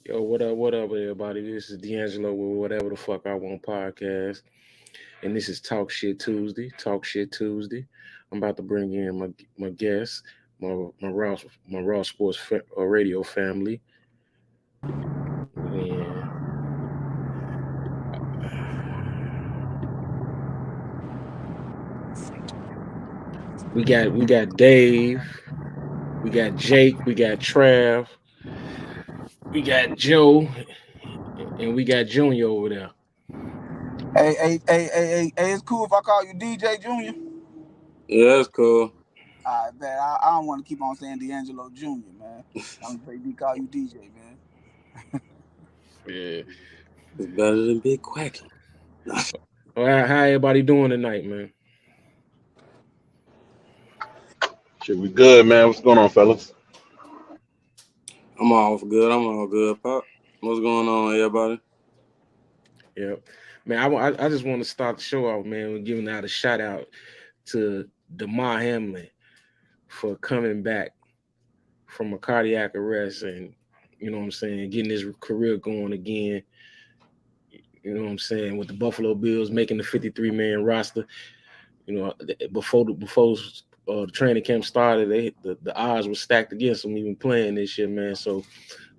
Yo, what up, everybody? This is D'Angelo with Whatever the Fuck I Want podcast. And this is Talk Shit Tuesday. Talk Shit Tuesday. I'm about to bring in my guests, my Raw Sports Radio family. And we got Dave, we got Jake, we got Trav, we got Joe, and we got Junior over there. Hey, it's cool if I call you DJ Junior. Yeah, that's cool. Man, I don't want to keep on saying D'Angelo Junior, man. I'm gonna call you DJ, man. Yeah. It's better than Big Quacky. Well, how everybody doing tonight, man? Shit, we good, man. What's going on, fellas? I'm all good, Pop. What's going on, everybody? Yeah, man. I just want to start the show off, man, with giving out a shout out to DeMar Hamlin for coming back from a cardiac arrest and, you know what I'm saying, getting his career going again. You know what I'm saying, with the Buffalo Bills making the 53-man roster. You know, before the training camp started, the odds were stacked against him even playing this year, man. So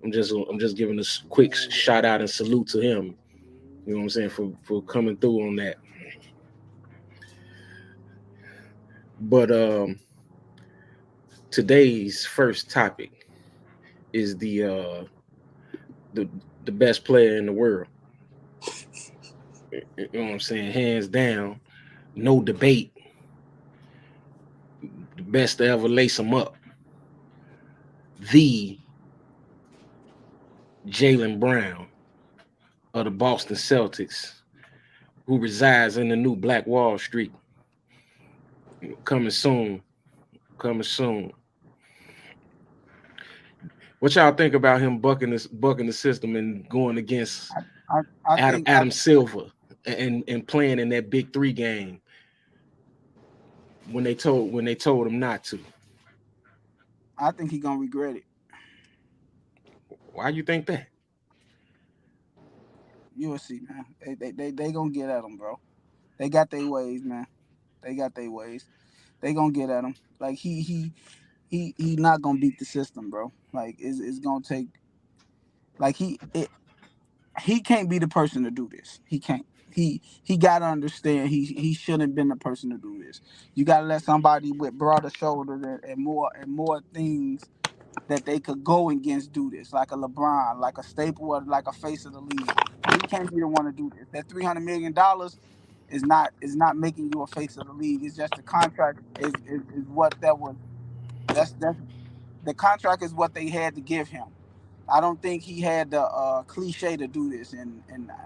I'm just giving a quick shout out and salute to him. You know what I'm saying, for coming through on that. But today's first topic is the best player in the world. You know what I'm saying? Hands down, no debate. The best to ever lace him up. The Jaylen Brown of the Boston Celtics, who resides in the new Black Wall Street. Coming soon. What y'all think about him bucking the system and going against Adam Silver and playing in that Big Three game when they told him not to? I think he's gonna regret it. Why you think that? You'll see, man. They gonna get at him, bro. They got their ways, man. They gonna get at him. Like he not gonna beat the system, bro. Like it's gonna take. Like he can't be the person to do this. He can't. He gotta understand he shouldn't have been the person to do this. You gotta let somebody with broader shoulders and more things that they could go against do this, like a LeBron, like a staple, or like a face of the league. He can't be the one to do this. That $300 million is not making you a face of the league. It's just the contract is what that was. That's the contract is what they had to give him. I don't think he had the cliche to do this, and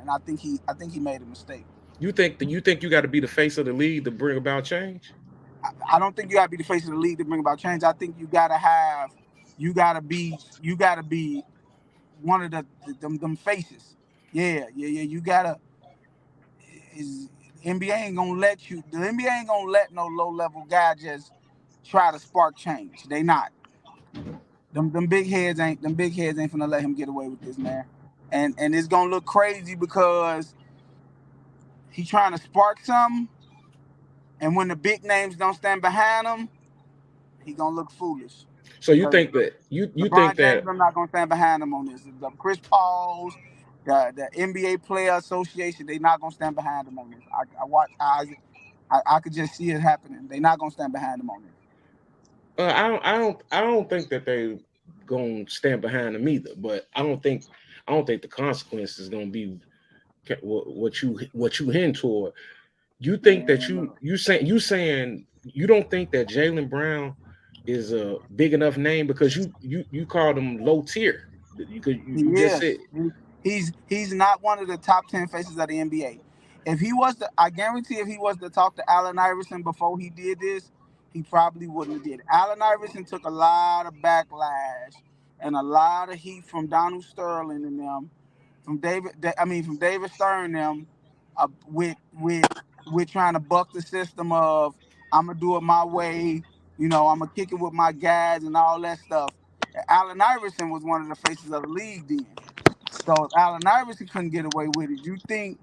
I think he made a mistake. You think you got to be the face of the league to bring about change? I don't think you got to be the face of the league to bring about change. I think you gotta be one of them faces. Yeah. You gotta. NBA ain't gonna let you. The NBA ain't gonna let no low level guy just try to spark change. They not. Them big heads ain't finna let him get away with this, man. And it's gonna look crazy because he trying to spark something, and when the big names don't stand behind him, he gonna look foolish. So you think that LeBron James, I'm not gonna stand behind him on this. The Chris Pauls, the NBA Player Association, they not gonna stand behind him on this. I could just see it happening. They not gonna stand behind him on this. I don't think that they gonna stand behind him either. But I don't think the consequence is gonna be what you hint toward. You think that you saying you don't think that Jaylen Brown is a big enough name because you called him low tier. You just said he's not one of the top 10 faces of the NBA. If he was I guarantee if he was to talk to Allen Iverson before he did this, he probably wouldn't have did it. Allen Iverson took a lot of backlash and a lot of heat from Donald Sterling and them, from David Stern and them, with trying to buck the system of I'm gonna do it my way, I'm gonna kick it with my guys and all that stuff. Allen Iverson was one of the faces of the league then. So if Allen Iverson couldn't get away with it, you think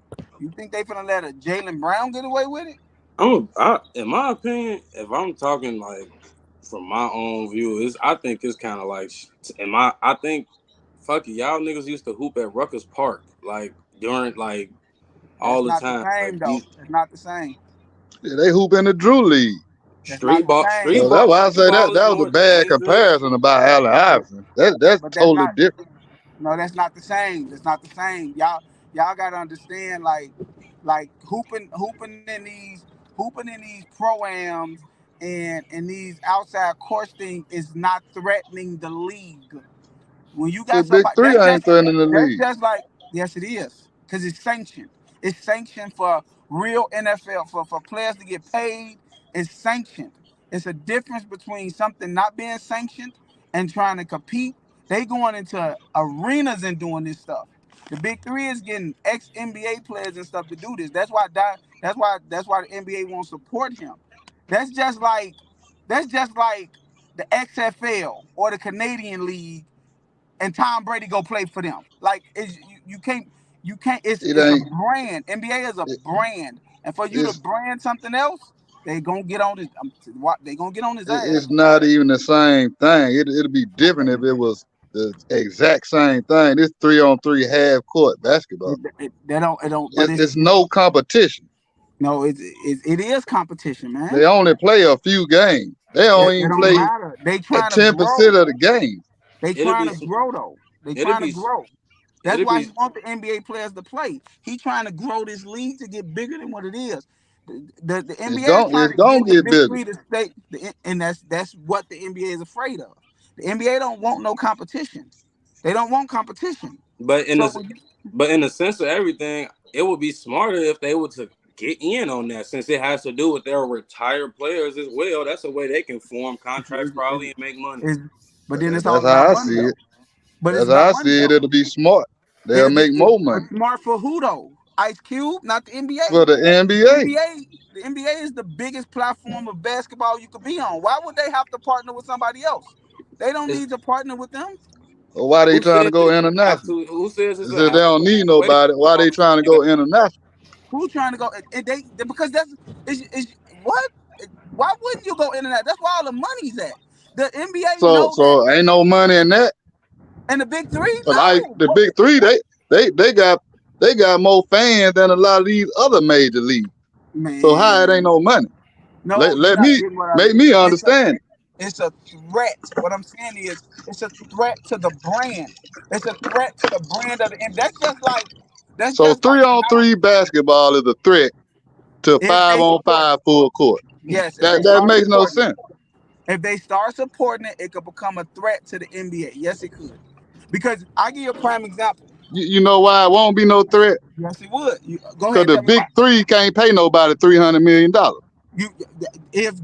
they finna let a Jalen Brown get away with it? In my opinion, if I'm talking like from my own view, is I think it's kind of like I think fuck it, y'all niggas used to hoop at Rucker Park like during like That's all the not the time, same like though. these That's not the same. Yeah, they hoop in the Drew League. That's not the street same. So that's ball why I street say that ball is that was a more bad dangerous. comparison about Allen But Iverson. That's but that's totally not. different. No, that's not the same. That's not the same. Y'all gotta understand like hooping in these pro-ams and these outside course thing is not threatening the league. When you The got big somebody three ain't threatening the that's league. just like yes it is. Cause it's sanctioned. It's sanctioned for real NFL for players to get paid. It's sanctioned. It's a difference between something not being sanctioned and trying to compete. They going into arenas and doing this stuff. The big three is getting ex NBA players and stuff to do this. That's why the NBA won't support him. That's just like the XFL or the Canadian League and Tom Brady go play for them. Like you can't. It It's a ain't. brand. NBA is a It, brand, and for you to it's brand something else, they gonna get on his. They gonna get on his it's ass. not even the same thing. It'll be different if it was the exact same thing. This 3-on-3 half court basketball. They don't. It don't. But It's no competition. no. It is competition, man. They only play a few games. They don't It even don't play matter. They at trying to 10% grow. of the game. They It'll trying be to grow though. They it'll trying to be grow. That's it'll why be he want the NBA players to play. He trying to grow this league to get bigger than what it is. The NBA is trying It's to gonna get the get big bigger. three to stay, and that's what the NBA is afraid of. The NBA don't want no competition. They don't want competition. but in So this when you, but in the sense of everything, it would be smarter if they were to get in on that since it has to do with their retired players as well. That's a way they can form contracts is, probably and make money. is, but then it's That's all how about I money see it. though. But it's That's how about I money see it. though. It'll be smart. They'll It'll be make more money but smart for who though? Ice Cube, not the NBA. for the The NBA. NBA, the NBA is the biggest platform of basketball you could be on. Why would they have to partner with somebody else? They don't It's, need to partner with them. Or why they who trying to says go it's an international? absolute? Who says it's Is an that they don't absolute need situation? nobody? Why they trying to go international? Who's trying to go? Because is what? Why wouldn't you go internet? That's where all the money's at. The NBA So know that, so ain't no money in that. and the big three But like no the big three, they got more fans than a lot of these other major leagues. So how it ain't man. no money? No, you're Let not me getting what I make mean. me understand it. It's a threat. What I'm saying is, it's a threat to the brand. It's a threat to the brand of the. And that's So just like, three and on three basketball is a threat to if five they on support five it, full court. yes, if they That start makes no supporting it, sense. if they start supporting it, it could become a threat to the NBA. Yes, it could. Because I give you a prime example. You know why it won't be no threat? Yes, it would. Go ahead Because and the tell me big why. three can't pay nobody $300 million. You, if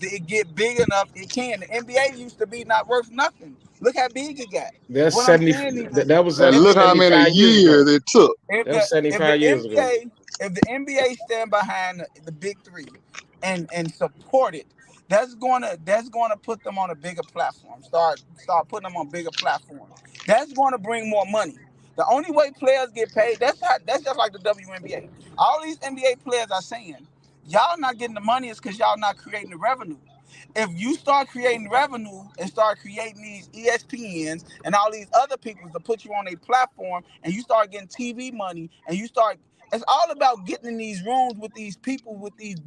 it get big enough, it can. The NBA used to be not worth nothing. Look how big it got. That's What I'm 70. saying is, That was And if the look how many 75 years years ago. it took. if That was the if the 75 years ago. NBA stand behind the big three and support it, that's gonna put them on a bigger platform. Start putting them on bigger platforms. That's gonna bring more money. The only way players get paid, that's just like the WNBA. All these NBA players are saying, y'all not getting the money is because y'all not creating the revenue. If you start creating revenue and start creating these ESPNs and all these other people to put you on a platform and you start getting TV money and it's all about getting in these rooms with these people with these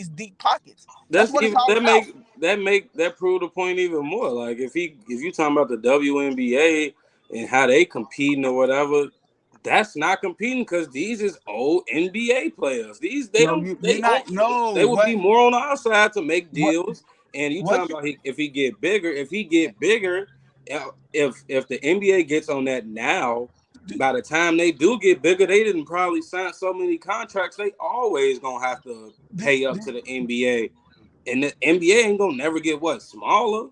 deep pockets. That's That's what it's even all about. that prove the point even more. Like if you talking about the WNBA and how they competing or whatever, that's not competing because these is old NBA players. These they No, don't you're not. No, they would be more on the outside to make what deals. And you what talking you about if he get bigger, if the NBA gets on that now, by the time they do get bigger, they didn't probably sign so many contracts. They always gonna have to pay up to the NBA, and the NBA ain't gonna never get what smaller.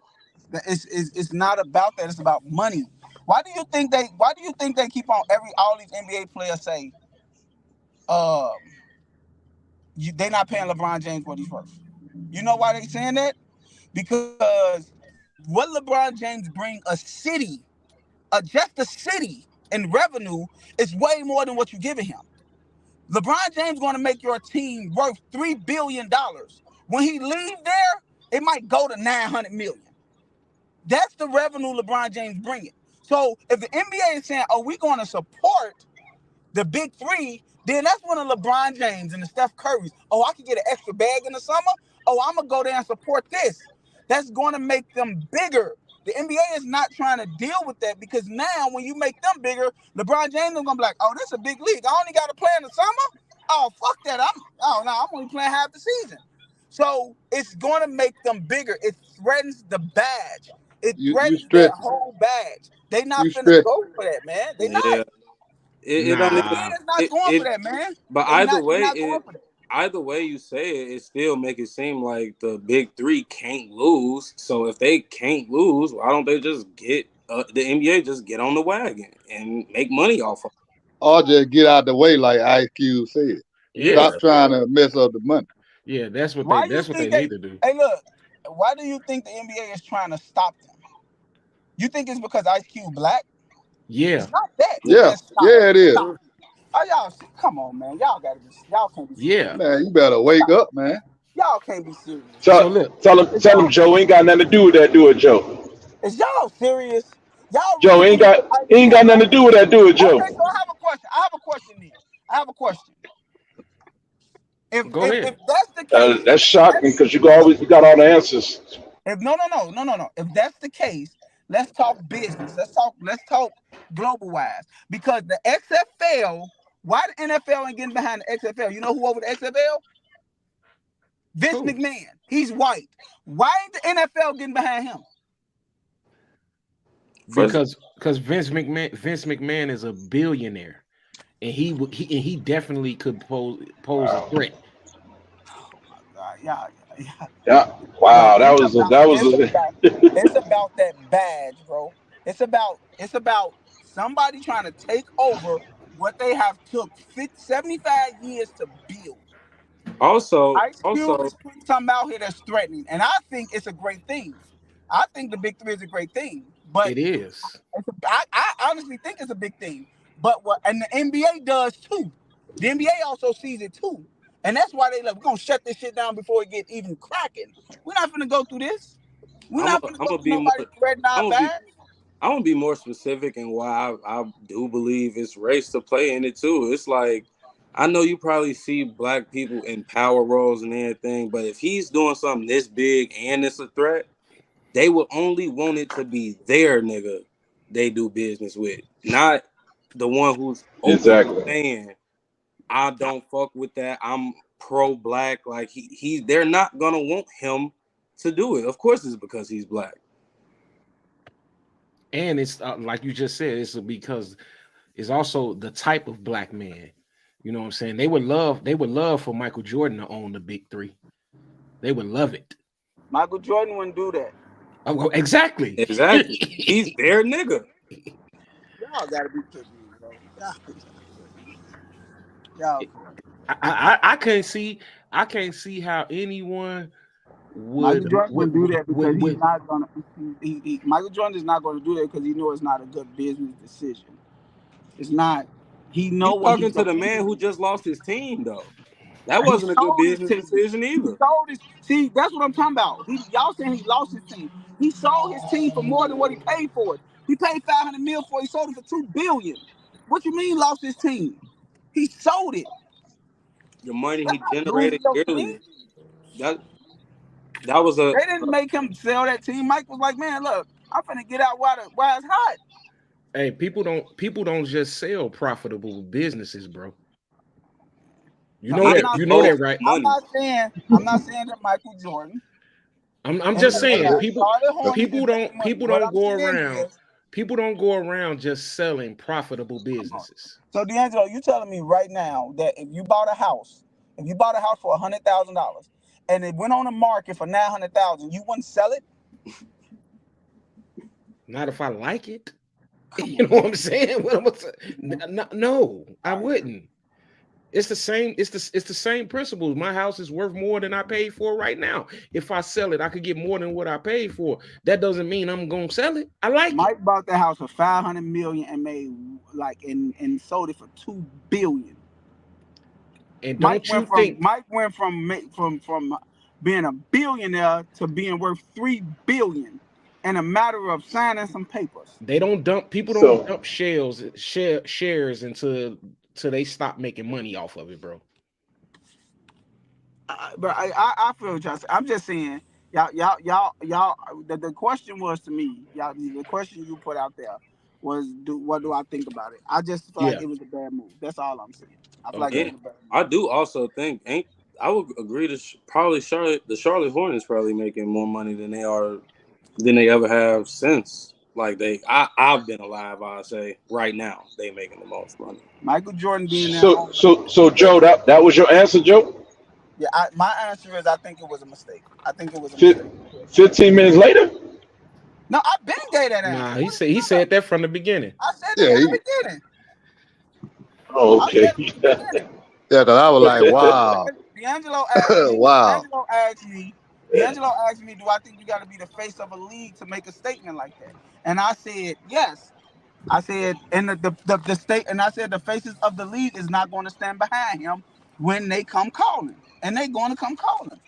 it's not about that. It's about money. Why do you think they keep on all these NBA players say um they not paying LeBron James what he's worth? You know why they saying that? Because what LeBron James bring a city, just a city. in revenue is way more than what you're giving him. LeBron James going to make your team worth $3 billion. When he leave there, it might go to $900 million. That's the revenue LeBron James bringing. So if the NBA is saying, "Oh, we're going to support the big three," then that's one of LeBron James and the Steph Currys. "Oh, I can get an extra bag in the summer. Oh, I'm gonna go there and support this." That's going to make them bigger. The NBA is not trying to deal with that because now when you make them bigger, LeBron James is gonna be like, "Oh, this is a big league. I only got to play in the summer. Oh, fuck that. I'm only playing half the season." So it's going to make them bigger. It threatens the badge. It You threatens that stretch whole badge. They not you finna stretch go for that, man. They not. Yeah, it don't The even Nah, NBA is not it, going for it that, man. but They not. They're not going for that. either way you say it, it still make it seem like the big three can't lose. So if they can't lose, why don't they just get the NBA just get on the wagon and make money off of it? or just get out the way, like Ice Cube said. yeah, Stop trying to mess up the money. yeah. Why you That's what they think they? need to do. Hey, look. Why do you think the NBA is trying to stop them? You think it's because Ice Cube black? Yeah, It's not that. It's Yeah, just stop. yeah, it is. Stop. Oh, y'all, come on, man. Y'all gotta be. Y'all can't be serious. yeah. Man, you better wake up, man. Y'all can't be serious. So Tell, look, tell him, Is tell him, y'all Joe ain't serious? got nothing to do with that. Do it, Joe. Is y'all serious? Y'all Joe really ain't think got, Ice he ain't Cube got nothing black? to do with that. Do it, Okay, Joe. so I have a question. Then. I have a question. go ahead. If that's the case, That's shocking because look, you got all the answers. if no. If that's the case, let's talk business. Let's talk global wise. Because the XFL, why the NFL ain't getting behind the XFL? You know who over the XFL? Vince Cool. McMahon. He's white. Why ain't the NFL getting behind him? First, Because Vince McMahon is a billionaire, and he definitely could pose a Wow. threat. Oh my God, yeah. Yeah. Look, Wow. it's about that badge, bro. It's about somebody trying to take over what they have took 75 years to build. Ice Cube also, is putting something out here that's threatening, and I think it's a great thing. I think the big three is a great thing, but It is. I honestly think it's a big thing. But what and the NBA does too. The NBA also sees it too, and that's why they like we're gonna shut this shit down before it get even cracking. We're not gonna go through this. We're not gonna I'm go gonna through be more. nobody threatening our I'm gonna be. badge. I'm gonna be more specific in why I do believe it's race to play in it too. It's like I know you probably see black people in power roles and everything, but if he's doing something this big and it's a threat, they will only want it to be their nigga they do business with, not the one who's openly Exactly. saying, I don't fuck with that. I'm pro black. Like they're not gonna want him to do it. Of course it's because he's black. And it's like you just said, it's because it's also the type of black man. You know what I'm saying? They would love for Michael Jordan to own the big three. They would love it. Michael Jordan wouldn't do that. Oh, well, exactly. Exactly. He's their nigga. Y'all gotta be kidding me, bro. Y'all. I can't see how anyone Michael would Jordan wouldn't do that because he's would not gonna. Michael Jordan is not going to do that because he knows it's not a good business decision. It's not. He You know what talking he's to up the man who into. just lost his team though. That He wasn't a good sold his business team. decision He either. sold his. See, that's what I'm talking about. Y'all saying he lost his team. He sold his team for more than what he paid for it. He paid 500 mil for it. He sold it for 2 billion. What you mean lost his team? He sold it. The money That's he not losing generated your team. yearly. That that was a They didn't make him sell that team. Mike was like, man, look, I'm finna get out while it's hot. hey, people don't just sell profitable businesses, bro. he I'm had not You know saying that, right? I'm money. not saying I'm not saying that Michael Jordan I'm and just the saying Charlotte Hornets is making money. people What don't I'm go saying around is, just selling profitable come on. businesses. So D'Angelo, you telling me right now that if you bought a house for $100,000 and it went on the market for 900,000, you wouldn't sell it? Not if I like it. Come You on, know man. what I'm saying? What I'm saying? Come on. No, I All right. wouldn't. It's the same. It's the same principle. My house is worth more than I paid for right now. If I sell it, I could get more than what I paid for. That doesn't mean I'm gonna sell it. I like it. Mike bought that house for 500 million and made and sold it for 2 billion. And don't you think Mike went from being a billionaire to being worth 3 billion in a matter of signing some papers. they don't dump people don't So dump shares until they stop making money off of it, bro. But I feel what y'all say. I'm just saying, y'all. The question was to me, y'all. The question you put out there was, what do I think about it? I just feel like Yeah. it was a bad move. That's all I'm saying. I feel like Okay. it was a bad move. I do also think I would agree to probably the Charlotte Hornets probably making more money than they ever have since. Like I've been alive. I say right now they making the most money. Michael Jordan being there. so Joe, that was your answer, Joe. Yeah, my answer is I think it was a mistake. I think it was a Fif- mistake. 15 minutes later. No, I been gave that answer. Nah, What he you said that from the beginning. I said Yeah, it in the beginning. Oh, I okay. said it in the beginning. yeah, because I was like, wow, D'Angelo asked me. wow. D'Angelo asked me, do I think you got to be the face of a league to make a statement like that? And I said yes. I said, and the state, and I said the faces of the league is not going to stand behind him when they come calling, and they going to come calling.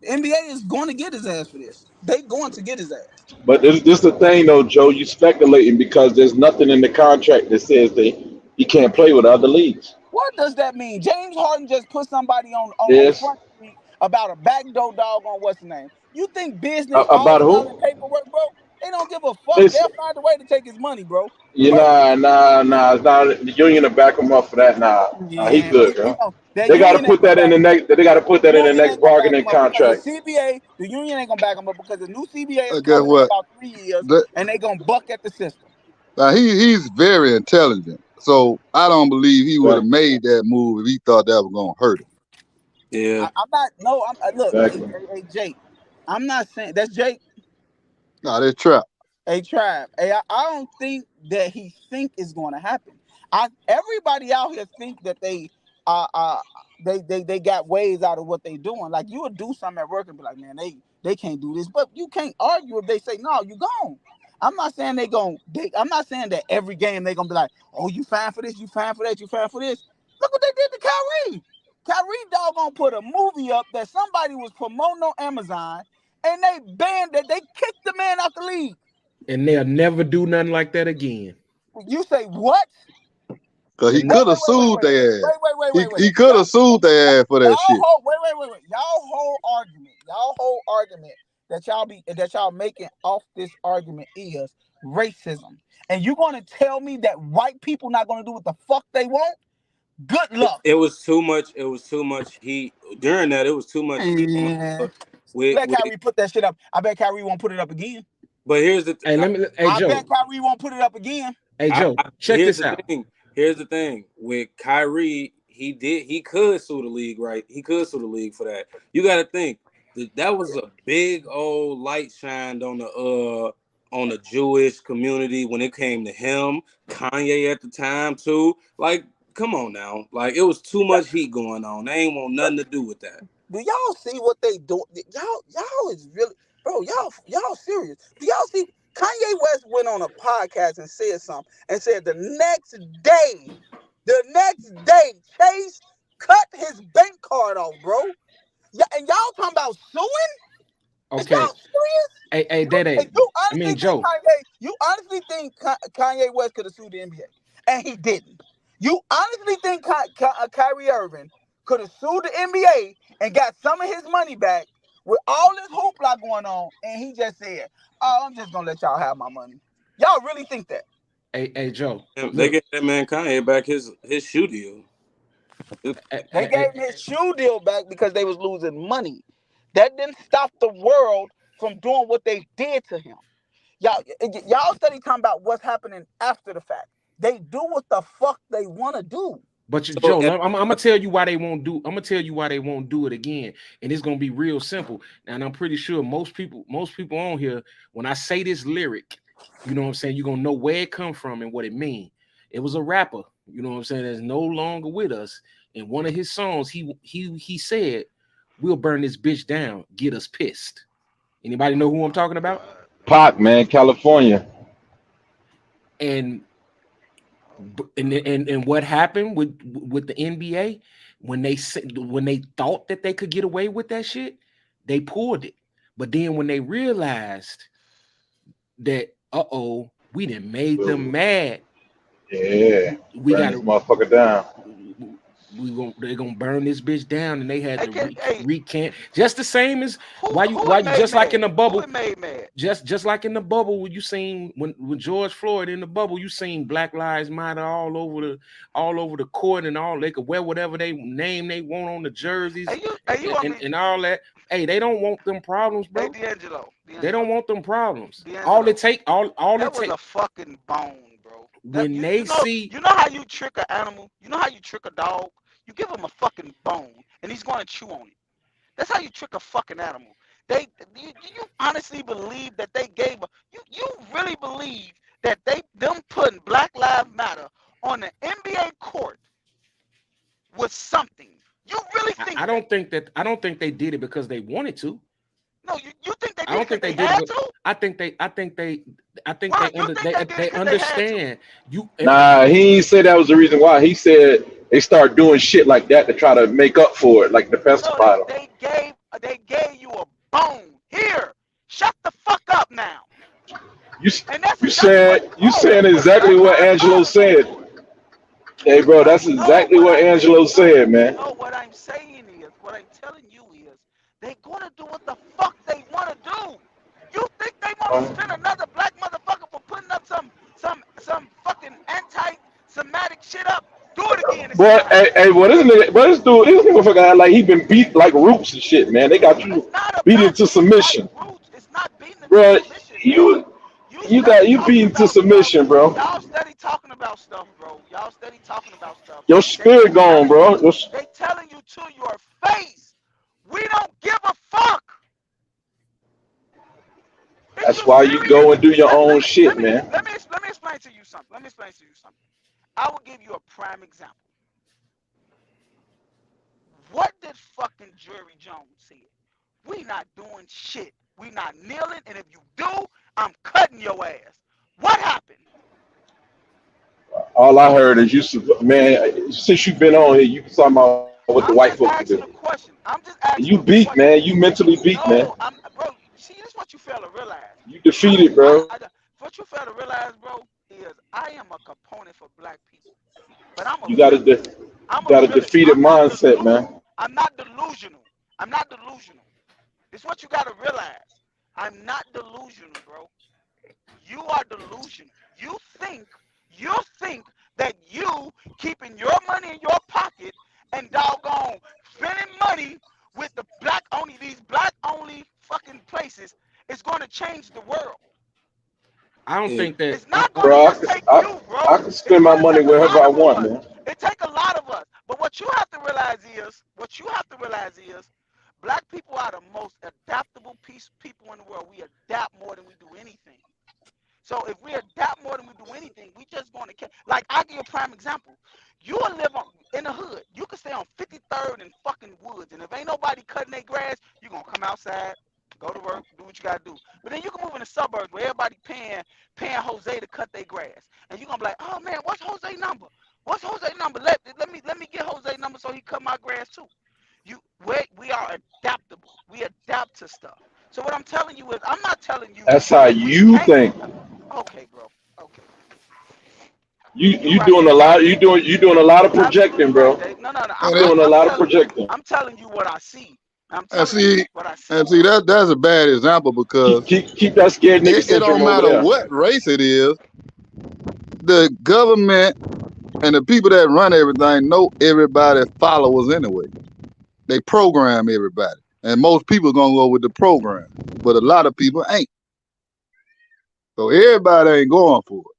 The NBA is going to get his ass for this. They going to get his ass. But this the thing though, Joe. You speculating because there's nothing in the contract that says that he can't play with other leagues. What does that mean? James Harden just put somebody on Yes. Front Street about a backdoor dog on what's the name? You think business all About about the who? paperwork, bro? They don't give a fuck. Listen, They'll find a way to take his money, bro. you Trust me. nah. It's not the union to back him up for that. Nah, he Yeah, good, bro. that They got to union ain't put gonna that in back the him up. next. They got to put The that in the union next ain't gonna back bargaining him up because contract. the CBA, the union ain't gonna back him up because the new CBA is Guess coming in what? about 3 years That, and they gonna buck at the system. he's very intelligent. So I don't believe he would have Exactly. made that move if he thought that was gonna hurt him. Yeah, I'm not. No, look, Exactly. hey, Jake. I'm not saying that's Jake. Nah, that trap. Hey, Trav. Hey, I don't think that he think is going to happen. Everybody out here think that they got ways out of what they doing. Like you would do something at work and be like, man, they can't do this, but you can't argue if they say no, you gone. I'm not saying I'm not saying that every game they gonna be like, oh, you fine for this, you fine for that, you fine for this. Look what they did to Kyrie. Kyrie dog gonna put a movie up that somebody was promoting on Amazon, and they banned that. They kicked the man out the league. And they'll never do nothing like that again. You say what? Cause he And Wait, could wait, have wait, wait, sued wait, their ass. He could Y'all, have sued their ass for that shit. wait. Y'all whole argument that y'all making off this argument is racism. And you gonna tell me that white people not gonna do what the fuck they want? Good luck. it was too much. It was too much heat during that. It was too much heat on Yeah. with Let Kyrie put that shit up. I bet Kyrie won't put it up again. But here's hey, hey I Joe. bet Kyrie won't put it up again. Hey Joe, check here's this the out. thing. Here's the thing with Kyrie. He could sue the league, right? He could sue the league for that. You got to think that was a big old light shined on the Jewish community when it came to him, Kanye at the time too. Like, come on now, like it was too much heat going on. They ain't want nothing to do with that. Do y'all see what they do? Y'all is really, bro. Y'all serious? Do y'all see? Kanye West went on a podcast and said something and said the next day, Chase cut his bank card off, bro. Yeah, and y'all talking about suing? Is Okay. y'all serious? Hey, Dede. You I mean, honestly think Joe. You honestly think Kanye West could have sued the NBA, and he didn't. You honestly think Kyrie Irving could have sued the NBA and got some of his money back with all this hoopla going on, and he just said, "Oh, I'm just gonna let y'all have my money." Y'all really think that? Hey, Joe. They gave that man Kanye back his shoe deal. They gave him his shoe deal back because they was losing money. That didn't stop the world from doing what they did to him. Y'all study talking about what's happening after the fact. They do what the fuck they want to do. But So, Joe, I'm gonna tell you why they won't do. I'm gonna tell you why they won't do it again, and it's gonna be real simple. And I'm pretty sure most people on here, when I say this lyric, you know what I'm saying, you're gonna know where it come from and what it means. It was a rapper, you know what I'm saying, that's no longer with us, in one of his songs, he said, "We'll burn this bitch down, get us pissed." Anybody know who I'm talking about? Pac, man, California. And what happened with the NBA when they thought that they could get away with that shit, they pulled it. But then when they realized that, we done made them mad. Yeah, We burn got this to motherfucker down. they're gonna burn this bitch down, and they had to Hey, recant, just the same as who why you it made just like in mad? the bubble, Who it made mad? just like in the bubble when you seen when George Floyd in the bubble, you seen Black Lives Matter all over the court, and all they could wear whatever they name they want on the jerseys, and all that. Hey, they don't want them problems, bro. Hey, D'Angelo. They don't want them problems. D'Angelo. All it take, all that it was take a fucking bone, bro. when they see. You know how you trick an animal? You know how you trick a dog? You give him a fucking bone, and he's going to chew on it. That's how you trick a fucking animal. You honestly believe that they gave you really believe that them putting Black Lives Matter on the NBA court was something? You really think? I don't think they did it because they wanted to. No, you think they did? I don't think they did had it. To? I think they understand. Nah, he ain't said that was the reason why. He said they start doing shit like that to try to make up for it, like defensive So battle. they gave you a bone. Here, shut the fuck up now. You saying exactly what Angelo said. Hey, bro, that's exactly what Angelo said, man. No, what I'm saying is, what I'm telling you is, they're gonna do what the fuck they want to do. You think they want to spend another black motherfucker for putting up some fucking anti-Semitic shit up? Do it again. Boy, hey, this nigga got like he been beat like roots and shit, man. They got you beat into submission. It's not beating Bro, submission. you beaten to submission, bro. Y'all steady talking about stuff, bro. Y'all steady talking about stuff. Your spirit gone, bro. They telling you to your face, we don't give a fuck. That's why you go and do your own shit, man. Let me explain to you something. I will give you a prime example. What did fucking Jerry Jones say? We not doing shit. We not kneeling, and if you do, I'm cutting your ass. What happened? All I heard is man, since you've been on here, you been talking about what the white folks do. I'm just asking. You beat, man. You mentally beat, man. Bro, see, this is what you fail to realize. You defeated, bro. What you fail to realize, bro, is I am a component for black people. But you got a defeated mindset, man. I'm not delusional. It's what you got to realize. I'm not delusional, bro. You are delusional. You think that you keeping your money in your pocket and doggone spending money with these black only fucking places is going to change the world. I don't think that. It's not going to take you, bro. I can spend my money wherever I want, man. It take a lot of us. But what you have to realize is, black people are the most adaptable people in the world. We adapt more than we do anything. So if we adapt more than we do anything, we just going to like I'll give you a prime example. You will live in the hood. You can stay on 53rd and fucking Woods, and if ain't nobody cutting their grass, you gonna come outside, go to work, do what you gotta do. But then you can move in the suburbs where everybody paying Jose to cut their grass, and you gonna be like, oh man, what's Jose's number? Let me get Jose's number so he cut my grass too. We are adaptable. We adapt to stuff. So what I'm telling you is, I'm not telling you. That's how you think. Okay, bro. Okay. You doing a lot. You doing a lot of projecting, bro. No. I'm doing a lot of projecting. I'm telling you what I see. And see, that's a bad example because keep that scared nigga syndrome. It don't matter what race it is. The government and the people that run everything know everybody's followers anyway. They program everybody, and most people gonna go with the program, but a lot of people ain't. So everybody ain't going for it.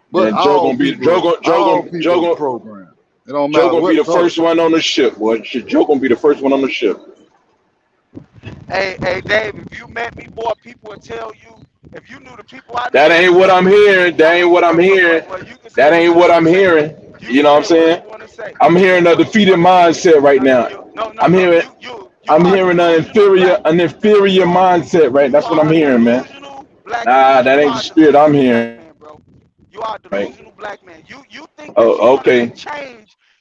But yeah, Joe gonna be program. It don't matter. Joe gonna be the first one on the ship. Boy, Joe gonna be the first one on the ship. Hey, Dave, if you met me, boy, people would tell you. If you knew the people I know, that ain't what I'm hearing. That ain't what I'm hearing. That ain't what I'm hearing. You know what I'm saying? I'm hearing a defeated mindset right now. I'm hearing I'm hearing an inferior mindset, right? That's what I'm hearing, man. Nah, that ain't the spirit I'm hearing. You are a Right. delusional black man. You think that Oh, okay.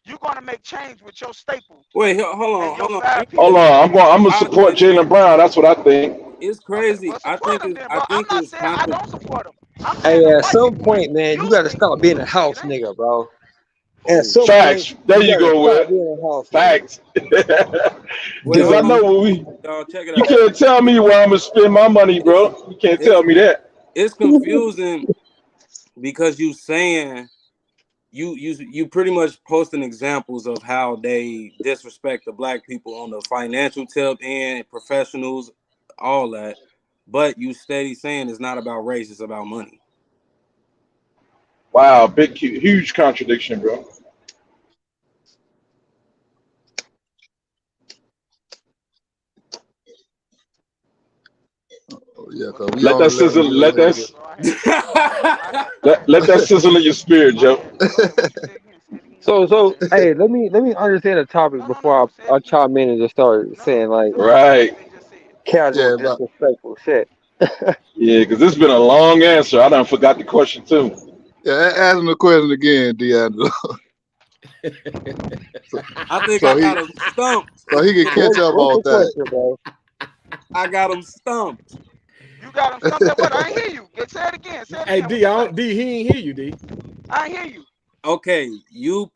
you're gonna make change with your staples Wait, and your hold on. 5 Hold piece. on. I'm gonna I, support Jalen Brown. That's what I think. it's Okay, crazy. well support him then, I bro. I'm think not it's saying I contra. don't support him. I'm Hey, saying the at white some people think point, man, you you got to think stop being a it house ain't. nigga, bro. At Oh, some point, Facts. There you you got to go, stop with being a house nigga. facts. wait, Because hold I on, know what we. y'all. Check it You out. can't tell me where I'm gonna spend my money, It's bro. You can't it's tell me that. it's confusing because you saying you pretty much posting examples of how they disrespect the black people on the financial tip and professionals, all that. But you steady saying it's not about race, it's about money. Wow, huge contradiction, bro. Oh, yeah, Well, cause let me we Let say that only this. let sizzle. them get Let away that with Bro, let that sizzle in your spirit, my Joe. bad. Go ahead. What you say again? Say it again. My So, bad. hey, let me understand the topic before Say it I again. chime in and just start saying like No. Say what Right. they just said. casual, yeah, but disrespectful shit. Yeah, because it's been a long answer. I done forgot the question too. yeah, ask him the question again, D'Angelo. so, I think I so he got him stumped. so he can catch up What's on the that. question, bro? I got him stumped. You got him stumped. What? I ain't hear you. Say it again. Say it Hey, again. D, What you I say? don't, D, he ain't hear you, D. I ain't hear you. Okay, you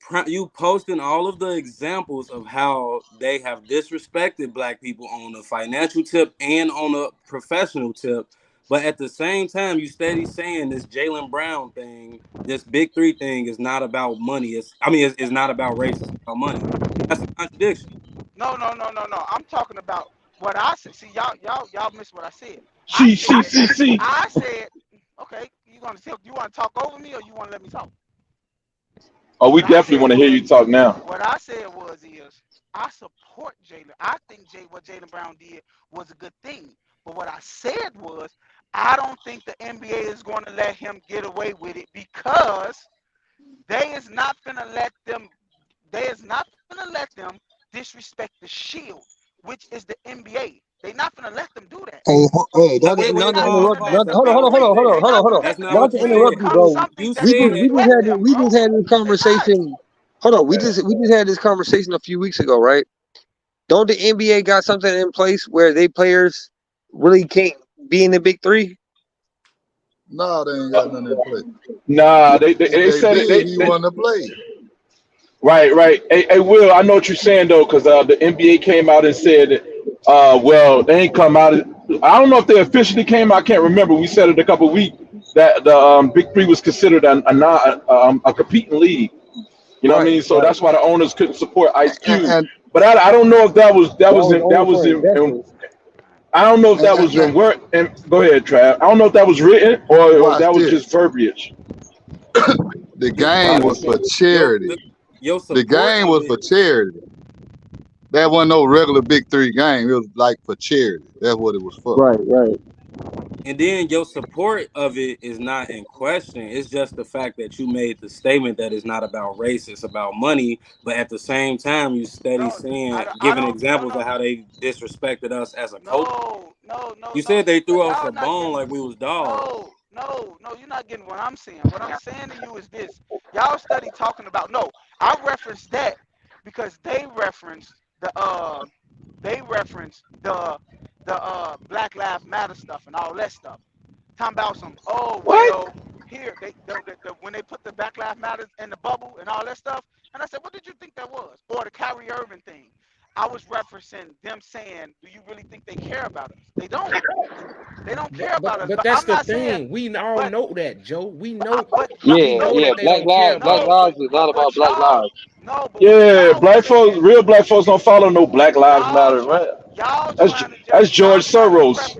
posting all of the examples of how they have disrespected black people on a financial tip and on a professional tip, but at the same time you steady saying this Jalen Brown thing, this big three thing is not about money. It's not about race. It's about money. That's a contradiction. No. I'm talking about what I said. See, y'all missed what I said. See. I said, okay, you want to talk over me or you want to let me talk? Oh, we What I definitely said want to hear was, you talk now. is I support Jalen. I think what Jalen Brown did was a good thing. But what I said was I don't think the NBA is going to let him get away with it because they is not gonna let them. They is not gonna let them disrespect the shield, which is the NBA. They not gonna let them do that. Hey, No, They wait, not to not gonna pause, interrupt. pause. let Not, the That's hold on, big not hold on, what hold you three. on, hold on, They said. hold on, not hold gonna on. let That's the not Not what to you NBA interrupt said. you, become bro. something You that We is just said we just respect had them, we bro. just had this They not. conversation. Hold on, we just had this conversation a few weeks ago, right? Don't the NBA got something in place where they players really can't be in the big three? No, they ain't got Uh, nothing in place. nah, If they they said it. did, he wouldn't have played. Right. Hey, Will, I know what you're saying though, because the NBA came out and said, well, they ain't come out. I don't know if they officially came out. I can't remember. We said it a couple of weeks that the Big Three was considered a competing league. You know what I Right, mean? So right. that's why the owners couldn't support Ice Cube. And But I don't know if That was only for in investors. I don't know if and, that and, was and in word. And go ahead, Trav. I don't know if that was written or if watch that was this. just verbiage. The You game was for your charity. your The support game of was it. for charity. That wasn't no regular Big Three game. It was like for charity. That's what it was for. Right, right. And then your support of it is not in question. It's just the fact that you made the statement that it's not about race, it's about money. But at the same time, you steady No, saying, I giving don't. examples of how they disrespected us as a culture. You No. said they See, threw us y'all a not bone getting. like we was dogs. No. You're not getting what I'm saying. What I'm saying to you is this: y'all study talking about. No, I referenced that because they referenced the Black Lives Matter stuff and all that stuff. Talking about some, oh What? well, here when they put the Black Lives Matter in the bubble and all that stuff, and I said, what did you think that was? Or the Kyrie Irving thing. I was referencing them saying, do you really think they care about us? They don't. They don't care about us. But But that's I'm the not saying, thing. We all but know that, Joe. We but know we Yeah, know yeah. that they Black don't care lives, Black about no, us. lives is not about but Black y'all lives. but what Yeah, y'all was saying, real black folks don't follow no Black Lives y'all Matter, try right? y'all That's trying to that's just George Soros.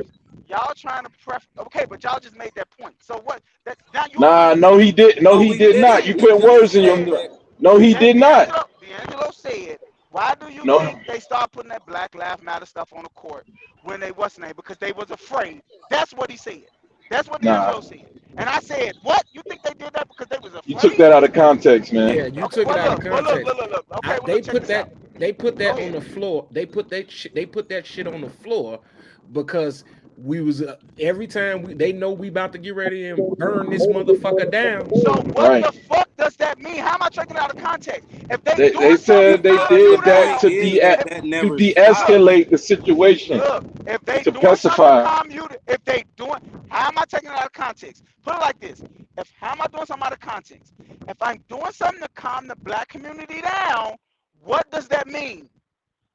y'all trying to preface okay, but y'all just made that point. So what that now you Nah, agree. no, he did. No, No, he we did not. You didn't. We putting just words in your. said No, he did not. D'Angelo said, why do you No, think they start putting that Black Lives Matter stuff on the court when they what's the name? Because they was afraid. That's what he said. That's what nah. D'Angelo said. And I said, what? You think they did that because they was You took afraid? that out of context, Yeah, man. you Okay, took it well out of look, context. Okay, well They look, check put this out. that they put Go that on ahead. the floor. They put that shit on the floor because we was every time they know we about to get ready and burn this motherfucker down. So what Right. the fuck does that mean? How am I taking it out of context? If they They doing something to said they calm Because the you did that point down, to is that if that to never stopped. look, de-escalate the situation, look, if they to doing something to pacify. calm you, if they doing, how am I taking it out of context? Put it like this: if how am I doing something out of context? If I'm doing something to calm the black community down, what does that mean?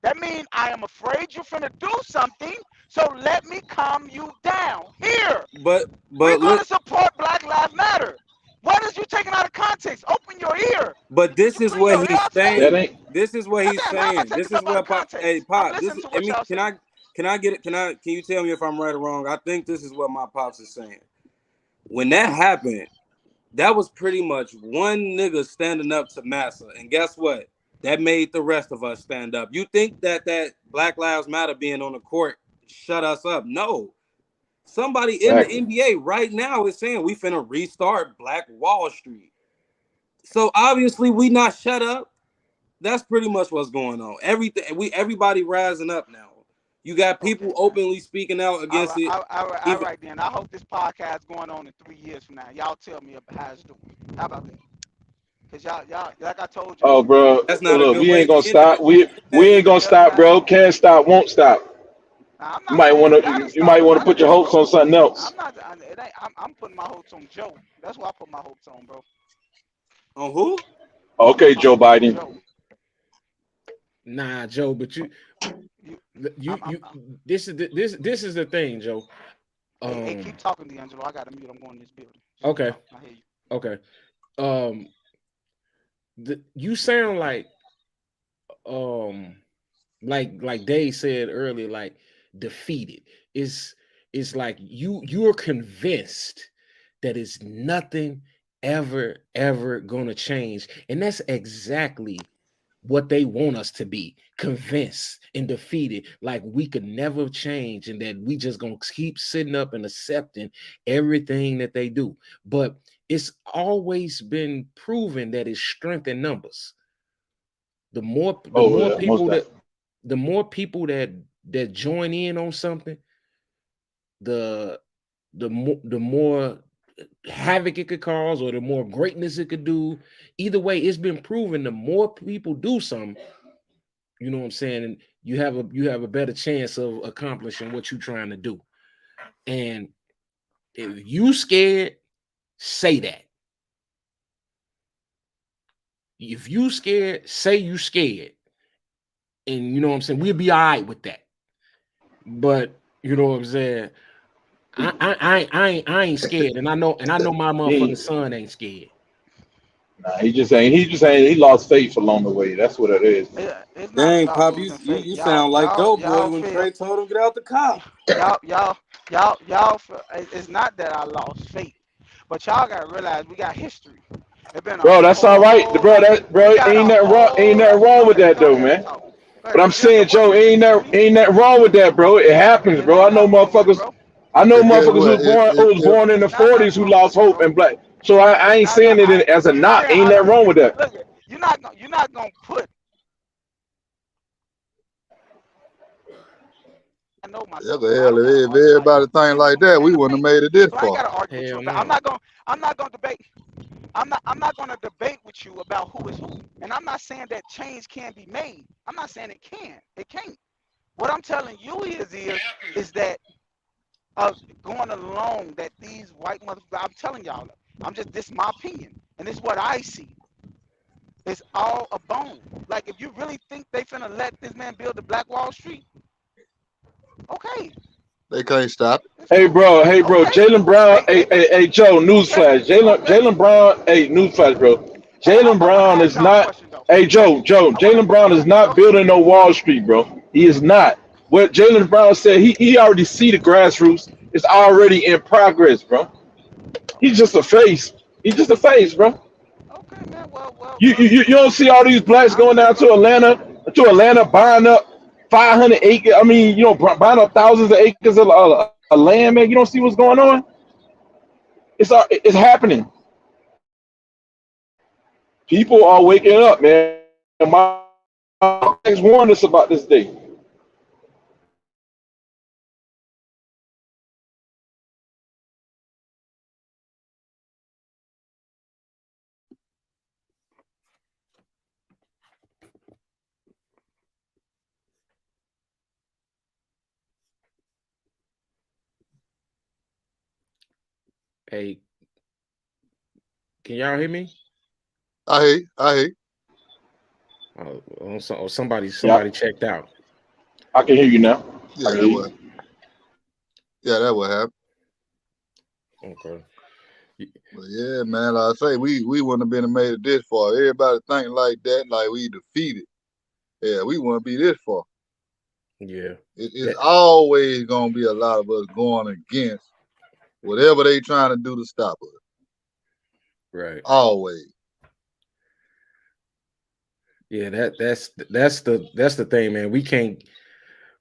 That means I am afraid you're finna do something, so let me calm you down. Here, But we're but gonna look, support Black Lives Matter. What is you taking out of context? Open your ear. but You this is putting what your ear he's out today? That saying. ain't This is what he's Goddamn, how am I saying. taking This is stuff out of what pop. Hey, context? I'm pop. This listening is. to I what mean, y'all saying. can I get it? Can you tell me if I'm right or wrong? I think this is what my pops is saying. When that happened, that was pretty much one nigga standing up to massa, and guess what? That made the rest of us stand up. You think that Black Lives Matter being on the court shut us up? No. Somebody in the exactly. NBA right now is saying we finna restart Black Wall Street. So obviously we not shut up. That's pretty much what's going on. Everybody rising up now. You got people Okay, man. openly speaking out All against right, it. all Even right then. I hope this podcast going on in 3 years from now. Y'all tell me how it's doing. How about that? Cause y'all, like I told Oh, y'all, bro, that's not a look, good we way ain't to gonna end it. stop. We ain't gonna yeah, stop, man. bro. Can't stop, won't stop. Now, I'm You not might saying wanna you gotta you stop might wanna none of put your this, hopes bro. on something else. I'm not. It ain't. I'm putting my hopes on Joe. That's what I put my hopes on, bro. On who? I'm Okay, putting my Joe hopes on Biden. Joe. Nah, Joe, but You, you you this is the thing, Joe. hey, keep talking, D'Angelo. I got to mute. I'm going to this building. Just keep Okay, talking. I hear you. okay. Um, you sound um like Dave said earlier, like defeated. It's it's like you're convinced that it's nothing ever gonna change, and that's exactly what they want us to be, convinced and defeated, like we could never change and that we just gonna keep sitting up and accepting everything that they do. But it's always been proven that it's strength in numbers. the more the Oh more yeah, most people that definitely. the more people that join in on something, the the more havoc it could cause or the more greatness it could do. Either way, it's been proven the more people do something, you know what I'm saying, and you have a better chance of accomplishing what you're trying to do. And if you scared, say that. If you scared, say you scared. And you know what I'm saying, we'll be all right with that. But you know what I'm saying, I ain't scared, and I know my motherfucking He, son ain't scared. nah, he just ain't he lost faith along the way. That's what it is. It's not Dang, about Pop, losing faith. you sound like Y'all Doughboy when feel Trey told him get out the car. y'all y'all feel, it's not that I lost faith, but y'all gotta realize we got history. It's been a Bro, that's all right. whole Bro, lot. that We bro got a ain't whole nothing lot. wrong with that Go though, ahead and man. talk. Go But ahead. I'm D'Angelo, saying, what's Joe, your history? ain't nothing wrong with that, bro. It happens, It bro. ain't I know nothing wrong with it, motherfuckers. bro. I know But guess motherfuckers what? who was born in the It's not '40s nothing who wrong with lost it, hope bro. and black. So I ain't Not, saying it as a you knock. saying Ain't nothing wrong with that. look. You're not gonna put. I know yeah, myself, the bro. I hell, don't gotta if argue about everybody think anything like from that, pen we to wouldn't have paper. made it this So I ain't far. gotta argue with you Hell about. no. I'm not gonna debate. I'm not gonna debate with you about who is who. And I'm not saying that change can't be made. I'm not saying it can. It can't. What I'm telling you is that going along that these white motherfuckers. I'm telling y'all. This is my opinion, and this is what I see. It's all a bone. Like if you really think they finna let this man build the Black Wall Street, okay, They can't stop it. it's cool. Hey, bro, Okay, Jalen Brown. they Hey, Joe, okay, newsflash. okay. Jalen Brown. Hey, newsflash, bro. Hey, Jalen I want to Brown ask is y'all a not. question though. Hey, Joe. I want to Jalen Brown is go not ahead. building no Wall Street, bro. He is not. What Jalen Brown said, he already see the grassroots. It's already in progress, bro. He's Okay, just a face. He's just a face, bro. okay, man. You don't see all these blacks I going understand, down bro. to Atlanta, buying up 500 acres. I mean, buying up thousands of acres of land, man. You don't see what's going on. It's happening. People are waking up, man. My things warned us about this day. Hey, can y'all hear me? I hate. Somebody Yeah, checked out. I can hear you now. I Yeah, can that hear was. you. Yeah, that what happened. Okay. But yeah, man, like I say, we wouldn't have been made it this far. Everybody think like that, like we defeated. Yeah, we wouldn't be this far. Yeah. It's That always gonna be a lot of us going against whatever they trying to do to stop us. right. Always. Yeah, that's the thing, man. We can't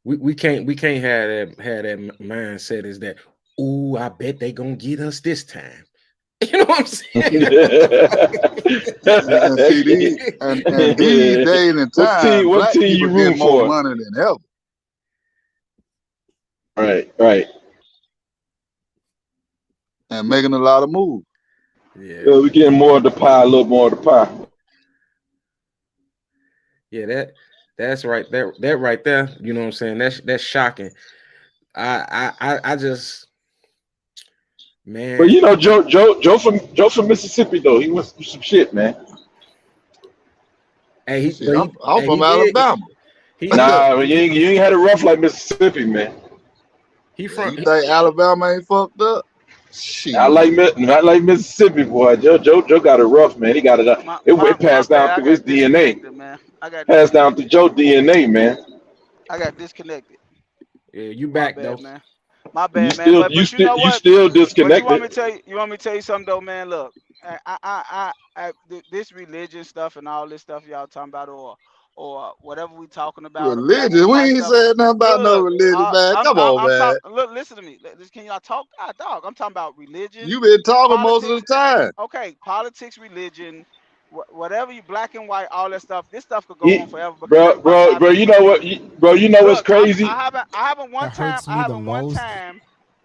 have that mindset is that, ooh, I bet they gonna get us this time. You know what I'm saying? And see these and these days and what team? time, What black team people you get room more for? money than ever. Right, right. And making a lot of moves. Yeah. We getting more of the pie, a little more of the pie. Yeah, that's right. That right there, you know what I'm saying? That's shocking. I just, But man, you know, Joe from Mississippi though, he went through some shit, man. hey, Shit, I'm from Alabama. he did Nah, you ain't had it rough like Mississippi, man. he Yeah, from you think Alabama ain't fucked up? Not Shit. like not like Mississippi, boy. Joe got it rough, man. He got it. It My passed down bad. I through his got DNA. disconnected, man. I got Passed down through disconnected. Joe DNA, man. I got disconnected. yeah, you My back though. bad, man. My You bad, man. still But you know you what? still But you want me disconnected. to tell you? You want me to tell you something though, man? Look, this religion stuff and all this stuff y'all talking about, or whatever we talking about, or black and Religion. We white ain't stuff. said nothing about no Look, religion, man. Come on, I'm man. talking. Look, listen to me. Can y'all talk? Ah, dog. I'm talking about religion, You been talking most of politics. the time. Okay, politics, religion, whatever you black and white, all that stuff. This stuff could go on He, forever because bro, everybody bro, have bro. their You know opinion. what, bro? You know what's Look, crazy? That hurts me the most.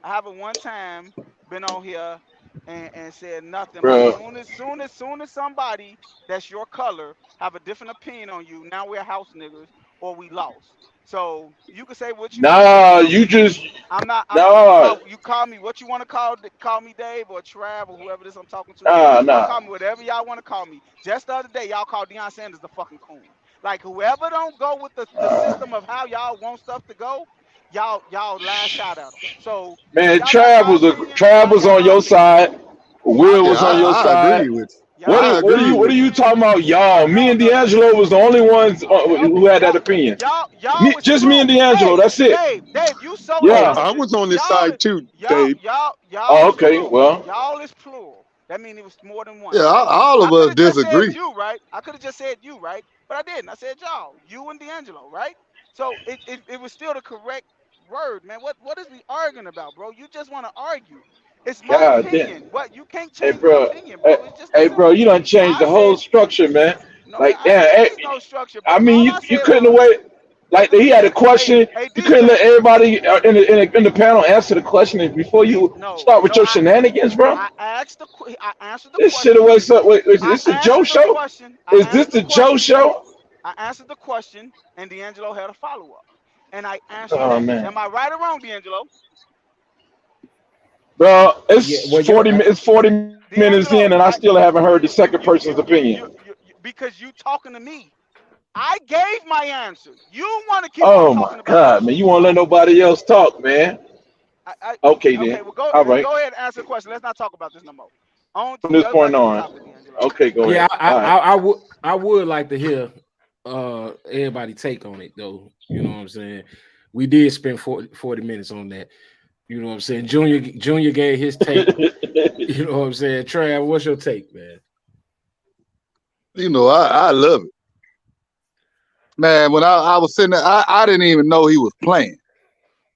I haven't one time been on here and said nothing. But Bro, soon as somebody that's your color have a different opinion on you, now we're house niggas or we lost. So you can say what you want to say nah, about you me. just I'm not. nah, You call me what you want to call me Dave or Trav or whoever it is I'm talking to. Y'all nah. call me whatever y'all want to call me. Just the other day, y'all called Deion Sanders the fucking coon. Like whoever don't go with the system of how y'all want stuff to go, y'all lash out at them. So Man, y'all got my opinion. Trav Y'all was got on my your opinion. side. Y'all Will Yeah, got was on my your I opinion. agree side. with you. Y'all What I got what are my agree you what are with you opinion. talking about, y'all? Me No, and no, no. D'Angelo was the only ones who had that opinion. Y'all was Just me and plural. D'Angelo. That's it. Dave, you so Yeah. I intelligent. was on this side too, Dave. Oh, Is okay. plural. Well, Y'all is plural. That means it was more than you. one. Yeah, So all I of could us have just said disagree. you, right? I could have just said you, right? But I didn't. I said y'all, you and D'Angelo, right? So it was still the correct word, man. What is we arguing about, bro? You just want to argue. It's my God damn. opinion. What you can't Hey, change my bro. opinion, Hey, bro. It's just that hey, bro. simple. You done changed I the whole said structure, man. no, man. Like, I damn. ain't Hey, changed no structure, I bro. mean, All you I you said couldn't was wait. Like he had a question. hey You couldn't let DJ. everybody in the panel answer the question before you No, start with no, your shenanigans, bro. I answered the This shit question. was up. Wait, is I this the Joe answered the show? question. I Is this answered the the Joe question. show? I answered the question, and D'Angelo had a follow up, and I answered Oh that. man, Am I right or wrong, D'Angelo? bro, Yeah, it's well, yeah, 40. It's 40 minutes in, and I D'Angelo, still haven't heard the second person's opinion. because you talking to me. I gave my answer. You want to keep on Oh my talking about this God, man, shit. you won't let nobody else talk, man. I Okay okay. then. Well, All then right. go ahead and answer the question. Let's not talk about this no more. From this Go back point to the on. topic, D'Angelo. Okay, go yeah. ahead. All right. I would like to hear everybody take on it though. You know what I'm saying? We did spend 40 minutes on that. You know what I'm saying? Junior gave his take. You know what I'm saying? Trav, what's your take, man? You know, I love it. Man, when I was sitting there, I didn't even know he was playing.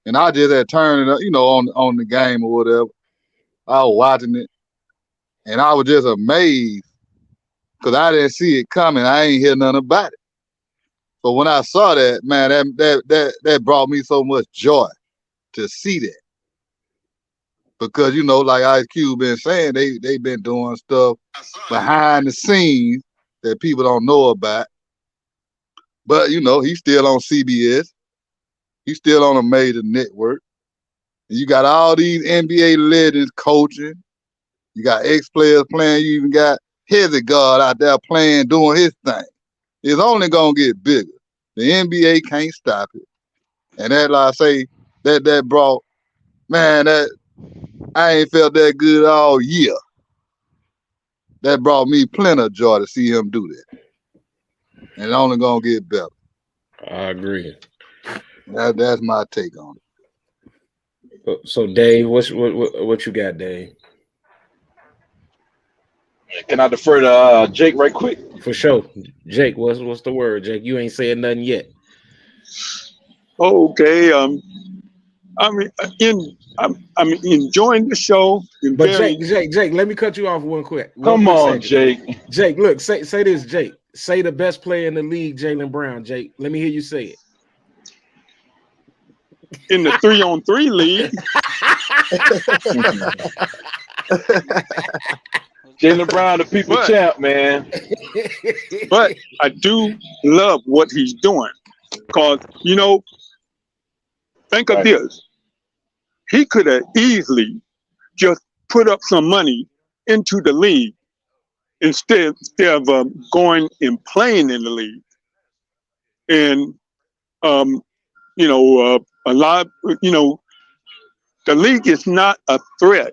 And I just had turned it up, you know, on the game or whatever. I was watching it. And I was just amazed because I didn't see it coming. I ain't hear nothing about it. So when I saw that, man, that brought me so much joy to see that. Because, you know, like Ice Cube been saying, they been doing stuff behind the scenes that people don't know about. But, you know, he's still on CBS. He's still on a major network. And you got all these NBA legends coaching. You got ex-players playing. You even got Hezekiah out there playing, doing his thing. It's only going to get bigger. The NBA can't stop it. And that, like I say, that brought, man, that I ain't felt that good all year. That brought me plenty of joy to see him do that. And it's only going to get better. I agree. That's my take on it. So Dave, what you got, Dave? Can I defer to Jake right quick? For sure. Jake, what's the word, Jake? You ain't saying nothing yet. Okay. I'm enjoying the show. But Jake, let me cut you off one quick. Come on, Jake. Jake, look, say this, Jake. Say the best player in the league, Jaylen Brown. Jake, let me hear you say it. In the 3-on-3 league. Jaylen Brown, the people champ, man. But I do love what he's doing. Because, you know, think of this. He could have easily just put up some money into the league instead of going and playing in the league. And, you know, a lot, you know, the league is not a threat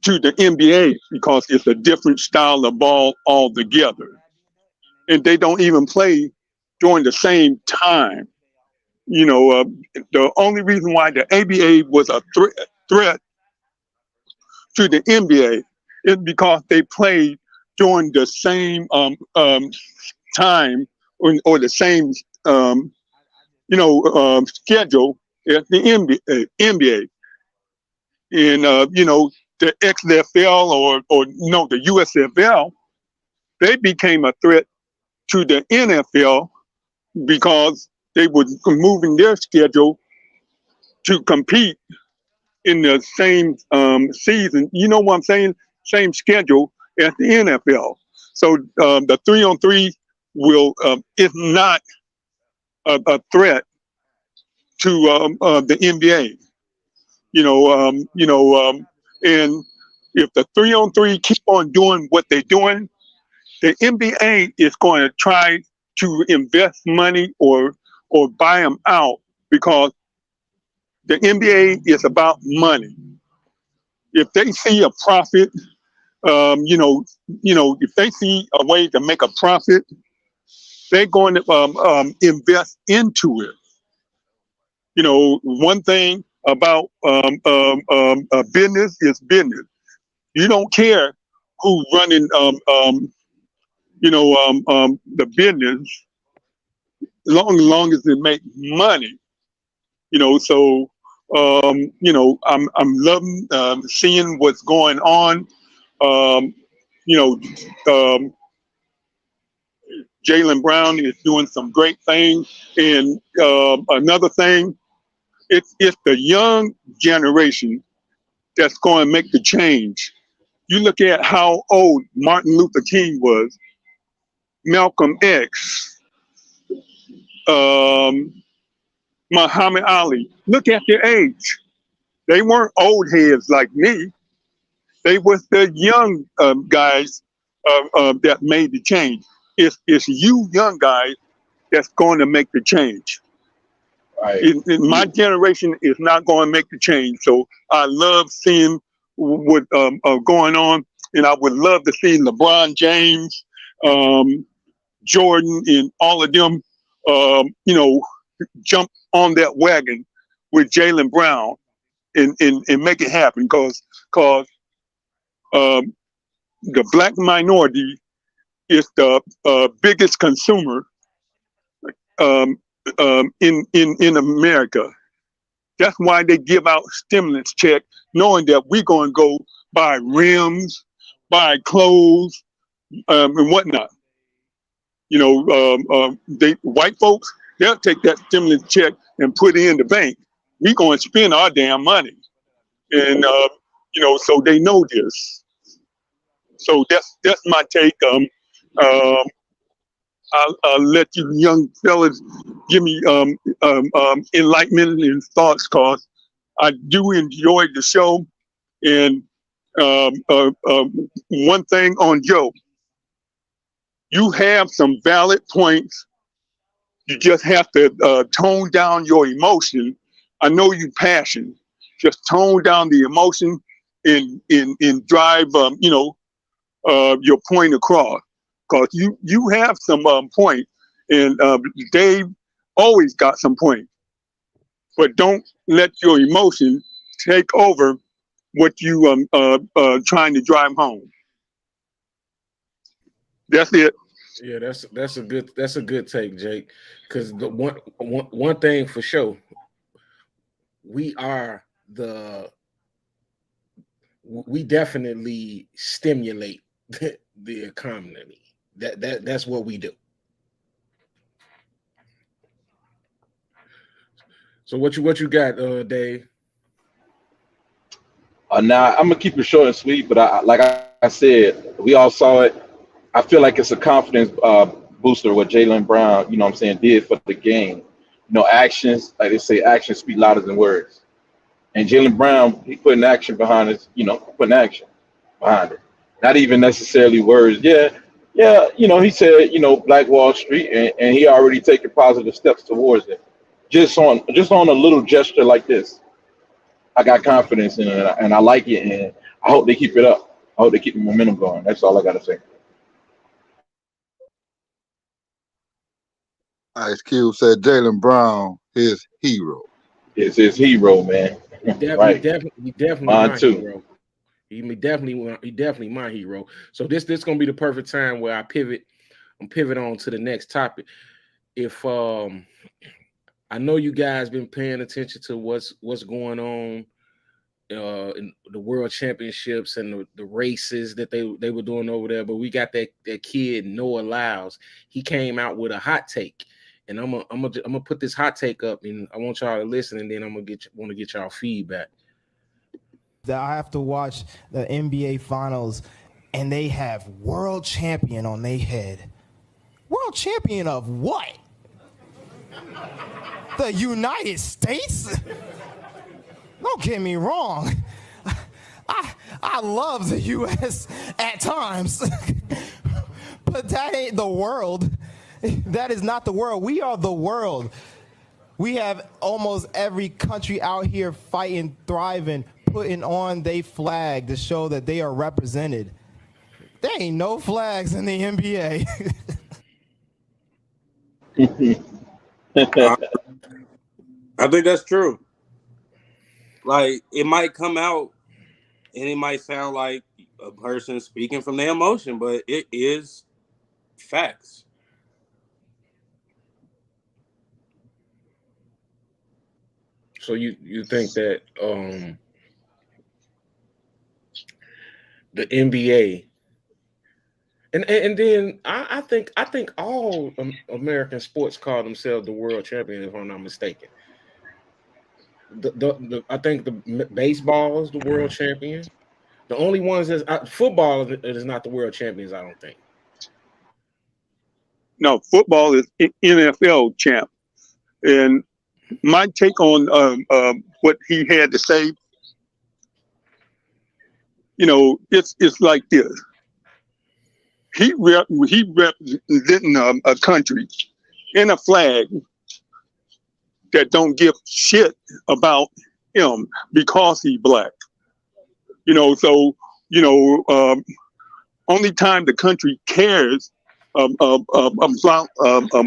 to the NBA because it's a different style of ball altogether. And they don't even play during the same time. You know, the only reason why the ABA was a threat to the NBA is because they played during the same time or the same schedule as the NBA. And you know, the XFL or no, the USFL, they became a threat to the NFL because they were moving their schedule to compete in the same season. You know what I'm saying? Same schedule as the NFL. So the 3-on-3 is not a threat to the NBA. And if the 3-on-3 keep on doing what they're doing, the NBA is going to try to invest money or buy them out because the NBA is about money. If they see a profit, if they see a way to make a profit, they're going to invest into it. You know, one thing about business is business. You don't care who's running, the business, long as it make money. You know, so I'm loving seeing what's going on. Jaylen Brown is doing some great things, and another thing, it's the young generation that's going to make the change. You look at how old Martin Luther King was, Malcolm X, Muhammad Ali. Look at their age. They weren't old heads like me. They was the young guys that made the change. It's you young guys that's going to make the change. Right. My generation is not going to make the change. So I love seeing what going on, and I would love to see LeBron James, Jordan, and all of them, jump on that wagon with Jaylen Brown and make it happen because the black minority is the biggest consumer in America. That's why they give out stimulus check, knowing that we're going to go buy rims, buy clothes and whatnot. They white folks, they'll take that stimulus check and put it in the bank. We going to spend our damn money, and so they know this. So that's my take. Um, I'll let you young fellas give me enlightenment and thoughts, cause I do enjoy the show. And one thing on Joe, you have some valid points. You just have to tone down your emotion. I know you passion. Just tone down the emotion and drive your point across. Cause you have some point, and Dave always got some point. But don't let your emotion take over what you trying to drive home. That's it. Yeah, that's a good take, Jake. Because the one thing for sure, we definitely stimulate the economy. That's what we do. So what you got, Dave? Now I'm gonna keep it short and sweet, but like I said, we all saw it. I feel like it's a confidence booster what Jaylen Brown, did for the game. Actions, like they say, actions speak louder than words. And Jaylen Brown, he putting action behind it, putting action behind it. Not even necessarily words. Yeah, he said, Black Wall Street, and he already taking positive steps towards it. Just on a little gesture like this. I got confidence in it, and I like it, and I hope they keep it up. I hope they keep the momentum going. That's all I gotta say. Ice Cube said Jaylen Brown his hero. It's his hero, man. Right. He definitely Mine my too. hero. He definitely my hero. So this gonna be the perfect time where I pivot on to the next topic. If I know you guys been paying attention to what's going on in the world championships and the races that they were doing over there, but we got that kid Noah Lyles. He came out with a hot take, and I'm gonna put this hot take up, and I want y'all to listen, and then I'm gonna want to get y'all feedback. That I have to watch the NBA finals and they have world champion on their head. World champion of what? The United States? Don't get me wrong. I love the U.S. at times, but that ain't the world. That is not the world. We are the world. We have almost every country out here fighting, thriving, putting on their flag to show that they are represented. There ain't no flags in the NBA. I think that's true. Like, it might come out and it might sound like a person speaking from their emotion, but it is facts. So you think that the NBA and then I think all American sports call themselves the world champion, if I'm not mistaken. I think the baseball is the world champion. The only ones that football is not the world champions, I don't think. No, football is NFL champ. And my take on what he had to say, it's like this. He representing a country in a flag that don't give shit about him because he's black. Only time the country cares about a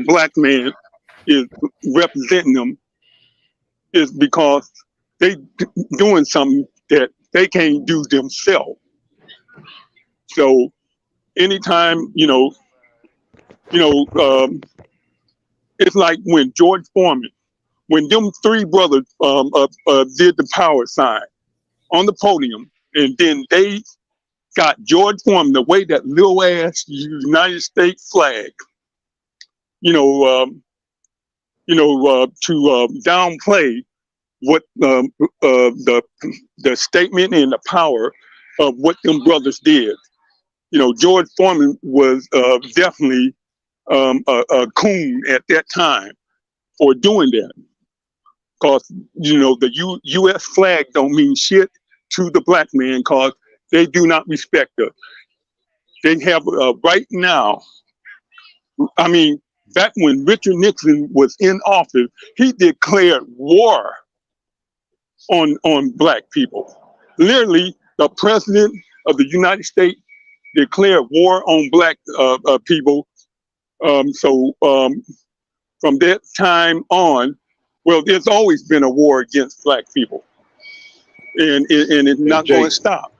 black man is representing them is because they doing something that they can't do themselves. So anytime, it's like when George Foreman, when them three brothers did the power sign on the podium, and then they got George Foreman, the way that little ass United States flag, you know, to downplay what the statement and the power of what them brothers did. You know, George Foreman was definitely a coon at that time for doing that. Because, you know, the U.S. flag don't mean shit to the black man because they do not respect us. They have right now, I mean, back when Richard Nixon was in office, he declared war on black people. Literally, the president of the United States declared war on black people. From that time on, well, there's always been a war against black people, and it's Hey not going to Jake, stop.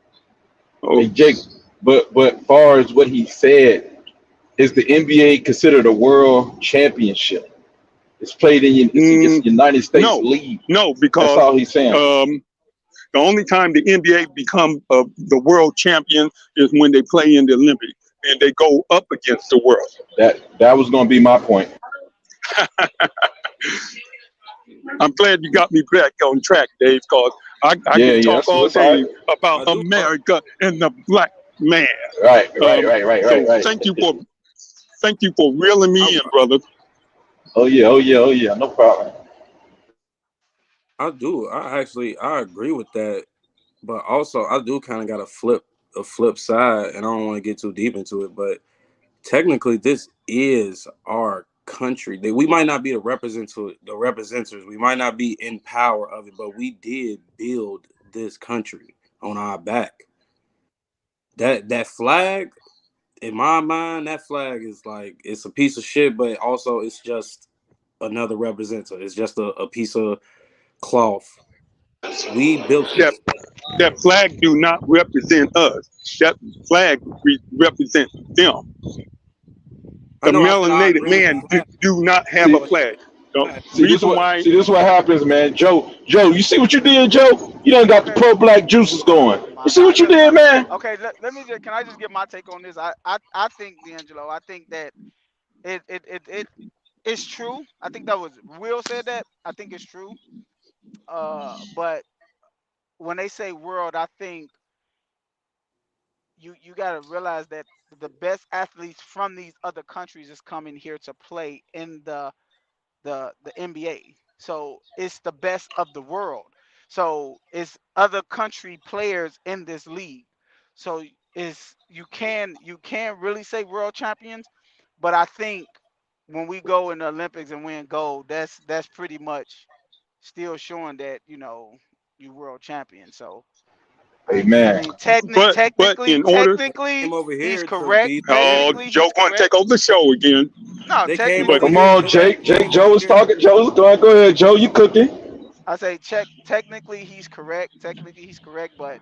hey Oh, Jake, but far as what he said, is the NBA considered a world championship? It's played in it's United States no, League. no, That's because all he's saying. the only time the NBA become the world champion is when they play in the Olympics and they go up against the world. That was going to be my point. I'm glad you got me back on track, Dave, because I Yeah, can yeah, talk all that's all day right. about I do. America and the black man. Right. So thank you for reeling me in, brother. Oh yeah. No problem. I do. I agree with that, but also I do kind of got a flip side, and I don't want to get too deep into it, but technically this is our country. We might not be the representatives, we might not be in power of it, but we did build this country on our back. That flag, in my mind, that flag is like, it's a piece of shit, but also it's just another representative. It's just a piece of cloth. We built That this. that flag do not represent us. That flag represents them. I The know. I said I melanated agree with the man flag, do not have a See, but flag. The see reason why, this what happens, man. Joe, you see what you did, Joe? You done got the Okay, pro black juices going. You my see what God. you did, man? Okay, let me just, can I just get my take on this? I think, D'Angelo, I think that it's true. I think that was Will said that. I think it's true. But when they say world, I think you got to realize that the best athletes from these other countries is coming here to play in the NBA. So it's the best of the world. So it's other country players in this league. So it's, you can really say world champions, but I think when we go in the Olympics and win gold, that's pretty much still showing that you world champion. So Hey, I man. mean, but in order, came over he's here to correct. be the. oh, Technically, Joe he's going to correct. take over the show again. No, They came But over technically, Come here on, to. Jake. Came Jake, over Joe is here. talking. Go ahead, Joe. You cooking? I say technically he's correct. Technically he's correct, but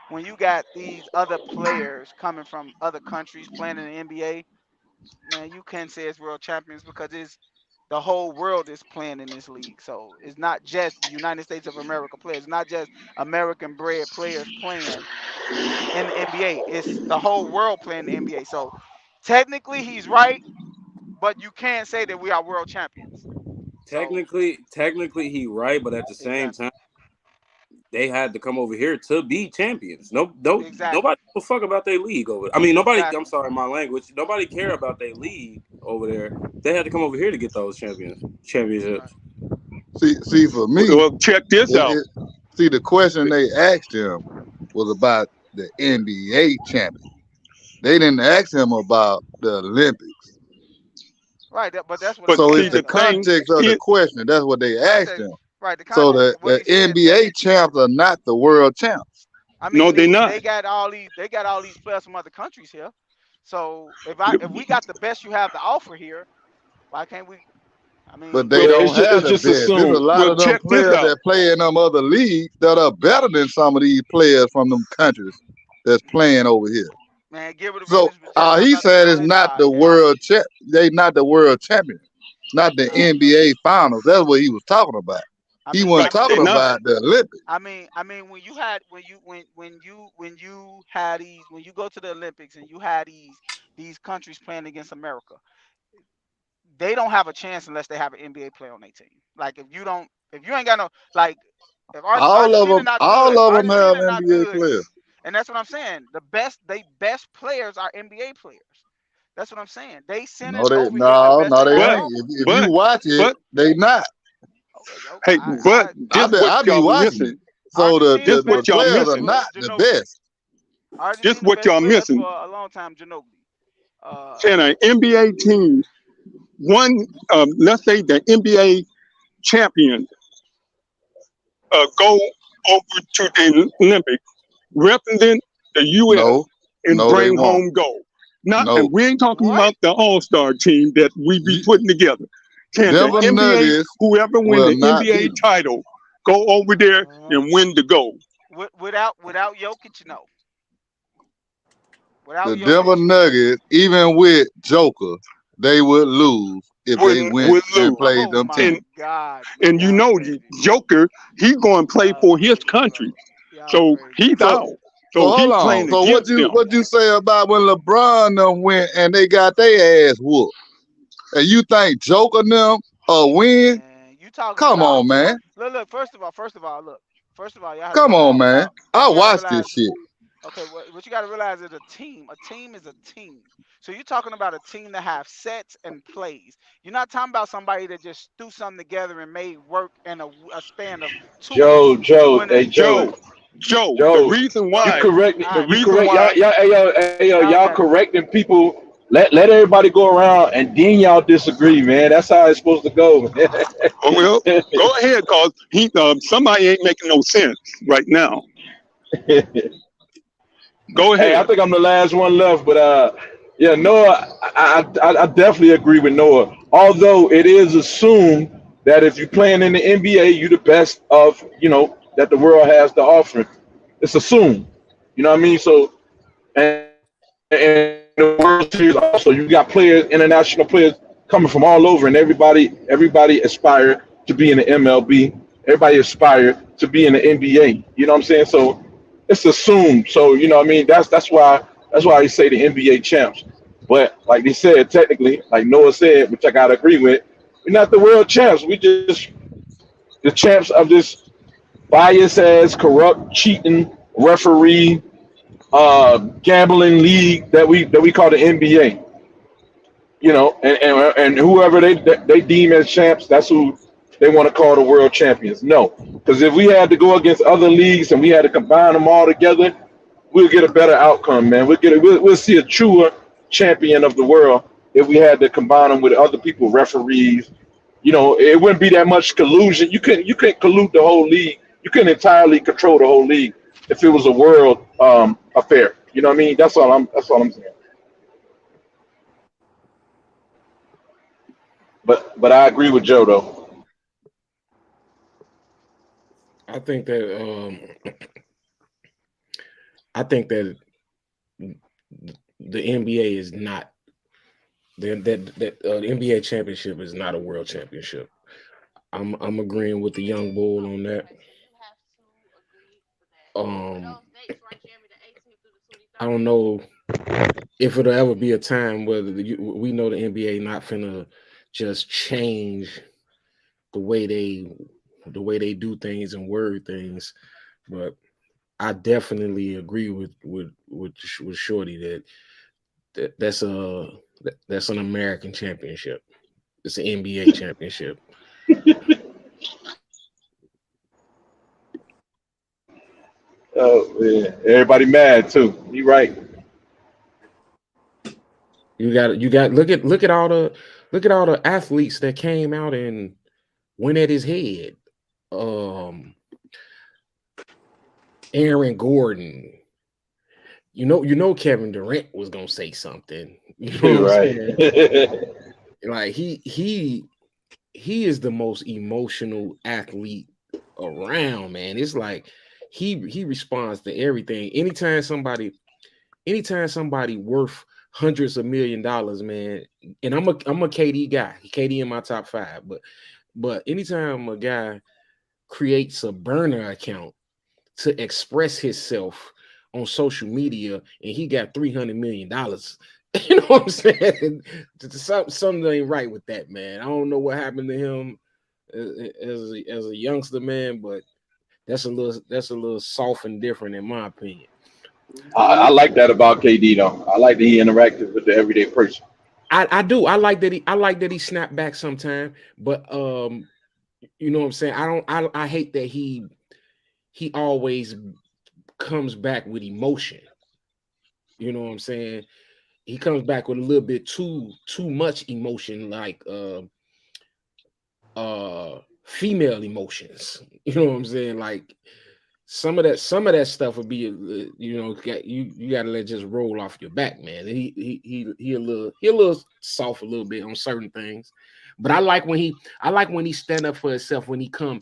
when you got these other players coming from other countries playing in the NBA, man, you can say it's world champions because it's the whole world is playing in this league. So it's not just the United States of America players. It's not just American bred players playing in the NBA. It's the whole world playing the NBA. So technically he's right, but you can't say that we are world champions. So Technically, he right, but at the same exactly, time, they had to come over here to be champions. No, don't exactly, nobody give a fuck about their league over there. I mean, nobody. I'm exactly. sorry, my language. Nobody care about their league over there. They had to come over here to get those Right. championships. See, for me, well, check this out. it see the question they asked him was about the NBA champion. They didn't ask him about the Olympics. Right, but that's what But I'm So it's see, saying the the though. thing context of the is, question. That's what they asked Context, him. right? The So context, what the he said NBA technically. champs are not the world champs. I no, mean, they're not. they got all these players from other countries here. So if we got the best you have to offer here, why can't we? I But mean, they Well, don't have It's the just best. There's a assumed. lot well, of them check this players out. that play in them other leagues that are better than some of these players from them countries that's playing over here. man, give it a So realest respect. I'm he not even said on it's that not side, the man. world they not the world champion, not the I don't know. NBA finals. That's what he was talking about. I He mean, wasn't I mean, They talking when not. about the Olympics. when you had when you go to the Olympics and you had these countries playing against America, they don't have a chance unless they have an NBA player on their team. Like if you ain't got no like if Argentina not good, All of them have Argentina not NBA good, players. and that's what I'm saying. They best players are NBA players. That's what I'm saying. They send it over here the best No, they they have But ain't. locally. If you but watch it, but they not. hey, but this what I be y'all watching missing. it. So Argentina This the what best y'all player players are missing. was not the Ginobili. best. This Argentina what best y'all player missing. for a long time, Ginobili. Uh, Can an NBA team, one, let's say the NBA champion, go over to the Olympics, represent the U.S. No, and no, they bring won't. home gold. Not, and No. we ain't talking what? about the All-Star team that we be You, putting together. Can the Denver NBA, Nuggets whoever win will the not NBA beat them. title, go over there and win the gold? Without Jokic, no. Without The Denver Jokic, no. Nuggets, even with Joker, they would lose if they went Would and lose. played Oh them my And teams. God, and you y'all know, crazy. Joker, he going to play Y'all for his crazy, bro. country, Y'all so crazy. he's So out. so So hold he's on. playing So against them. what you say about when LeBron them went and they got their ass whooped? And you think Joker them win? Man, you talking Come about on, man. look. First of all, y'all have to Come on, realize man. now. I You got to watched this realize. shit. Okay, what you got to realize is a team. A team is a team. So you're talking about a team that have sets and plays. You're not talking about somebody that just threw something together and made work in a span of 2 weeks. Joe, When a hey Joe, Joe, the Joe, reason you why, correct, all the right, you reason correct, why, y'all y'all got it. correcting people. Let everybody go around and then y'all disagree, man. That's how it's supposed to go. oh, well, go ahead, cause somebody ain't making no sense right now. Go Hey, I ahead. think I'm the last one left, but yeah, Noah, I definitely agree with Noah. Although it is assumed that if you're playing in the NBA, you're the best of that the world has to offer. It's assumed, you know what I mean? So and the World Series also, you got players, international players coming from all over, and everybody aspire to be in the MLB. Everybody aspire to be in the NBA. You know what I'm saying? So it's assumed. So you know what I mean? That's why I say the NBA champs. But like they said, technically, like Noah said, which I gotta agree with, we're not the world champs. We just the champs of this bias ass, corrupt, cheating referee gambling league that we call the NBA. And whoever they deem as champs, that's who they want to call the world champions. No, because if we had to go against other leagues and we had to combine them all together, we'll get a better outcome, man. We'll see a truer champion of the world if we had to combine them with other people, referees. It wouldn't be that much collusion. You couldn't collude the whole league. You couldn't entirely control the whole league if it was a world affair. You know what I mean? That's all I'm saying. But I agree with Joe though. I think that I think that the NBA is not the NBA championship is not a world championship. I'm agreeing with the young bull on that. Um, I don't know if it'll ever be a time where we know the NBA not finna just change the way they do things and word things, but I definitely agree with Shorty that's an American championship. It's an NBA championship. Oh man, everybody mad too. You right. You got look at all the athletes that came out and went at his head. Um, Aaron Gordon. Kevin Durant was gonna say something. You know what You I'm right. saying? Like he is the most emotional athlete around, man. It's like he responds to everything. Anytime somebody worth hundreds of $1 million, man, and I'm a KD guy. KD in my top five, but anytime a guy creates a burner account to express himself on social media, and he got $300 million. You know what I'm saying? Something ain't right with that, man. I don't know what happened to him as a youngster, man, but that's a little soft and different in my opinion. I like that about KD though. I like that he interacted with the everyday person. I do. I like that he snapped back sometime, but you know what I'm saying? I hate that he always comes back with emotion. You know what I'm saying? He comes back with a little bit too much emotion, like female emotions. You know what I'm saying? Like some of that stuff would be you know, you got to let just roll off your back, man. He a little soft a little bit on certain things, but I like when he stand up for himself, when he come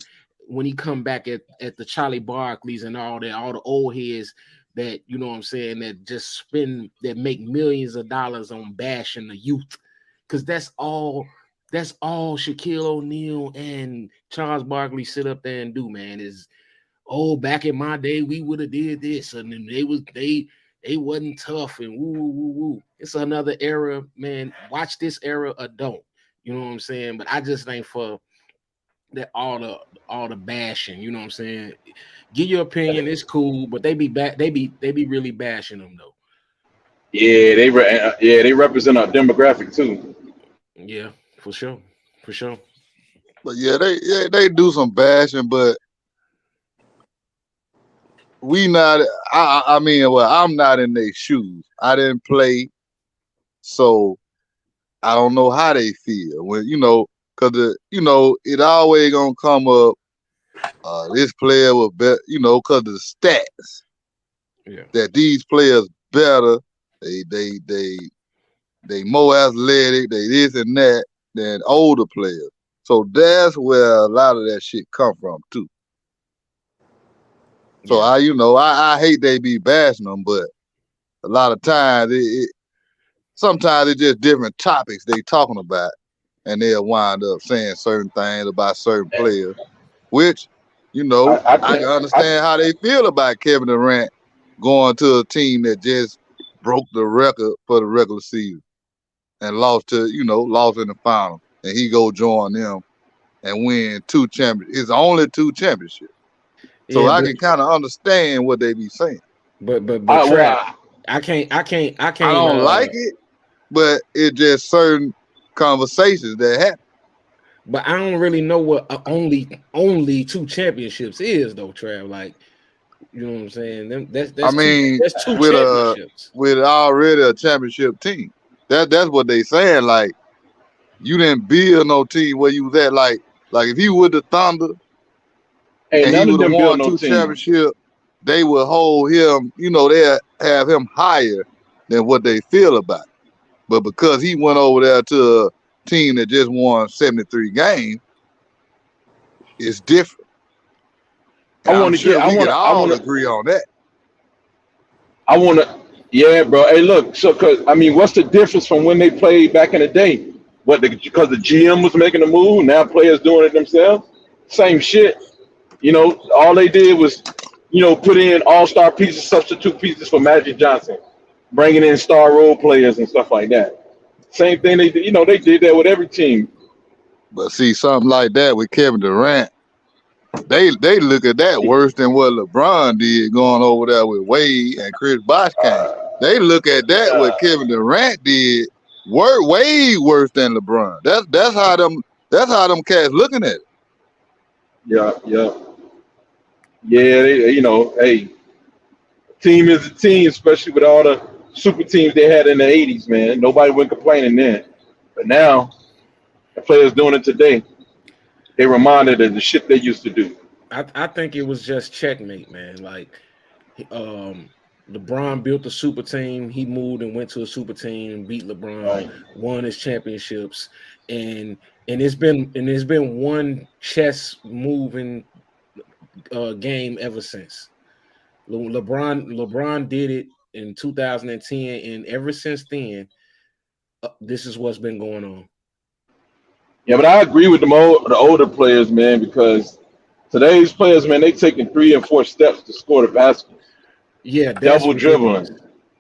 back at the Charlie Barkleys and all the old heads that, you know what I'm saying, that make millions of dollars on bashing the youth, because that's all Shaquille O'Neal and Charles Barkley sit up there and do, man, is, oh, back in my day we would have did this, and then they wasn't tough and woo woo woo woo. It's another era, man. Watch this era or don't. You know what I'm saying? But I just ain't for that all the bashing. You know what I'm saying? Give your opinion, it's cool, but they be really bashing them though. Yeah, they represent our demographic too. Yeah, for sure, for sure. But yeah, they do some bashing, but we not. I mean, well, I'm not in their shoes. I didn't play, so I don't know how they feel when because it always gonna come up. This player was better, because of the stats Yeah. that these players better. They more athletic. They this and that than older players. So that's where a lot of that shit come from too. So Yeah. I hate they be bashing them, but a lot of times sometimes it's just different topics they talking about, and they'll wind up saying certain things about certain players, which I can understand how they feel about Kevin Durant going to a team that just broke the record for the regular season and lost in the final, and he go join them and win his only two championships. So Yeah, I but can kind of understand what they be saying. but Trav, Well, I can't I don't like it, but it's just certain conversations that happen. but I don't really know what only two championships is though, Trav. Like, you know what I'm saying? That's I mean, that's two with championships. already a championship team. That's what they saying. Like, you didn't build no team where you was at. Like if he would the Thunder ain't and he none of would have them build won no two team. championships, they would hold him. They'll have him higher than what they feel about. But because he went over there to a team that just won 73 games, it's different. And I'm sure we could all agree on that. Yeah, bro. Hey, look. So, what's the difference from when they played back in the day? Because the GM was making a move, now players doing it themselves. Same shit. All they did was, put in all-star pieces, substitute pieces for Magic Johnson, bringing in star role players and stuff like that. Same thing they did. They did that with every team. But see, something like that with Kevin Durant, they look at that worse than what LeBron did going over there with Wade and Chris Bosh came. They look at that what Kevin Durant did way worse than LeBron. That's how them cats looking at it. Yeah. Hey, team is a team, especially with all the super teams they had in the '80s. Man, nobody went complaining then, but now the players doing it today. They reminded of the shit they used to do. I think it was just checkmate, man. Like, LeBron built a super team. He moved and went to a super team, beat LeBron, Right. won his championships, and it's been one chess moving game ever since. LeBron did it in 2010, and ever since then, this is what's been going on. Yeah, but I agree with the older players, man, because Today's players, man, they taking 3 and 4 steps to score the basket, Yeah, that's double ridiculous. dribbling.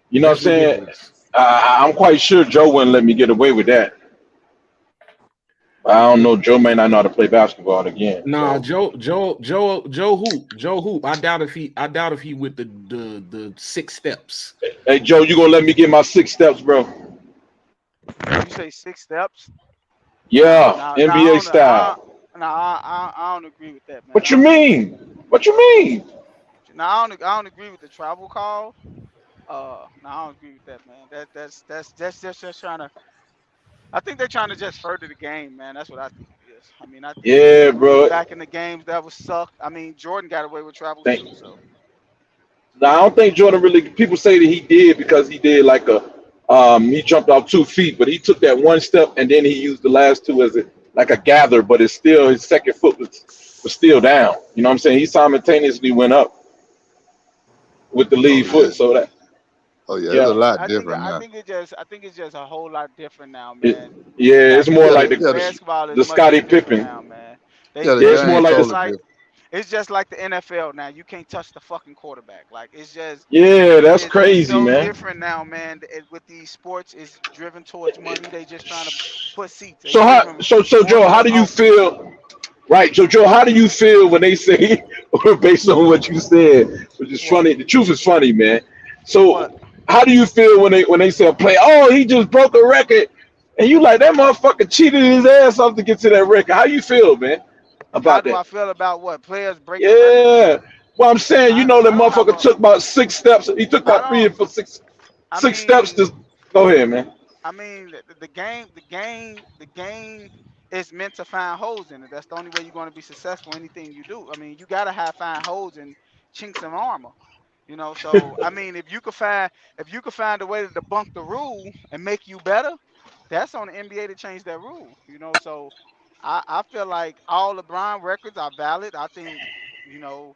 You know what That's I'm saying? ridiculous. I'm quite sure Joe wouldn't let me get away with that. I don't know. Joe may not know how to play basketball again. Nah, So, Joe Hoop. I doubt if he with the 6 steps. hey, Joe, you gonna let me get my 6 steps, bro? You say 6 steps? Nah, Yeah, nah, nah. I NBA don't. I, style. nah, I don't agree with that, man. What you mean? What you mean? Nah, I don't agree with the travel call. Nah, I don't agree with that, man. That's just trying to. I think they're trying to just further the game, man. That's what I think it is. I mean, I think Yeah, going bro. back in the games that was suck. I mean, Jordan got away with travels Thank. too, so Now, I don't think Jordan really. People say that he did because he did like a. He jumped off 2 feet, but he took that one step and then he used the last two as a like a gather, but it's still his second foot was still down. You know what I'm saying? He simultaneously went up with the Oh lead yeah. foot. So that Oh yeah. It's a yeah, lot I think different I now. think it just I think it's just a whole lot different now, it, man. yeah, it's more Yeah. like Basketball, Yeah. basketball is the much Scottie more different Pippen. now, man. Yeah. The Yeah, it's It's more game like just this. totally like different. it's just like the NFL now. You can't touch the fucking quarterback. Like Yeah, that's it's crazy, so man. different now, man. With these sports, it's driven towards money. They just trying to put seats. They So how giving so more and Joe, how more do you offers. feel? Right, so Joe, how do you feel when they say, or based on what you said, which is What? funny? The truth is funny, man. What? So, how do you feel when they say a play? Oh, he just broke a record, and you like that motherfucker cheated his ass off to get to that record. How you feel, man, How about do that? I feel about what players breaking records? Yeah. Well, I'm saying, you know, that I don't have motherfucker a. took about 6 steps. He took I about three don't. or four, six, I 6 steps mean, to go ahead, man. the game is meant to find holes in it. That's the only way you're going to be successful in anything you do. I mean, you got to have find holes and chinks in armor. So I mean, if you could find a way to debunk the rule and make you better, that's on the NBA to change that rule. So I feel like all LeBron records are valid. I think you know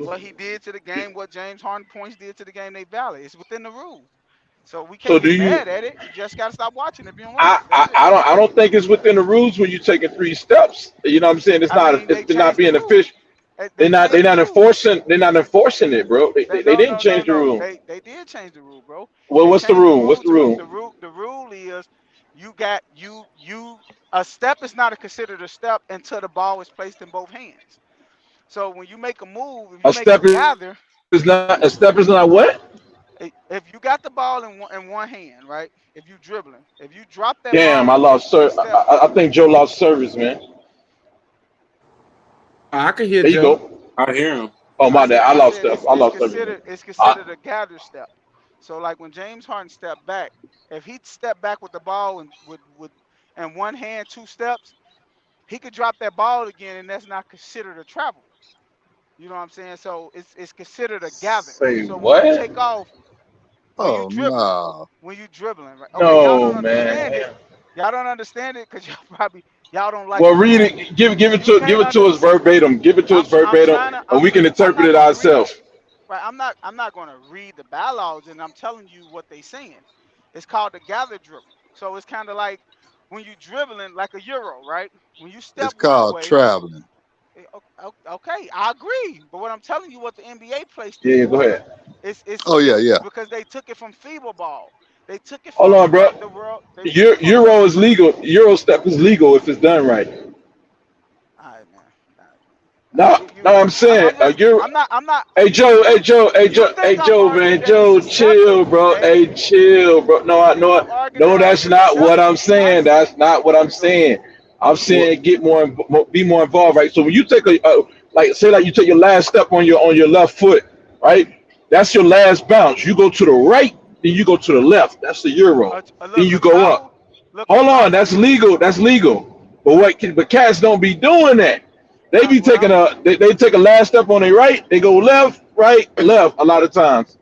what he did to the game, what James Harden points did to the game, they valid. It's within the rules. So we So can't do get you? mad at it. You just gotta stop watching if you don't like it. That's it. I don't think it's within the rules when you're taking 3 steps. You know what I'm saying? I mean, they It's not changed the being rule. efficient. They changed the rule. They're not enforcing it, bro. They No, didn't no, no, change the no. rule. They did change the rule, bro. Well, They what's the changed the rule? What's rule the to rule? the rule is you got you a step is not considered a step until the ball is placed in both hands. So when you make a move, if you A make a step is gather, not what? if you got the ball in one hand, right? If you dribbling, if you drop that Damn, ball I and lost and sir. step, I think Joe lost service, man. I can hear There you Joe. go. I hear him. Oh my dad, I I lost said stuff. it's I it's lost everything. considered it's I, considered a gather step. So like when James Harden stepped back, if he stepped back with the ball and with and one hand 2 steps, he could drop that ball again, and that's not considered a travel. You know what I'm saying? So it's considered a gather. say So when you what? take off, when you Oh dribbling, no. right? Okay, y'all don't No, understand it. man. Y'all don't understand it because y'all don't like Well, the read rules. it. You Give can't it under. to us verbatim. Give it to us I'm verbatim, trying to. and we can I'm interpret not it gonna read it. ourselves. Right. I'm not gonna read the bylaws, and I'm telling you what they saying. It's called the gather dribble. So it's kind of like when you dribbling like a euro, right? When you It's step one called way, traveling. okay, I agree. But what I'm telling you, what the NBA placed it Yeah, go for, ahead. is Oh yeah, yeah. because they took it from FIBA ball. They took it Hold from on, bro. the world. They took it from the. Euro is legal. Euro step is legal if it's done right. All right, man. All right, man. All right, No, no, I'm saying I'm listening. Euro. I'm not. Hey Joe, hey You Joe, hey you Joe, hey think I'm Joe, arguing man, that it's Joe, accepted, chill, bro. GA? Hey, chill, bro. No, You I think no, I'm arguing no, that that's it's not what accepted? I'm saying. That's not what I'm Okay, go ahead. saying. I'm What? saying get be more involved, right? So when you take like say like you take your last step on your left foot, right? That's your last bounce. You go to the right, then you go to the left. That's the euro. Then Look, you a go travel. up. Look, a Hold on, travel that's is legal. That's legal. But cats don't be doing that. They be what taking I'm they take a last step on their right. They go left, right, left a lot of times.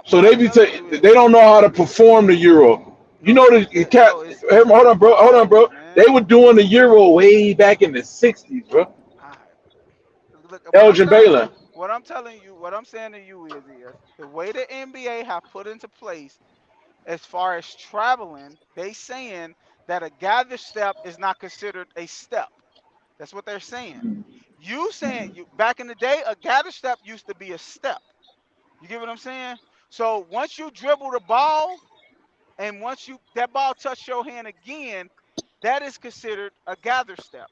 So what I'm telling you they is don't know how to perform the euro. You no, know the cat. no, Hey, hold on, bro. Hold on, bro. no, They man. were doing the euro way back in the '60s, bro. All right. Look, Elgin Baylor. what I'm saying to you is the way the NBA have put into place as far as traveling, they saying that a gather step is not considered a step. That's what they're saying. You saying you back in the day, a gather step used to be a step. You get what I'm saying? So once you dribble the ball and once you that ball touch your hand again, that is considered a gather step.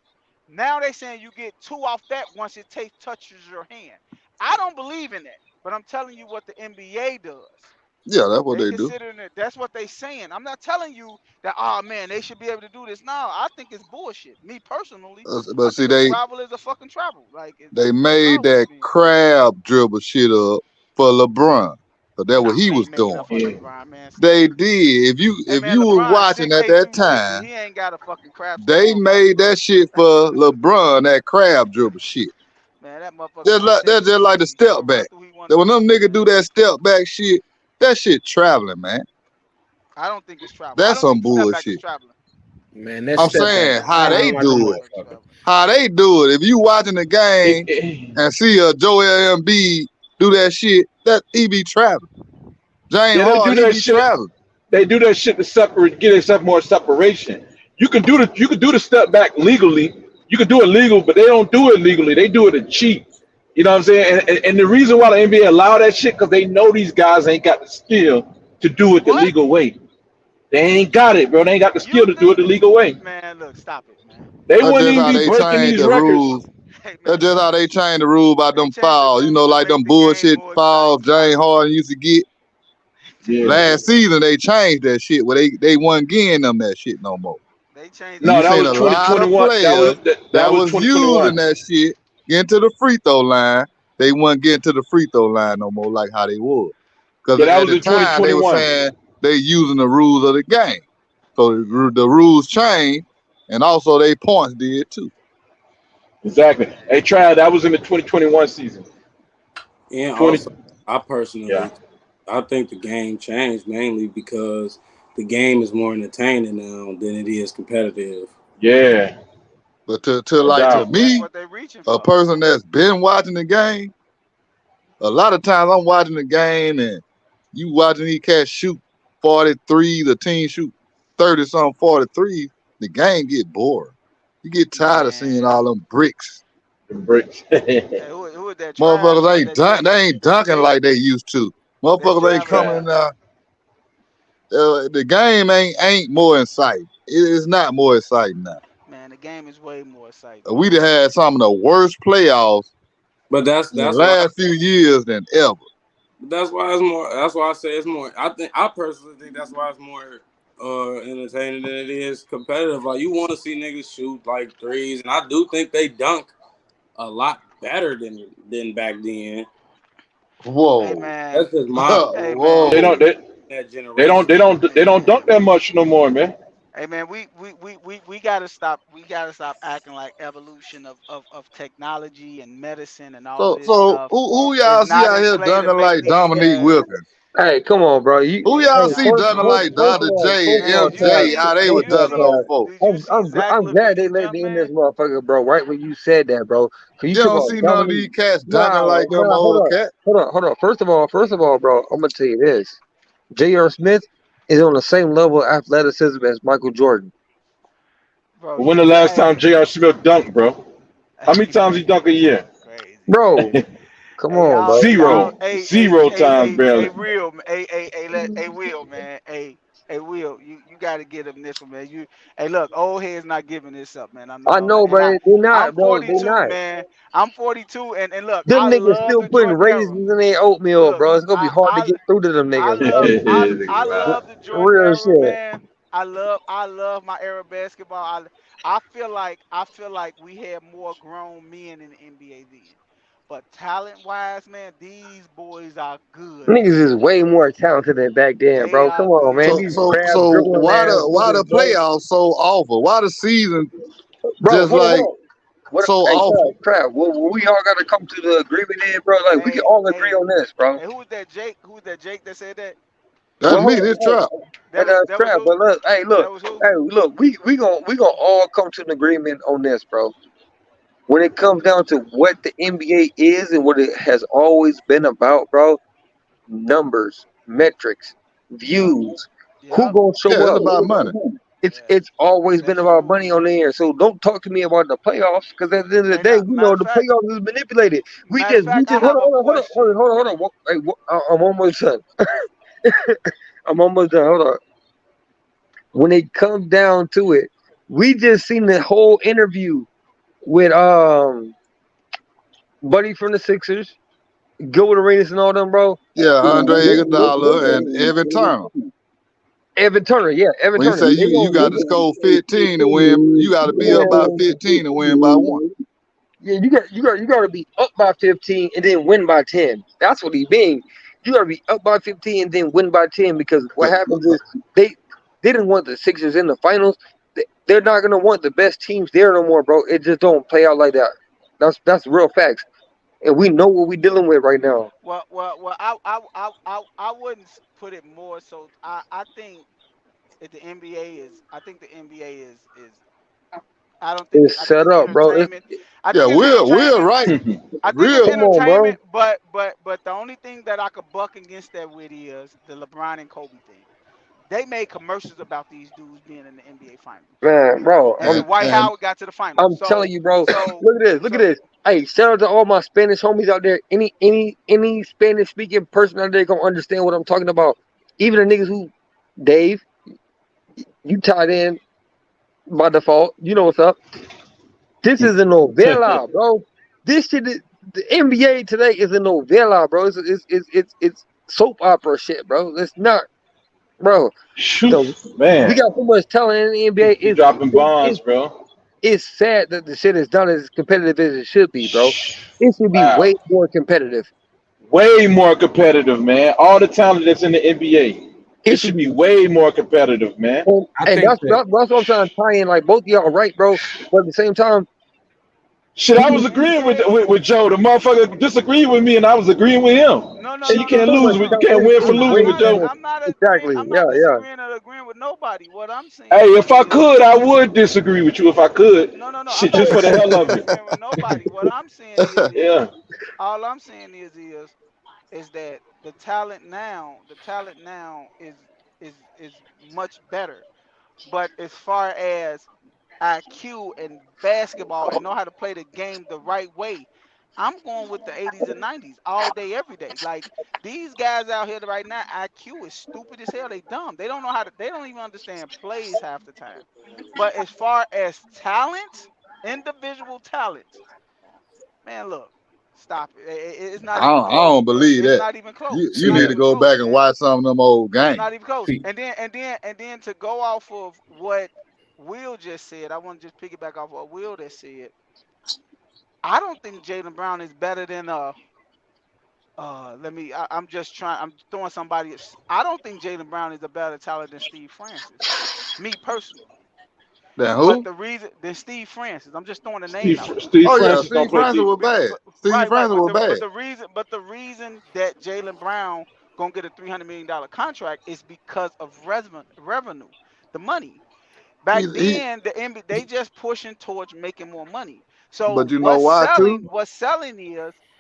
Now they saying you get two off that once it touches your hand. I don't believe in that, but I'm telling you what the NBA does. Yeah, that's what They they do. considering it. That's what they saying. I'm not telling you that. Oh man, they should be able to do this. No, I think it's bullshit. Me personally, But I see, think a travel is a fucking travel. Like they that's made all it that means. crab dribble shit up for LeBron. Cause that's what Nah, he they was ain't made doing. enough for Yeah. LeBron, man. Stop They it, man. did. Hey If man, you was LeBron watching at that 6'8", 250. time, He ain't got a fucking crab step they on body, made bro. that shit for LeBron, that crab dribble shit. Man, that motherfucker That's just like the 6'8", 250. He step could run back. through. He want That to when them do, niggas do man. that step back shit, that shit traveling, man. I don't think it's travel. I That's don't some think step back is bullshit. traveling. Man, that I'm step back saying Man, how flying they stop, like a man. do That it. wasn't motherfucker. travel. How they do it. If you watching the game It, and see a Joel Embiid do that shit, that he be traveling. James yeah, they do Harden, he that be shit. traveling. They do that shit to separate, get itself more separation. You can do the step back legally. You can do it legal, but they don't do it legally. They do it to cheat. You know what I'm saying? And the reason why the NBA allow that shit because they know these guys ain't got the skill to do it the What? legal way. They ain't got it, bro. They ain't got the skill You to do it think? the legal way. Man, look, stop it, man. They That's wouldn't just even how be they breaking change these the records. rules. Hey, That's man, just how look. they change the rule about They them changed the fouls. You know, rules to like them make the game bullshit more fouls exciting. Stop James it. Harden used to get. Yeah. Last season they changed that shit where they wasn't getting them that shit no more. They changed And the No, you that seen was a rules. lot of 2021. players That that was was using 2021. that shit, getting to the free throw line. They wasn't getting to the free throw line no more like how they was. Because Yeah, that at was the in time they were 2021. saying they using the rules of the game. So the rules changed, and also they points did too. Exactly. Hey, Trav, that was in the 2021 season. And 20. also, I Yeah. personally, I think the game changed mainly because the game is more entertaining now than it is competitive. Yeah. But to No like to doubt. That's me, what they're reaching a for. person that's been watching the game, a lot of times I'm watching the game and you watching these cats shoot 43, the team shoot 30 something 43, the game get boring. You get tired of seeing Man. all them bricks. The bricks. Hey, who is that Trav, Motherfuckers man? ain't dunk, they ain't That dunking Jake, like they used to. that Motherfuckers ain't Trav right coming there. Fact. the game ain't more exciting. It's not more exciting now. Man, the game is way more exciting, We done bro. had some of the worst playoffs But in the that's why last few years than ever. that's why it's more. That's why I say it's more. I personally think that's why it's more entertaining than it is competitive. Like you want to see niggas shoot like threes, and I do think they dunk a lot better than back then. Hey Whoa. man, That's just my opinion. hey They man, don't. Whoa. That They don't. generation. They don't. hey They don't dunk man, that much no more, man. hey man. We gotta stop. We gotta stop acting like evolution of technology and medicine and all of this So stuff who is y'all see not out in here play to dunking make like these Dominique guys. Wilkins? Hey, come on, bro. Who Hey, y'all see Nah, dunking bro. like Dr. J first of and all, Man, Trav, MJ? How they did was first you of all, dunking see on Trav, folks? did you see Zach I'm glad they Levine let jump, me in this man? motherfucker, bro. Right when you said that, bro. Cause you You talk don't about see none of Dominique. these cats dunking Nah, like them nah, hold old on, cats. hold on. First of all, bro, I'm gonna tell you this. J.R. Smith is on the same level of athleticism as Michael Jordan. Bro, But when you the last time hey, J.R. Smith dunked, bro? How many times he man, dunk a year? you crazy, man. Bro, come Hey, on, bro. y'all, Zero. Zero times barely. real, Will, man, Will, you got to get him this one, man. Hey, look, old head's not giving this up, man. I know, And but they're I'm not, bro. They're 42, not. man. I'm 42, and look, Them I niggas love still the putting Jordan era. raisins in their oatmeal, Look, bro. It's gonna be hard to get through to them niggas, bro. I Wow. love the Jordan Real era, shit. man. I love my era basketball. I feel like we had more grown men in the NBA then. But talent wise, man, these boys are good, Niggas man. is way more talented than back then, They bro. Come are on, man. good, So These so man. crab so dribbling why ass why the niggas, bro. playoffs so awful? Why the season Bro, just hold on, like hold on. What? so Hey, awful? Trav. We all got to come to the agreement here, bro. Like we can Hey, all agree hey, on this, bro. hey, who was that Jake? Who was that Jake that said that? That's Well, me, hold this on. trap. That was that was Trav. who? But look, That was who? hey, look. We gonna all come to an agreement on this, bro. When it comes down to what the NBA is and what it has always been about, bro, numbers, metrics, Yep, views. Who yep. gonna Yeah, show it's up? about money. It's always been That's about true, money on man. there. So don't talk to me about the playoffs, because at the end of the Hey, day, now, we know the playoffs is manipulated. matter of fact, I have a question. Hold on. Hey, I'm almost done. I'm almost done. Hold on. When it comes down to it, we just seen the whole interview with Buddy from the Sixers, Gilbert Arenas and all them, bro. Yeah, Andre Iguodala and Evan Turner. Evan Turner, yeah, Evan When you Turner. say you got to score 15 to win, you got to be up by 15 to win by 1. Yeah, you got to be up by 15 and then win by 10. That's what he mean. You got to be up by 15 and then win by 10, because what happens is they didn't want the Sixers in the finals. They're not gonna want the best teams there no more, bro. It just don't play out like that. That's real facts, and we know what we're dealing with right now. Well. I wouldn't put it more so. I think if the NBA is. I think the NBA is. I don't think. It's I think set it's up, bro. entertainment. I Yeah, think it's we're entertainment. right. I think it's Real. Come on, bro. entertainment. But the only thing that I could buck against that with is the LeBron and Kobe thing. They made commercials about these dudes being in the NBA finals. Man, bro. And And Dwight and Howard got to the finals. I'm telling you, bro. So, Look at this. Look at so this. Hey, shout out to all my Spanish homies out there. Any Spanish speaking person out there gonna understand what I'm talking about. Even the niggas who, Dave, you tied in by default. You know what's up. This is a novela, bro. This shit is, the NBA today is a novela, bro. It's soap opera shit, bro. It's not, bro. Shoot, The We man. got so much talent in the NBA. You dropping bombs, It's bro. it's sad that the shit is done as competitive as it should be, bro. It should be way Wow. more competitive. Way more competitive, man. All the talent that's in the NBA. It It should should be, be way more competitive, man. I and think that that's what I'm trying to tie in. Like both of y'all are right, bro. But at the same time, Shit, we I was can, agreeing with Joe. The motherfucker disagreed with me, and I was agreeing with him. no, no, Shit, you no, no, can't so no, much lose. no. You can't talent. win for It's losing way with Joe. more. I'm not agreeing. Exactly. I'm Yeah, not yeah. disagreeing or agreeing with nobody. What I'm Hey, saying if I is, could, I would disagree with you if I could. no. I'm Shit, not just for the hell disagreeing of or it. agreeing with nobody. What I'm saying is Yeah. all I'm saying is that the talent now is much better. But as far as IQ and basketball and know how to play the game the right way, I'm going with the 80s and 90s all day, every day. Like these guys out here right now, IQ is stupid as hell. They dumb. They don't know how to. They don't even understand plays half the time. But as far as talent, individual talent, man, look, stop it. It's not even I close, don't bro. believe It's that. not even close. It's You not see, need to even go close, back and man. watch some of them old It's games. not even close. see, And then to go off of what Will just said, I want to just piggyback off what Will just said. I don't think Jalen Brown is better than let me I'm just trying I'm throwing somebody. I don't think Jalen Brown is a better talent than Steve Francis. Me personally. Then But who? the reason than Steve Francis, I'm just throwing a name Steve, out there. Steve Oh yeah, Francis Steve don't play Francis deep. was bad. Steve Right. Francis was bad. But the reason that Jalen Brown gonna get a $300 million contract is because of revenue, the money. Back He then, the NBA, they just pushing towards making more money. So but you know why too? what's selling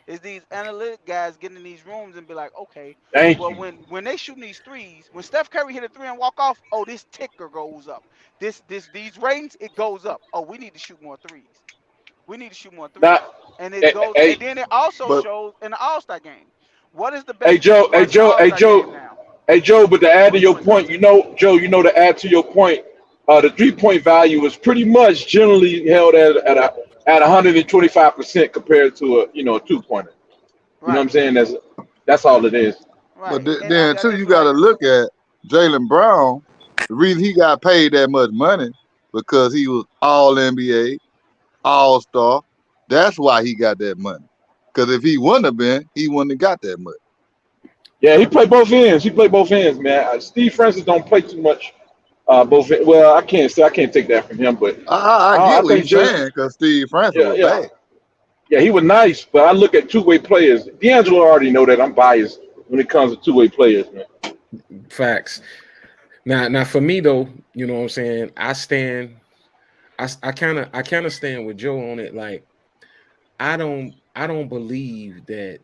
is these analytic guys getting in these rooms and be like, okay, Thank well you. when they shooting these threes, when Steph Curry hit a three and walk off, oh this ticker goes up. These ratings it goes up. Oh we need to shoot more threes. We need to shoot more Now, threes. And it hey, goes, and hey, then it also But shows in the All Star game. What is the hey, best Joe, reason to hey, watch the Joe, All hey, Star game Joe, now? hey, Joe. But to add to Three your point point, contest. Joe, to add to your point, the 3 point value is pretty much generally held at 125% compared to a 2 pointer. You know what I'm Right, saying? That's all it is. but right. And then that too, is you got to like, look at Jalen Brown. The reason he got paid that much money because he was All NBA, All Star. That's why he got that money. Because if he wouldn't have been, he wouldn't have got that much. Yeah, he played both ends. He played both ends, man. Steve Francis don't play too much. Both. Well, I can't take that from him, but I I get what think he's Jalen. saying because Steve Francis Yeah, was yeah. bad. Yeah, he was nice, but I look at two-way players. D'Angelo already know that I'm biased when it comes to two-way players, man. facts. Now for me though, you know what I'm saying. I kind of stand with Joe on it. Like I don't believe that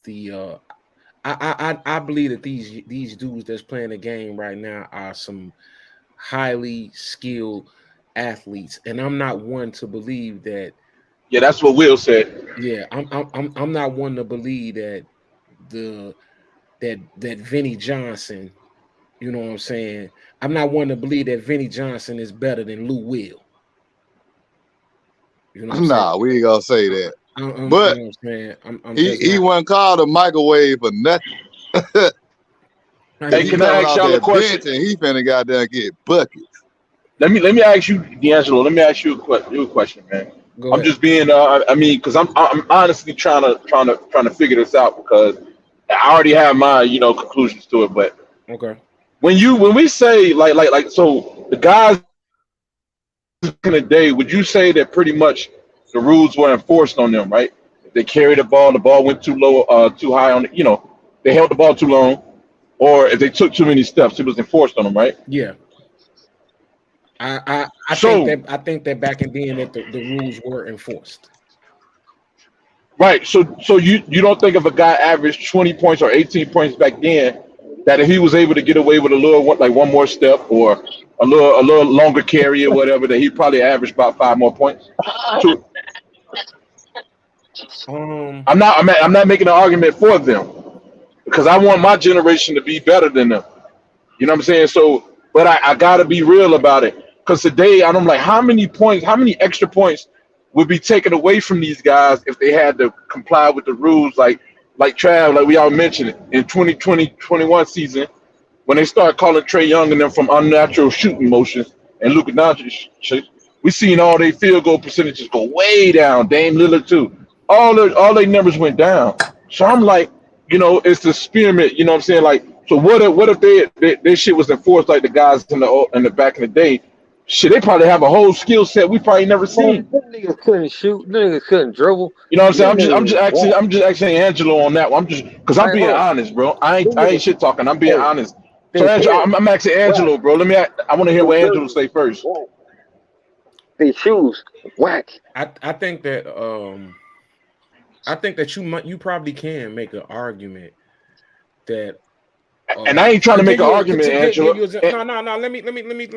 the I believe that these dudes that's playing the game right now are some highly skilled athletes, and I'm not one to believe that. Yeah, that's what Will said. Yeah, I'm not one to believe that that Vinny Johnson. You know what I'm saying? I'm not one to believe that Vinny Johnson is better than Lou Will. You know what I'm saying? Nah, we ain't gonna say that. You But know what I'm saying? I'm just he not. wasn't called a microwave for nothing. Hey, He can I coming ask off y'all a that question? bench and he finna goddamn get buckets. Let me ask you, D'Angelo. Let me ask you a question, man. Go I'm ahead. just being, I mean, because I'm honestly trying to figure this out because I already have my conclusions to it. But Okay. when we say so the guys in the day, would you say that pretty much the rules were enforced on them, right? If they carried the ball went too low, too high on they held the ball too long, or if they took too many steps, it was enforced on them, right? Yeah. So I think that back in then that the rules were enforced. right, so you don't think if a guy averaged 20 points or 18 points back then, that if he was able to get away with a little like one more step or a little longer carry or whatever, that he probably averaged about 5 more points. So Um. I'm not making an argument for them because I want my generation to be better than them. You know what I'm saying? So, but I gotta be real about it because today I'm like, how many points, how many extra points would be taken away from these guys if they had to comply with the rules, like Trav, like we all mentioned in 2020-21 season when they start calling Trey Young and them from unnatural shooting motions and Luka Doncic shit, we seen all their field goal percentages go way down. Dame Lillard too. All their numbers went down. So I'm like, it's the spearmint. You know what I'm saying? Like, so what if their shit was enforced like the guys in the back in the day? Shit, they probably have a whole skill set we probably never Man, seen. them niggas couldn't shoot. Them niggas couldn't dribble. You know what I'm saying? Them I'm just niggas actually walk. I'm just asking Angelo on that one. I'm just because I'm Hey, being hold on. honest, bro. I ain't Them I ain't niggas, shit talking. I'm being hey, honest. So they Angelo, hair I'm asking whack. Angelo, bro. I want to hear They what Angelo dirty say first. whack. They shoes whack. I think that you probably can make an argument that And I ain't trying to make an argument, to give Angelo. you a no. Let me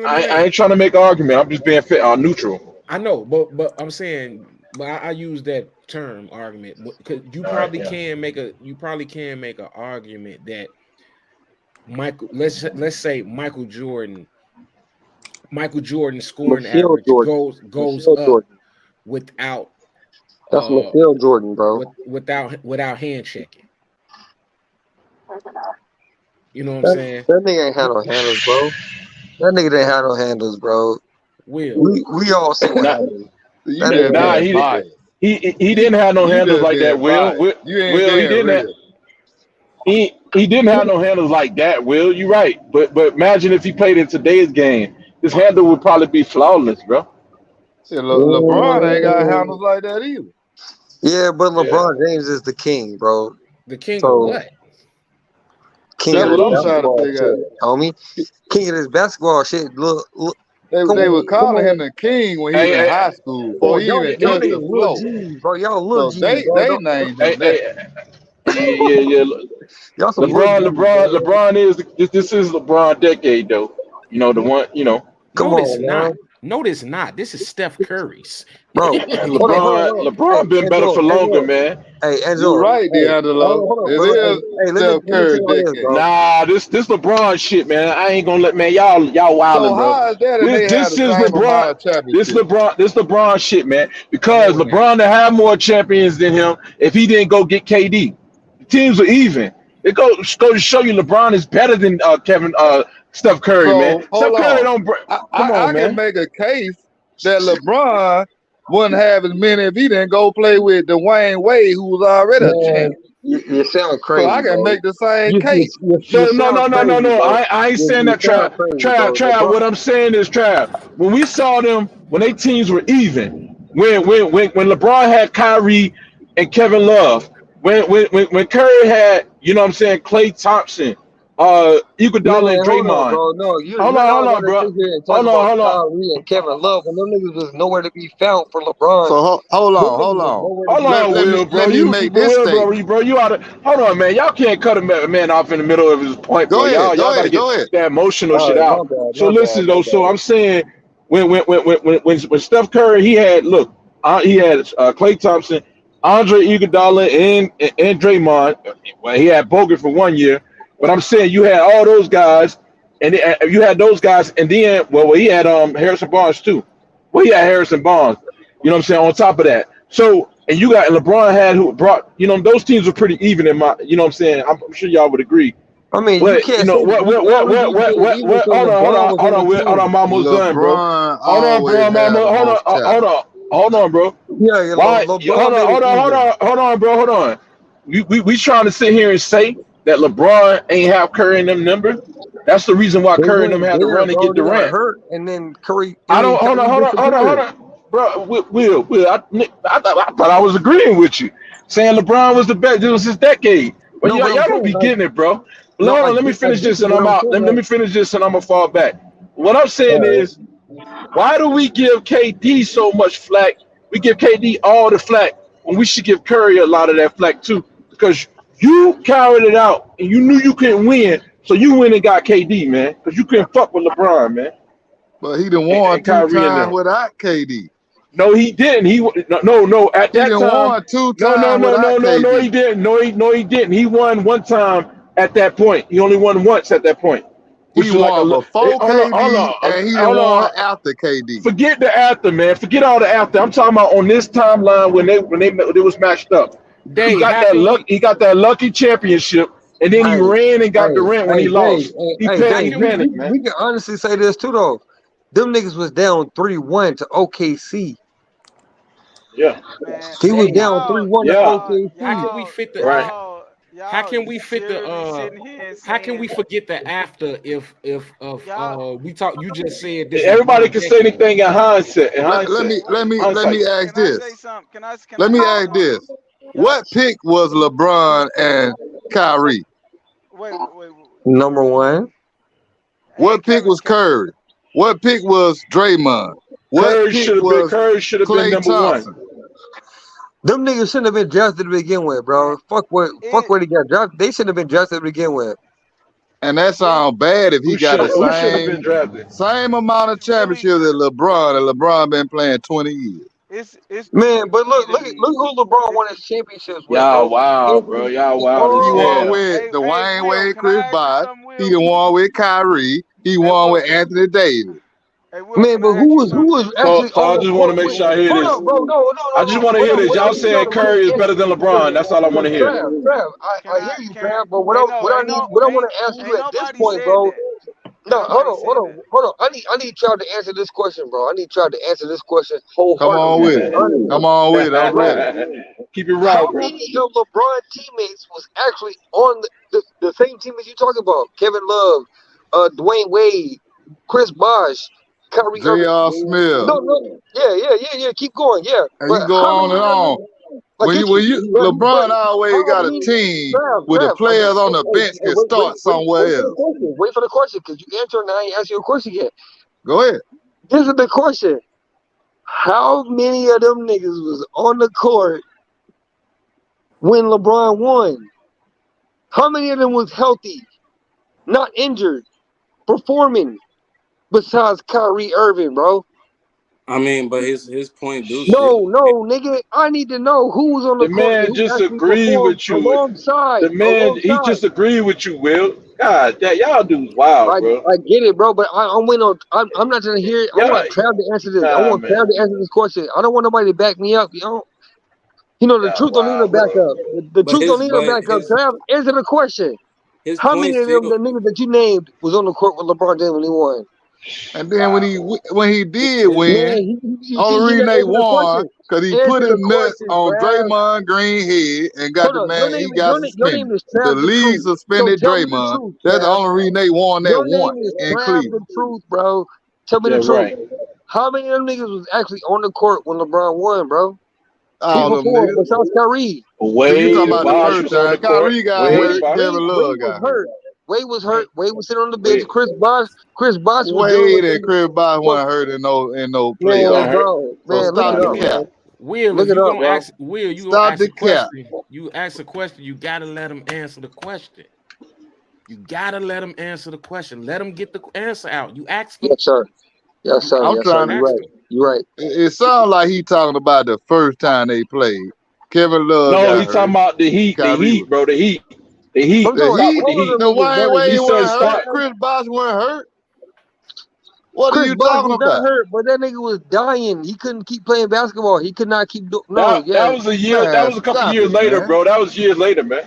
I land. ain't trying to make an argument. I'm just being neutral. I know, but I'm saying, but I use that term argument because All right, yeah. you probably can make an argument that Michael, let's say Michael Jordan scoring Michelle average Jordan. goes Michelle up Jordan. without That's uh Michelle Jordan, bro. without hand checking. You know what I'm That, saying? that nigga ain't had no handles, bro. That nigga didn't have no handles, bro. Will. We all see what Nah, happened. You That just nigga nah, didn't. being he biased. he didn't have no You handles just like that. being biased. You ain't Will he being didn't have, real. he didn't have no handles like that. Will you right? But imagine if he played in today's game, his handle would probably be flawless, bro. See, LeBron ain't got Mm, handles like that either. yeah, but Yeah. LeBron James is the king, bro. The king of So what? king King of That's of this what I'm losing. trying to basketball figure out. shit, homie. King of this basketball shit. Look, come They were on, come calling him on, the king when he was Hey, in hey, high school come before on. he Y'all, even y'all touched the niggas little floor. G's, bro. Y'all little So G's, bro. they Don't, named hey, him that. hey, yeah. y'all some little G's, bro. LeBron is LeBron decade though. You know the one. Come No, this on, not. man. No, this not. This is Steph Curry's. Bro, hold on. Hey, LeBron been better Angelo, for longer, Angelo. man. Hey, You're Angelo. right, Hey, D'Angelo. hold on, It bro. is Hey, Steph let me tell Curry y'all this, decade. bro. Nah, this LeBron shit, man. I ain't gonna let man y'all So wildin', bro. how is that and they had This the is same LeBron. amount of championships? This LeBron shit, man. Because No, it ain't. LeBron to have more champions than him if he didn't go get KD. The teams are even. It go to show you LeBron is better than Steph Curry, man. So Steph hold Curry on. don't. Come on, I can man. make a case that LeBron wouldn't have as many if he didn't go play with Dwayne Wade, who was already a champ. Man, you sound So crazy, I can bro. make the same You, case. you So no, sound no, no, no, crazy, no. bro. I ain't saying You that. sound crazy, bro. Trav. LeBron. What I'm saying is, Trav. When we saw them, when they teams were even, when LeBron had Kyrie and Kevin Love, when Curry had, you know what I'm saying, Klay Thompson, Iguodala and hold on, Draymond. bro. No, you're Hold not on, going to bro. sit here and talk about Kyrie and Kevin Love when them niggas was nowhere to be found for LeBron. So hold Them on, niggas hold was on. nowhere to be Hold on, found. Will, bro. Let me make this statement. You oughta hold on, man. Y'all can't cut a man off in the middle of his point, bro. Go ahead, Y'all gotta get go ahead. that emotional All shit right, out. So listen though, so I'm saying when Steph Curry he had Klay Thompson, Andre Iguodala, and Draymond. Well, he had Bogut for 1 year, but I'm saying you had all those guys, and you had those guys, and then he had Harrison Barnes too. Well, he had Harrison Barnes. You know what I'm saying? On top of that, so and you got LeBron had who brought those teams were pretty even in my what I'm saying. I'm sure y'all would agree. I mean, you But can't say hold on, I'm almost done, bro. LeBron Hold on, bro, always I'm had the almost, most talent. hold on, bro. Yeah, Why? LeBron made it even. Hold on, bro, hold on. We trying to sit here and say that LeBron ain't have Curry in them numbers. That's the reason why They Curry and them weren't had to there, run and bro. get They got Durant. hurt, and then Kyrie Hold disappeared. on, bro. Will, I thought I was agreeing with you, saying LeBron was the best. This was his decade. But No, but y'all I'm don't saying, be getting it, bro. But no, hold on, let me I finish get this you, and but I'm I'm out. saying, Let me finish this and I'm gonna fall back. What I'm saying all right. is, why do we give KD so much flack? We give KD all the flack when we should give Curry a lot of that flack too, because you carried it out and you knew you couldn't win, so you went and got KD, man, because you couldn't fuck with LeBron, man, But he done won and two Kyrie and times them. without KD. No, he didn't. No. At He that done time, won two times no, without he KD. didn't. He didn't. He won one time at that point. He only won once at that point, He which was like won before KD and he done hold won on. after KD. Forget the after, man. Forget all the after. I'm talking about on this timeline when they was matched up. He Dave, got how that can luck. we He got that lucky championship, and then he Hey, ran and got Durant when he Dave, lost. He how Dave, panicked, can we man. we can honestly say this too, though. Them niggas was down 3-1 to OKC. Yeah, Man, He was hey, Dave, down y'all, 3-1 to yeah, y'all, how OKC. can we y'all, fit the right. how y'all can we fit the seriously sitting here and how can we saying forget the after if y'all. we talk you just said this Everybody LeBron can say decade. anything in hindsight. Let Hindsight. me ask Can I this. say something? Can Let I me say ask something? this. Y'all, What pick was LeBron and Kyrie? wait. Number one. Hey, What pick was Curry? What pick was Draymond? What pick was Curry should have been Klay number one. Thompson? Them niggas shouldn't have been drafted to begin with, man, bro. Fuck where they got drafted. They shouldn't have been drafted to begin with. And that it sounds bad if he got the Who should have been drafted? same amount of it's really championships as LeBron, and LeBron been playing 20 years. it's Man, but easy look, to look, me. look who LeBron It's won his championships with, Y'all bro. wild, bro. Anthony, Y'all wild as He won hell. with hey Dwayne Will, Wade, can Chris I ask you Bosh. something, He Will? done won with Kyrie. He Hey won Will, with Anthony Davis. Man, can but I ask you who something? was actually So on I the just want to court make with? sure I hear Hold this. up, bro. No, I just no. want to hear this. What I Y'all need y'all saying to really Curry is better answer, than LeBron. That's all I want to hear. Trav, Can I I hear you, can Trav. But hey no, what I need, what I want to ask ain't you at this nobody point, said bro. that. Ain't No, nobody said that. hold on. I need y'all to answer this question, bro. I need y'all to answer this question Come on wholeheartedly, with it. honestly. Come on with it. I'm ready. Keep it How right, bro. many of LeBron teammates was actually on the same team as you talking about? Kevin Love, Dwayne Wade, Chris Bosh, Kyrie Irving. J.R. Smith. No. Yeah. Keep going. Yeah, And but you go how on many and of them? on. I get When you. you But LeBron always how got a many? team with the Trav, I get. players on the bench can start somewhere Wait for the else. question. Wait for the question, because you answer and I ain't asked you a question yet. Go ahead. This is the question. How many of them niggas was on the court when LeBron won? How many of them was healthy, not injured, performing? Besides Kyrie Irving, bro. I mean, but his point do still. No, nigga. I need to know who was on the The court and man who just actually agreed performed with you. alongside. The man, he just agreed with you, Will. God, that y'all dudes wild, bro. I get it, bro, but I'm waiting on. I'm not trying to hear it. I Yeah, want Trav to answer this. I nah, want Trav man. to answer this question. I don't want nobody to back me up. The Yeah, truth don't need no wild, bro. backup. The But truth don't his need no but backup. Trav, answer the question. his How point many of them still. the niggas that you named was on the court with LeBron James when he won? And then Wow. when he did His, Man, win, you only see reason that they answer the won question. because he put Answer his the nuts question, on Trav. Draymond Green head and got Hold the on. man. He got Your name suspended. is The Trav the league Truth. So suspended tell me the Draymond. truth, That's the Trav. only reason they won that Your one name is in Trav the Cleveland. Truth, bro. Tell me Yeah, the truth. right. How many of them niggas was actually on the court when LeBron won, bro? Who All them performed niggas. besides Kyrie? See, you talking Wade and about the Bosh first was on time. the court. Kyrie got Wade, hurt. Bosh. Kevin Wade Love was got hurt. hurt. Wade was hurt. Hey, Wade was sitting on the bench. Wait, Chris Bosh was dealing Wade with and Chris Bosh weren't hurt in no he man, wasn't playoffs. hurt. bro. So Man, look stop it the up, Will, cap. man. Will, Look if it you up, gonna bro. ask Will, you gonna Stop ask the a cap. question. You ask a question. You gotta let him answer the question. You gotta let him answer the question. Let him get the answer out. You asked him. Yes, sir. Yes, You sir. I'm asked Yes, him. sir. You trying You're to. asked right. him. You're right. It sounds like he talking about the first time they played. Kevin Love No, got he's talking hurt. about the Kyrie heat, was bro. The But heat. I'm Let's the talking start about with Heat. the all of heat. them And niggas, Wayne brother. He Wade said wasn't hurt. start. Man, Chris Bosh wasn't hurt. What are Chris you Bosh talking was not about? hurt, but that nigga was dying. He couldn't keep playing basketball. He could not keep doing. No, That yeah, was a year. That Man, was a couple stop years it, later, man. bro. That was years later, man.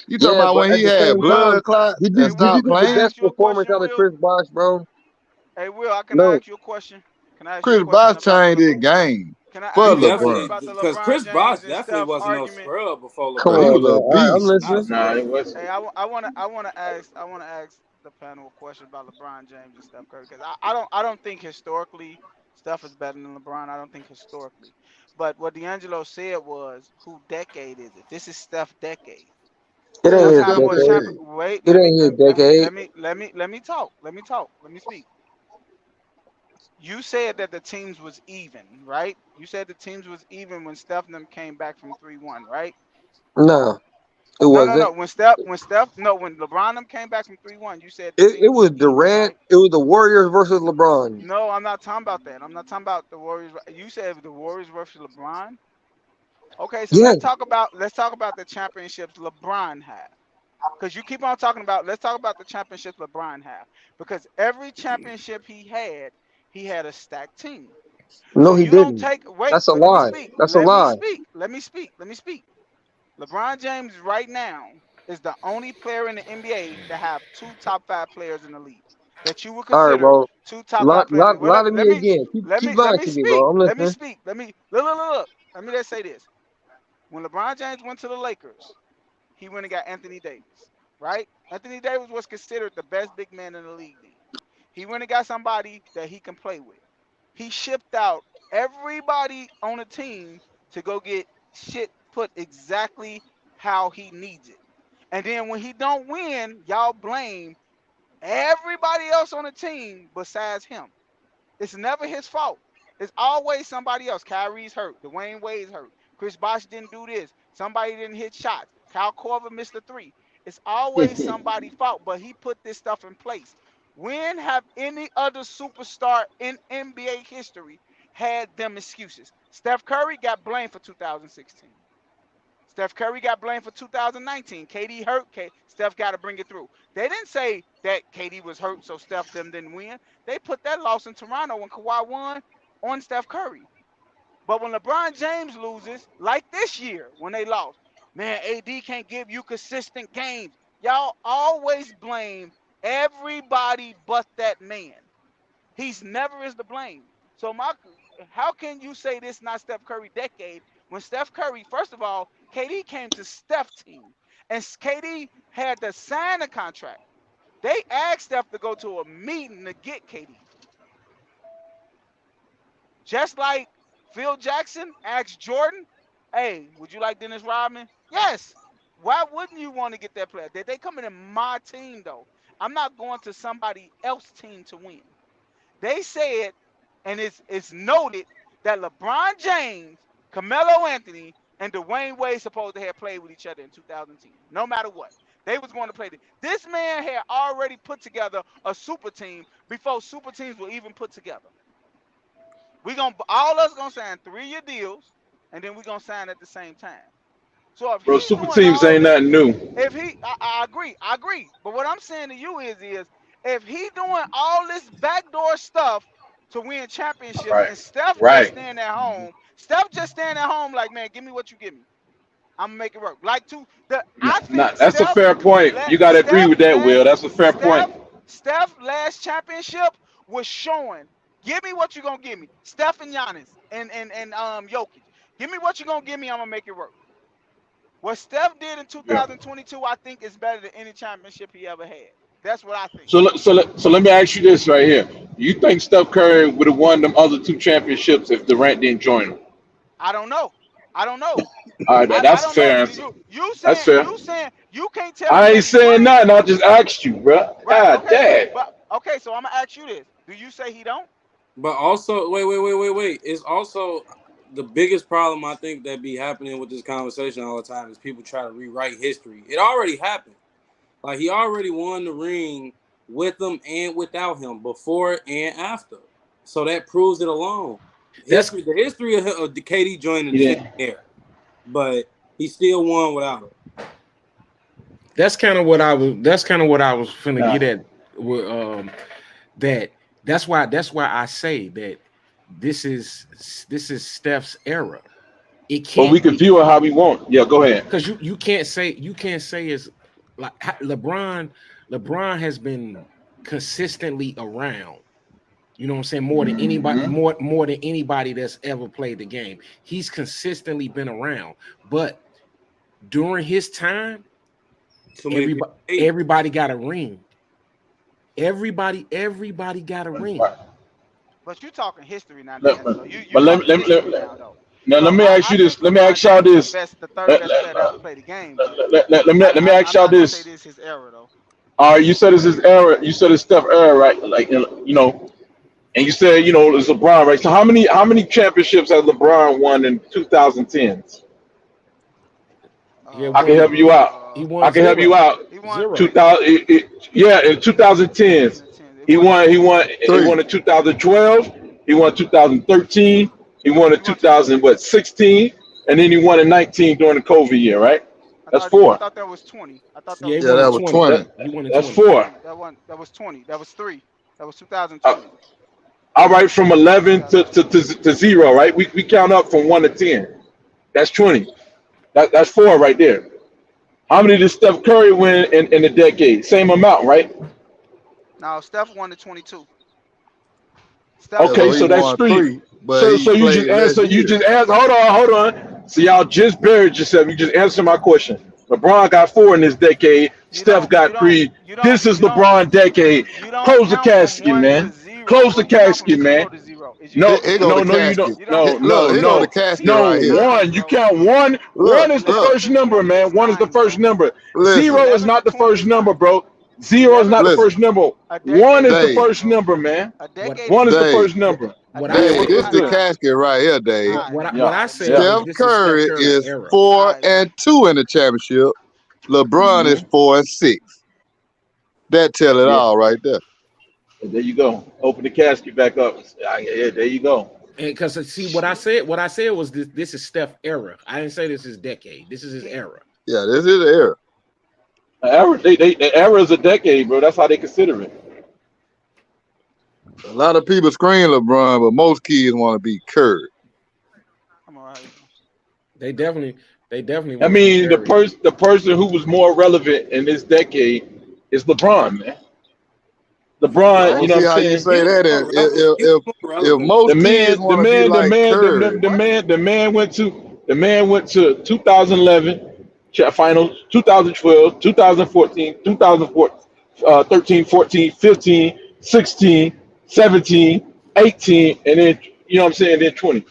You talking yeah. about But when at he the had same Will, time, blood clot did and you hey did you Will, stopped get can the I playing? ask best you a performance question, out of Will? Chris Bosh, bro? Hey Will, can I No. ask you a question? Can I ask you a Chris question Bosh about the changed his game Can I for ask He you a question LeBron. definitely about the because LeBron Chris Bosh James and definitely Steph wasn't no argument? scrub before Come But he LeBron. on, was man. a All right, I'm beast. Not a listening. Nah, scrub. it wasn't. Hey, I wanna ask the panel a question about LeBron James and Steph Curry because I don't think historically Steph is better than LeBron. I don't think historically, but what D'Angelo said was, "Who decade is it? This is Steph decade. It Yeah, ain't Steph it's his had Steph more decade. champion. decade. Wait, It ain't his decade. let me talk. Let me talk. Let me speak. You said that the teams was even, right? You said the teams was even when Steph and them came back from 3-1, right? No, it No, no, no. wasn't. When LeBron them came back from 3-1, you said the It teams was was even, Durant. right? It was the Warriors versus LeBron. No, I'm not talking about that. I'm not talking about the Warriors. You said the Warriors versus LeBron. Okay, so Yeah. let's talk about the championships LeBron had. Because you keep on talking about let's talk about the championships LeBron had. Because every championship he had a stacked team. No, So he you don't didn't. take wait, That's a but let me lie. speak. That's a Let me lie. speak. Let me speak. Let me speak. LeBron James right now is the only player in the NBA to have two top five players in the league that you would All right, consider bro. two top five players. Wait Lie up, to me again. Keep let lying me to me, speak. bro. I'm Let me listening. speak. Let me look. Let me just say this. When LeBron James went to the Lakers, he went and got Anthony Davis. Right? Anthony Davis was considered the best big man in the league then. He went and got somebody that he can play with. He shipped out everybody on the team to go get shit put exactly how he needs it. And then when he don't win, y'all blame everybody else on the team besides him. It's never his fault. It's always somebody else. Kyrie's hurt. Dwayne Wade's hurt. Chris Bosh didn't do this. Somebody didn't hit shots. Kyle Korver missed a three. It's always somebody's fault, but he put this stuff in place. When have any other superstar in NBA history had them excuses? Steph Curry got blamed for 2016. Steph Curry got blamed for 2019. KD hurt. Steph got to bring it through. They didn't say that KD was hurt, so Steph them didn't win. They put that loss in Toronto when Kawhi won on Steph Curry. But when LeBron James loses, like this year when they lost, man, AD can't give you consistent games. Y'all always blame everybody but that man. He's never is to blame. So how can you say this not Steph Curry decade when Steph Curry, first of all, KD came to Steph team and KD had to sign a contract. They asked Steph to go to a meeting to get KD. Just like Phil Jackson asked Jordan, "Hey, would you like Dennis Rodman?" Yes. Why wouldn't you want to get that player? They coming in my team though. I'm not going to somebody else's team to win. They said, and it's noted that LeBron James, Carmelo Anthony, and Dwayne Wade supposed to have played with each other in 2010. No matter what, they was going to play. This man had already put together a super team before super teams were even put together. We gonna all us gonna sign 3-year deals, and then we gonna sign at the same time. So if Bro, he's super doing teams all ain't this, nothing new. if he, I agree. But what I'm saying to you is if he doing all this backdoor stuff to win championships, Right. and Steph just Right. staying at home, Steph just staying at home, like man, give me what you give me. I'm gonna make it work. Like I think That's a fair point. You got to agree with that, Will. That's a fair point. Steph Steph last championship was showing. Give me what you gonna give me. Steph and Giannis and Jokic. Give me what you gonna give me. I'm gonna make it work. What Steph did in Yeah. 2022, I think is better than any championship he ever had. That's what I think. So let me ask you this right here. You think Steph Curry would have won them other two championships if Durant didn't join him? I don't know. I don't know. All right, I that's a don't know. fair answer. You That's saying fair. you can't tell me I ain't that he saying won? nothing. I just asked you, bro. Right. God Okay. damn. But okay. So I'm gonna ask you this: do you say he don't? But also, wait. It's also the biggest problem I think that be happening with this conversation all the time is people try to rewrite history. It already happened. Like he already won the ring with him and without him, before and after. So that proves it alone. That's The history of KD joining He the fifth didn't. there, but he still won without him. that's kind of what I was. That's kind of what I was finna Nah. get at. With, that that's why I say that this is Steph's era. It But we can't can be view it how we want. Yeah, go ahead. because you can't say it's like LeBron has been consistently around. You know what I'm saying? Mm-hmm. More than anybody that's ever played the game. He's consistently been around. But during his time, Too many people hate. everybody got a ring. Everybody got a ring. Right. But you talking history now, Let, Dan. So you but talking let, history now, though. now let So me ask I you this. think Let me LeBron ask y'all James is this. the third Let, best player to ever play the game. But let me ask I'm y'all not gonna say this. this is his era though. All right, you said it's his era. You said it's Steph era, right? Like and you said it's LeBron, right? So how many championships has LeBron won in 2010s? He had I can help won you out. he I won can help you zero. out. He won Zero. 2000, yeah, in 2010s, 2010. It he wasn't won. He 20. won. He Three. won in 2012. He won 2013. He won in He won 2000. 2016, and then he won in 19 during the COVID year, right? That's I four. thought that was 20. I thought that Yeah, was he Yeah, won in that 20. was 20. 20. He won in That's 20. four. That was 20. That was 3. That was Uh, 2020. all right, from 11 2020. to 0, right? We count up from 1 to 10. That's 20. That's four right there. How many did Steph Curry win in a decade? Same amount, right? Now Steph won the 22. Steph Yeah, Okay, so won he so that's won three. three, but So he you just played less answer. You years. just asked. Hold on. So y'all just buried yourself. You just answered my question. LeBron got four in this decade. you Steph don't you got don't three. you don't This is you don't LeBron decade. you don't Close the count from casket, 1 to man. 0, Close the bro. You count from casket, man. 0 to 0. Is you No, Here serious? go the you don't. casket. You don't. Look, here go the casket No. right here. Nah, One, you bro. count one. One Look, is the look, Eleven first to number, 20 man. is One is the 9, first bro. number. listen, Zero is 11 to not the 20 first is number, 9. bro. Zero is 11 not the to listen. first number. a One decade is is the Dave, 9, first bro. number, man. A What decade is One is the 9. Dave, first what number. A what I Yeah, Dave, decade what, is this what's not the good? 9. casket right here, Dave. All right, man. Yeah, what All I right, say man. yeah. is Steph this is Steph Curry Curry's is era. All four right, man. and two in the championship. LeBron is Hmm. 4 and 6. That tell it Yeah. all right there. There you go. Open the casket back up. Yeah, there you go. And because see what I said was this is Steph era. I didn't say this is decade. This is his He era. Yeah, this is the era. The era is a decade, bro. That's how they consider it. A lot of people scream LeBron, but most kids want to be Curry. I'm all right, man. They definitely I want to be mean, Curry. the person who was more relevant in this decade is LeBron, man. I LeBron, you don't know what see I'm how you saying? He say was that. more relevant. He was more If relevant. The most kids man, the want to be man, the like man, Curry, went to 2011 finals, 2012, 2014, 2013, 14, 15, 16, 17, 18, and then you know what I'm saying, then 20.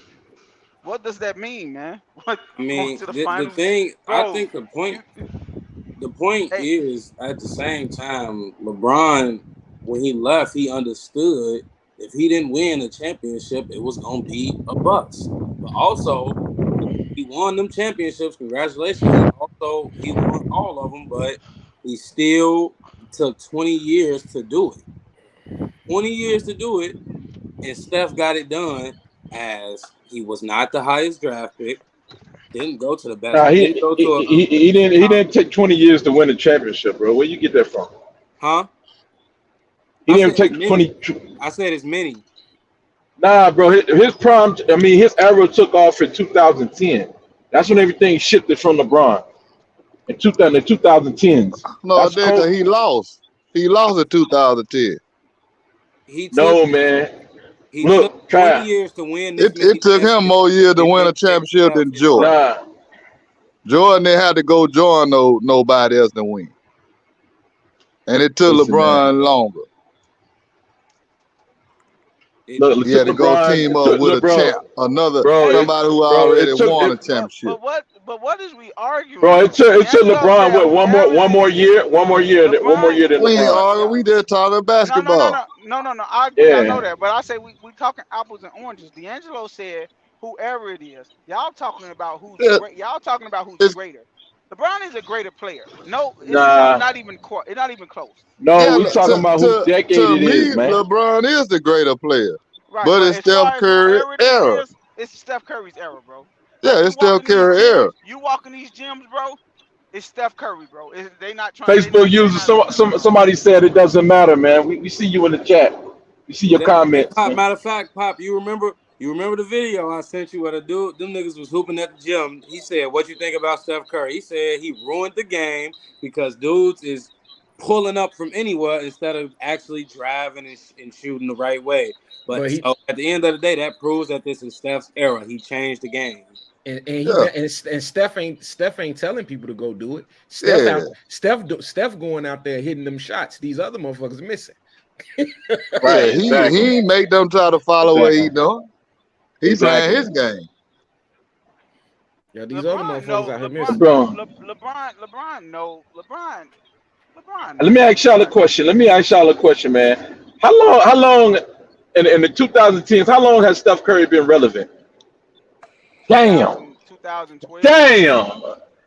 What does that mean, man? What I going mean, to the the finals, thing. I bro? think You the point hey, is at the same time, LeBron, when he left, he understood if he didn't win a championship, it was gonna be a bust. But also, he won them championships. Congratulations. He won all of them, but he still took 20 years to do it. 20 years to do it, and Steph got it done as he was not the highest draft pick. Didn't go to the best. Nah, Didn't go to he a didn't take 20 years to win a championship, bro. Where you get that from? huh? He I didn't said as take many. 20. I said as many. Nah, bro. His prime. I mean, his era took off in 2010. That's when everything shifted from LeBron in 2010s. no, That's nigga, cold. he lost. He lost in 2010. He took No, man. he took Look, 20 Trav. years to win this It many took him more championships, years to and win then a gave championship Steph than his Jordan. run. Nah, Jordan didn't have to go join nobody else to win. And it took listen, man. LeBron longer. Look, it He took had to go LeBron. team It up took with a LeBron, champ, another bro. Hey, somebody who It already took won it. a championship. but what is we arguing Bro, though? it took D'Angelo LeBron said what one more whoever it is, year, one more year LeBron. than We ain't LeBron. arguing. We just talking basketball. No. I agree. I know Yeah, that, but I say we talking apples and oranges. D'Angelo said whoever it is. Y'all talking about who's Yeah, great. Y'all talking about who's it's greater. LeBron is a greater player. No, it's nah, not even it's not even close. no, yeah. we Okay, talking about whose decade To it is, me, man. LeBron is the greater player, right. but But it's as Steph far as Curry whoever this era. is, it's Steph Curry's era, bro. Yeah, Like it's Steph Curry era. you walking these gyms, bro. It's Steph Curry, bro. Facebook users, somebody said it doesn't matter, man. We see you in the chat. We see your Hey, comments, Pop. man. Matter of fact, Pop, you remember the video I sent you where the dude, them niggas was hooping at the gym. He said, "What you think about Steph Curry?" He said he ruined the game because dudes is pulling up from anywhere instead of actually driving and shooting the right way. But But he so at the end of the day, that proves that this is Steph's era. He changed the game. Yeah, and Steph ain't telling people to go do it. yeah. Steph going out there hitting them shots. These other motherfuckers missing. Yeah, Right, exactly, he ain't make them try to follow what he exactly, doing. He playing exactly. his game. Yeah, these other motherfuckers out here missing. LeBron. LeBron Let know me better ask than y'all a that, man. question. Man. How long in the 2010s, how long has Steph Curry been relevant? Damn. 2012. Damn.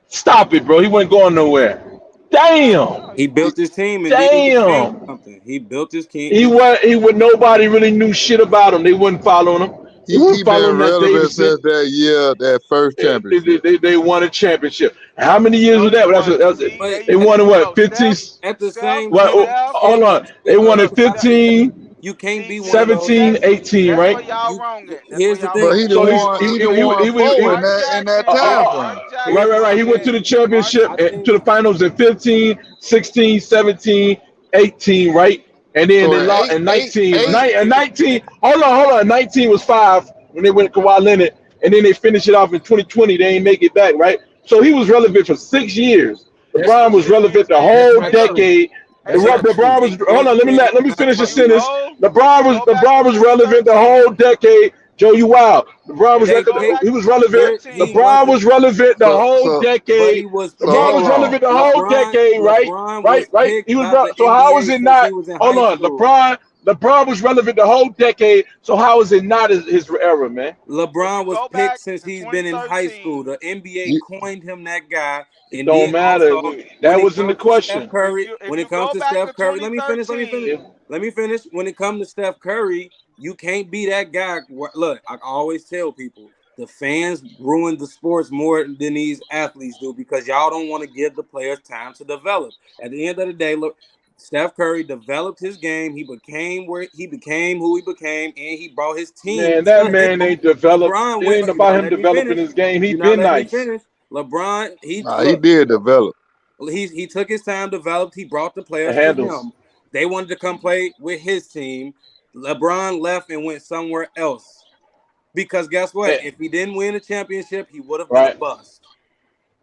Stop it, bro. He wasn't going nowhere. Damn. No, He he built wasn't. his team and then he became Damn. something. He built his He team. was nobody really knew shit about him. They wasn't following him. They He weren't been following that relevant Davidson. since that year, that first championship. They won a championship. How many years No, was they that? wasn't. See, But there They you won in what, 15? at the Steph, same What, time, Steph. hold on. They won in Look, Steph. 15, you can't be one of those. 17, 18, That's right? where y'all You wrong at. That's where here's the y'all thing. But wrong he at. done So he's won. He done won four in Mark that Jackson. time uh, frame. Mark Here's the right. Jackson He went thing. to the said. Mark. championship, I to think the finals in 15, 16, 17, 18, right? And then So they in lost in 19. eight, And 19, hold on. 19 was 5 when they went to Kawhi Leonard. And then they finished it off in 2020. They ain't make it back, right? So he was relevant for 6 years. That's LeBron was 6 relevant years, the man. that's whole not Look. true. decade. Hey, That's look. not true. LeBron was, he hold on, created let me time finish for this If you sentence. everybody. go, LeBron if you was go back to LeBron was relevant the whole 2013, decade. Joe, you wild. LeBron if was you They go picked back he to was relevant. he 2013, LeBron wasn't was relevant the so whole so but decade. he was so LeBron hold was picked. on. relevant the whole LeBron decade, right? LeBron Right, was right. He picked was by the so how is NBA it since he not? was in Hold high on, school. LeBron was relevant the whole decade. So how is it not his era, man? if LeBron you was go picked back since to he's been in high school. 2013, The NBA You, coined him that guy. It And then don't matter. also when That it wasn't the comes to Steph question. Curry, if when it you comes go to back to Steph Curry, let me finish. 2013, Let me finish. When it comes to Steph Curry, you can't be that guy. Look, I always tell people the fans ruin the sports more than these athletes do because y'all don't want to give the players time to develop. At the end of the day, look, Steph Curry developed his game. He became who he became, and he brought his team Man, that to man him. ain't developed. LeBron It went. ain't You're about not him letting me developing finish. his game. He You're not been letting me nice. finish. LeBron, nah, he did develop. he took his time, developed. He brought the The players to handles. him. They wanted to come play with his team. LeBron left and went somewhere else because guess what? Eh, If he didn't win a championship, he would have been a right. bust.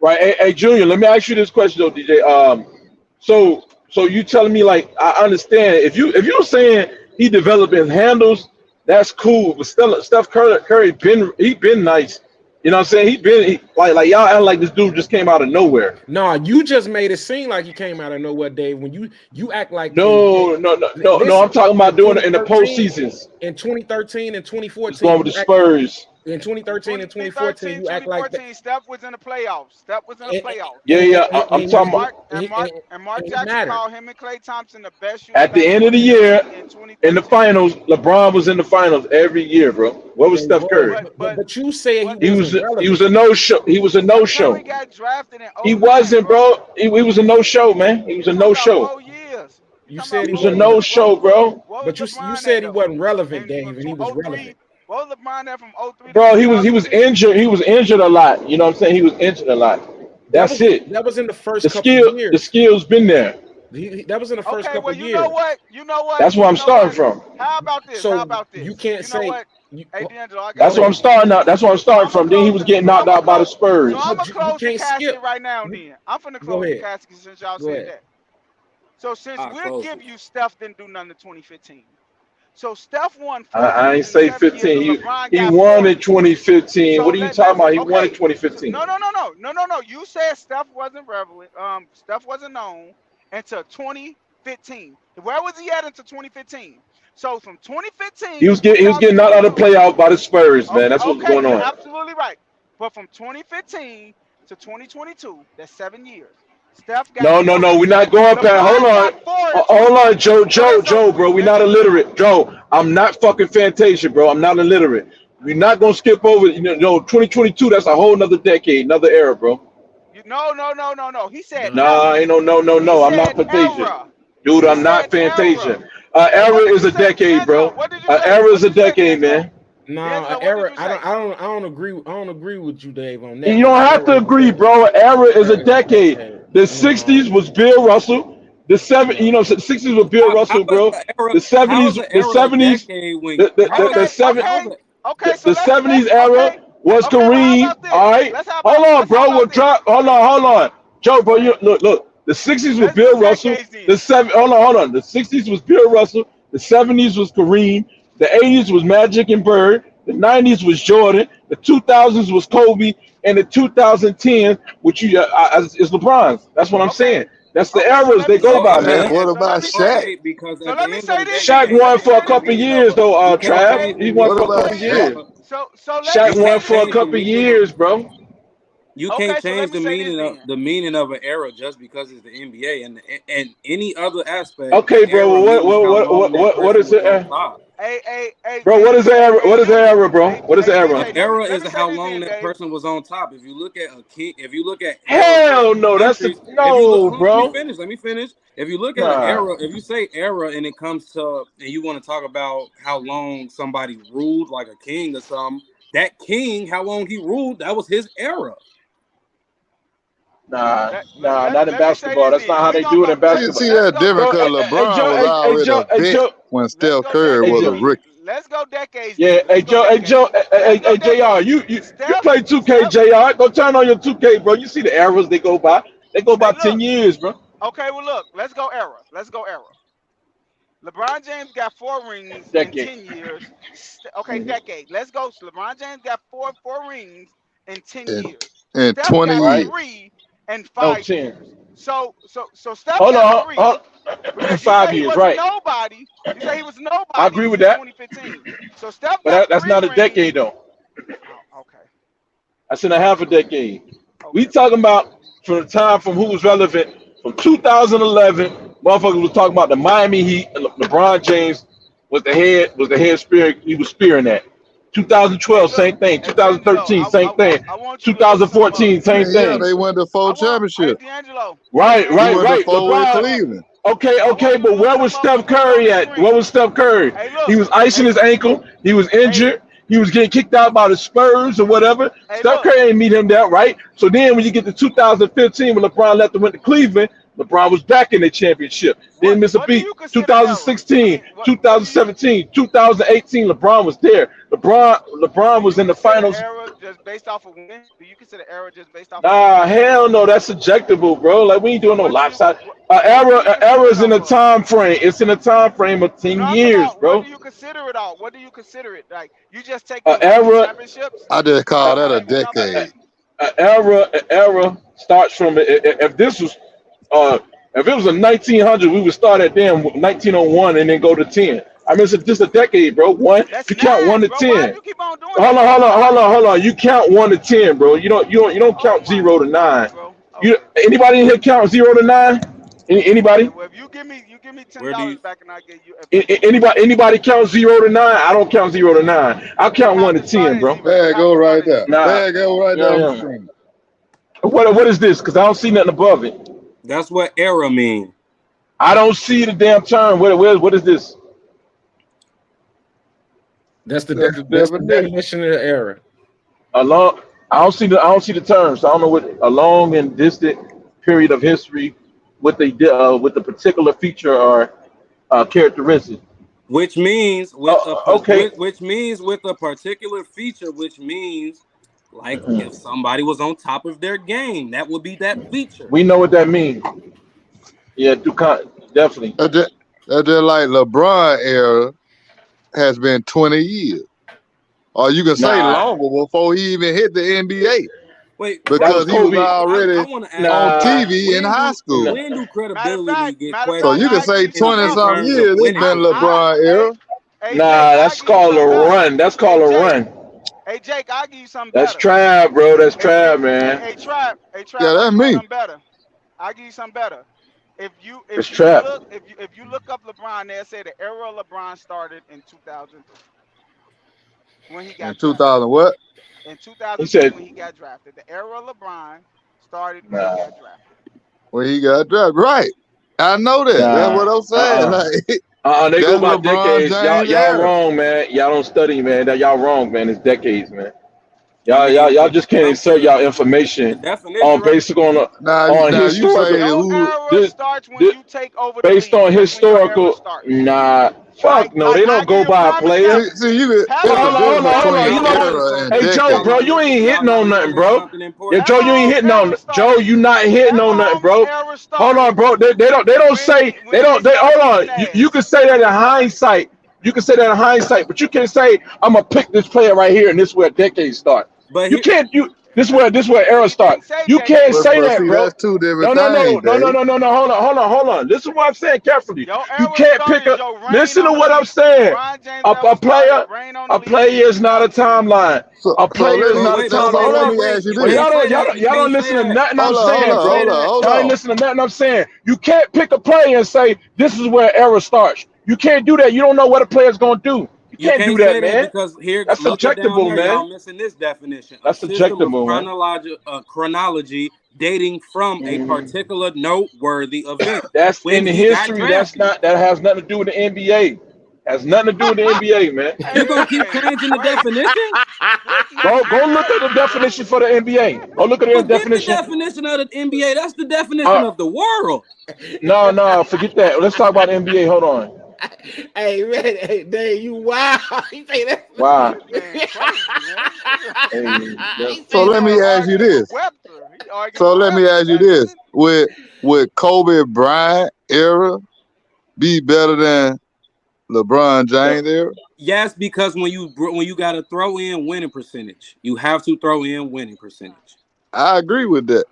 Right. Hey, Junior, let me ask you this question though, DJ. So you telling me like I understand if you're saying he developing handles, that's cool. But still, Steph Curry been nice. You know what I'm saying? Like y'all act like this dude just came out of nowhere. No, you just made it seem like he came out of nowhere, Dave. When you act like No. I'm listen, talking about doing it in the postseasons. in 2013 and Just going 2014, with the you act Spurs. in 2013 and 2014, 2013, you act like that. 2014, Steph was in the playoffs. Steph was in the playoffs. Yeah, yeah. I'm And And talking you about Mark and Mark and Mark and it Jackson mattered. called him and Klay Thompson the best shooting at the end basketball of the in the year league in in the 2013. finals. LeBron was in the finals every year, bro. What was They Steph was, Curry? But but you said he but He wasn't was he was relevant. a no show. He was a no Steph Curry show. got drafted in He '09, wasn't, bro. bro. He was a no show, man. He was You a talking no about show. 4 years? You You talking said about He he was a 4 wasn't no years? relevant, show, bro. What was but you LeBron at said he though? wasn't relevant, And Dave, from and he was relevant. '03, what was LeBron at from '03 to Bro, he was 2010? injured. He was injured a lot. You know what I'm saying? He was injured a lot. That's it. That was in the first The couple of the years. skills been there. That was in the first Okay, couple well, of years. That's where I'm starting from. How about this? How So about you this? can't You know say what? Hey, D'Angelo, I got go That's where I'm ahead. something. starting out. That's where I'm So starting I'm gonna from. Then he close. was getting So knocked I'm gonna out by the close. So Spurs. I'm gonna But you close the can't skip. casket right now. You, Then I'm finna go close the ahead. casket since y'all Go said ahead. that. So since I we'll close give it. you Steph didn't do nothing in 2015. So Steph won 4 I ain't rings in say 7 years, 15. and LeBron He got won 4 in rings. 2015. So What are you talking about? He won in okay. 2015. No. You said Steph wasn't relevant. Steph wasn't known until 2015. Where was he at until 2015? So from 2015 He to was getting knocked out of the 2022. playoff by the Spurs, man. That's what's Okay, going you're on. absolutely right. But from 2015 to 2022, that's 7 years. Steph got No, 4 we're rings. not going past. Hold LeBron on. got 4 in Hold on, 2022. Go ahead. So Joe, bro. We're let's not illiterate. Joe, I'm not fucking Fantasia, bro. I'm not illiterate. We're not gonna skip over. 2022. That's a whole nother decade, another era, bro. no. He said Nah, era. ain't no. He I'm not said Fantasia, era. dude. He I'm said not era. Fantasia. And Era what did is you a say, decade, D'Angelo? bro. What did you say? Era What is a did you say, decade, D'Angelo? man. Nah, D'Angelo, what did error. you I say? don't agree. I don't agree with you, Dave, on And that you don't because have to agree, bro. Era is a era is a decade. decade. The '60s was Bill Russell. The No. '60s was Bill How Russell, is bro. the era? The How is '70s, the the era a '70s, decade when the how is the Okay, seven, how is it? So the '70s era was well, how Kareem. about this? All right, Let's how hold about on, bro. We'll this? drop. Hold on, Joe, bro. Go You ahead. look. The '60s was Let's do Bill Russell. decades then. The seven. Hold on. The '60s was Bill Russell. The '70s was Kareem. The '80s was Magic and Bird. The '90s was Jordan. The 2000s was Kobe, and the 2010s, which is LeBron's. That's what I'm Okay. saying. That's the Okay, so eras let they me go say by, this Man, man. then. what So let about me say Shaq? this. Okay, because So at the let me end of say the this day, you Shaq then. can't Let won me for say a change this the couple then. meaning of years, a. though. You can't Trav. Okay. change the He won meaning What for a of about couple Okay. Shaq? years. So you Shaq won can't for a change the couple meaning of years, bro. you can't okay, so let change me say this then. the meaning of an era just because it's the NBA and any other aspect. Okay, An era bro. means how long that What person is was on it, top. bro? What is the era? What is the Julius. era, bro? What is the An era? era Let is me say how this long then, that Dave. person was on top. If you look at a king, if you look at eras Hell versus no. centuries, if you look, No, hold on, let me bro. finish. Let me finish. If you look at an Nah. era, if you say era, and it comes to, and you want to talk about how long somebody ruled, like a king or something, that king, how long he ruled, that was his era. Not in Let me say basketball. this That's then. not how We they gonna do it go. in Let See, basketball, see let's that go. different bro. because LeBron was already a vet Joe. when Let's Steph go Curry Hey, was a decades Joe. then. rookie. Let's go decades Yeah, then. Let's go decades. Let's go Jr. decades. You Steph, play 2K, Steph. Jr. Go turn on your 2K, bro. You see the eras they go by. They go by Hey, 10 look. years, bro. Okay, well, look. Let's go era. Let's go era. LeBron James got 4 rings in Decade. 10 years. Okay, decade. Let's go. So LeBron James got four rings in 10 in years. in Steph 20 got Right? years. 3 in 5 No, 10. years. So Steph Hold got on. three because you say 5 he years, wasn't right? nobody. You say he was I nobody agree with since that. 2015. So Steph But got that's three not a rings. decade, though. Oh, okay. That's in a half a decade. We Okay. talking about from the time from who was relevant from 2011. Motherfuckers was talking about the Miami Heat. And LeBron James was the head spear. He was spearing that. Hey, 2012, look. same thing. Hey, D'Angelo, 2013, same thing. I want you to look something up. 2014, I same mean, yeah, thing. they won the I four want. Hey, championship. D'Angelo. Hey, Right, He right, D'Angelo. won the right. four with LeBron. Cleveland. I Okay, want you to but look where was something up Steph and put it on Curry the at? Where screen. was Steph Curry? Hey, He look. was icing Hey, his ankle. He was hey, injured. He was getting kicked out by the Spurs or whatever. hey, Steph look. Curry ain't meet him there, right? So then when you get to 2015, when LeBron left and went to Cleveland, LeBron was back in the championship. Didn't miss a What do beat. you consider error? I 2016, mean, what do you 2017, 2018, LeBron was there. do LeBron was you in the consider finals. error just based off of wins? Do you consider error just based off of wins? Nah, hell no, that's subjectable, bro. Like we ain't doing no What do you lopsided. what do you An consider era it is in off a of? time frame. It's in a time frame of No, 10 I'm talking years, about what bro. do you consider it off? What do you consider it? Like you just An taking like the era, championships I just a, call and that not a taking top a, decade. fives? an era starts from if this was if it was a 1900, we would start at damn 1901 and then go to 10. I mean, it's just a decade, bro. One, That's you count one nine, to bro. Why 10. you keep on doing that? That's Hold on. You count 1 to 10, bro. You don't oh count my 0 to 9. God, bro. You Okay. anybody in here count 0 to 9? Okay. Anybody? Well, if you give me ten Where do you dollars back and I give you if you do. Anybody count 0 to 9? I don't count 0 to 9. I You count have one to to start ten, at bro. zero. There You you have go to right start at there. zero. Nah, There you go right there on the yeah. screen. What is this? Because I don't see nothing above it. that's what era mean. I don't see the damn term. What is this? That's the That's the definition. definition of the era. A long. I don't see the term, so I don't know what a long and distant period of history, what they did with the particular feature or characteristic. Which means with Okay. which means with a particular feature, which means like if somebody was on top of their game, that would be that feature. We know what that means. Yeah, definitely. That's just like LeBron era. has been 20 years. Or you can say Nah, longer before he even hit the NBA. Wait, that was Because he was Kobe. I already want to ask on you Nah, this. TV in high nah. school. When do Matter credibility of get fact, So you can questioned I say give you something in 20 better. something terms of years, it's winning been percentage? LeBron era. Hey Jake, Nah, I that's give you called a something better. run. That's Hey called a Jake, run. hey Jake, I give you something That's better. trap, bro. That's If trap, hey, man. hey Trap, hey Yeah, Trap, I that's give you me. something better. I give you something better. If It's you trap. look if you look up LeBron, they'll say the era of LeBron started in 2003 when he In got drafted. 2000 what? In He 2003 said, when he got drafted, the era of LeBron started when he nah, got drafted. When he got drafted. Right. I know that. That's nah, what I'm saying. uh-uh. Like They go that's by LeBron decades. Y'all, James y'all era. wrong, man. Y'all don't study, man. That y'all wrong, man. It's decades, man. I mean, Y'all when just it can't comes insert to y'all the information definition, on right? basic on Now you historical. say Your who era This, starts when this, you take over the based league. on That's when your era historical. starts. Nah, fuck no. They don't I give go you by a prime player. see, example. you could How Hold it's on, a long hold on, difference how hold on. between You long know, ago era and hey Joe, decade. bro, you ain't Y'all hitting not on nothing, addressing bro. something Yeah, important. Joe, how you ain't long hitting on era Joe. started? You not hitting How on nothing, long bro. era Hold on, started bro. They don't say when they they started hold beating on. You can ass. say that in hindsight. You can say that in hindsight, but you can't say I'm gonna pick this player right here and this is where decades start. But You here, can't. This is where era He start. didn't say You can't decades. say But that, see, bro. that's two No, different no, no, things, no, no, Dave. no, no, no. Hold on. Listen to what I'm saying carefully. Your You era can't pick started a. your reign Listen to on the what I'm league. saying. LeBron James A ever started player, reign on the a league in player is not a 2010. timeline. A So player is but not a wait, but timeline. wait, Hold let wait, on. me wait. ask you You Well, this. can't say y'all that. don't, You y'all don't can't say listen to that. nothing I'm Hold on, You hold saying, can't on, say bro. hold on, that. hold Y'all ain't on. listening to nothing I'm saying. You can't pick a player and say this is where era starts. You can't do that. You don't know what a player's gonna do. You You can't do can't that, say that man. because here, That's look at down subjectable, there. Y'all man. missing this definition: a That's system of subjectable, man. chronology dating from a Mhm. particular noteworthy event That's when in he got history. drafted. That has nothing to do with the NBA. Has nothing to do with the NBA, man. You Hey, gonna this keep man changing the crazy. definition? This Go is look at the crazy, bro. definition for the NBA. Go look at the Forget the definition. definition of the NBA. That's the definition Uh, of the world. no, forget that. Let's talk about the NBA. Hold on. Hey man, hey Dave, you wild. He say that. Wow. This man crazy, man. Hey, He So say This let that. boy me ask you arguing with this. Webster. He arguing So with let me Webster. ask you That is this. it. Would Kobe Bryant era be better than LeBron no. James era? Yes, because when you got to throw in winning percentage, you have to throw in winning percentage. I agree with that.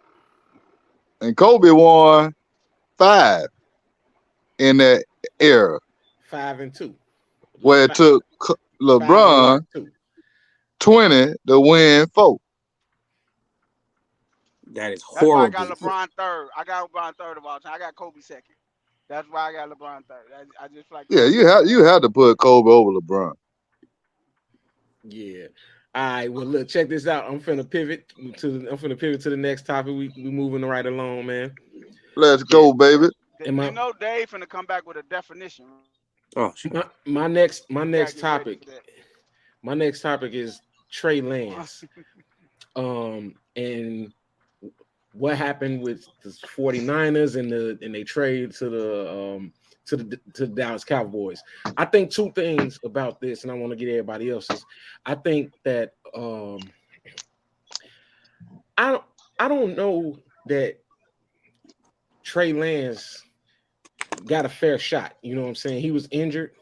And Kobe won 5 in that era, 5-2. where it took 5 and LeBron lost 2. 20 to win 4. That is That's why I got horribly. LeBron third. I got LeBron third of all time. I got Kobe second. That's why I got LeBron third. I just feel like Yeah, Kobe you have to put Kobe over LeBron. Yeah. All right. Well, look, check this out. I'm finna pivot to the next topic. We moving right along, man. Let's go, baby. And You know Dave finna come back with a definition. Oh shit. my next You gotta get ready for that. is Trey Lance. And what happened with the 49ers and they trade to the Dallas Cowboys. I think two things about this, and I want to get everybody else's. I think that I don't know that Trey Lance got a fair shot. You know what I'm saying? He was injured.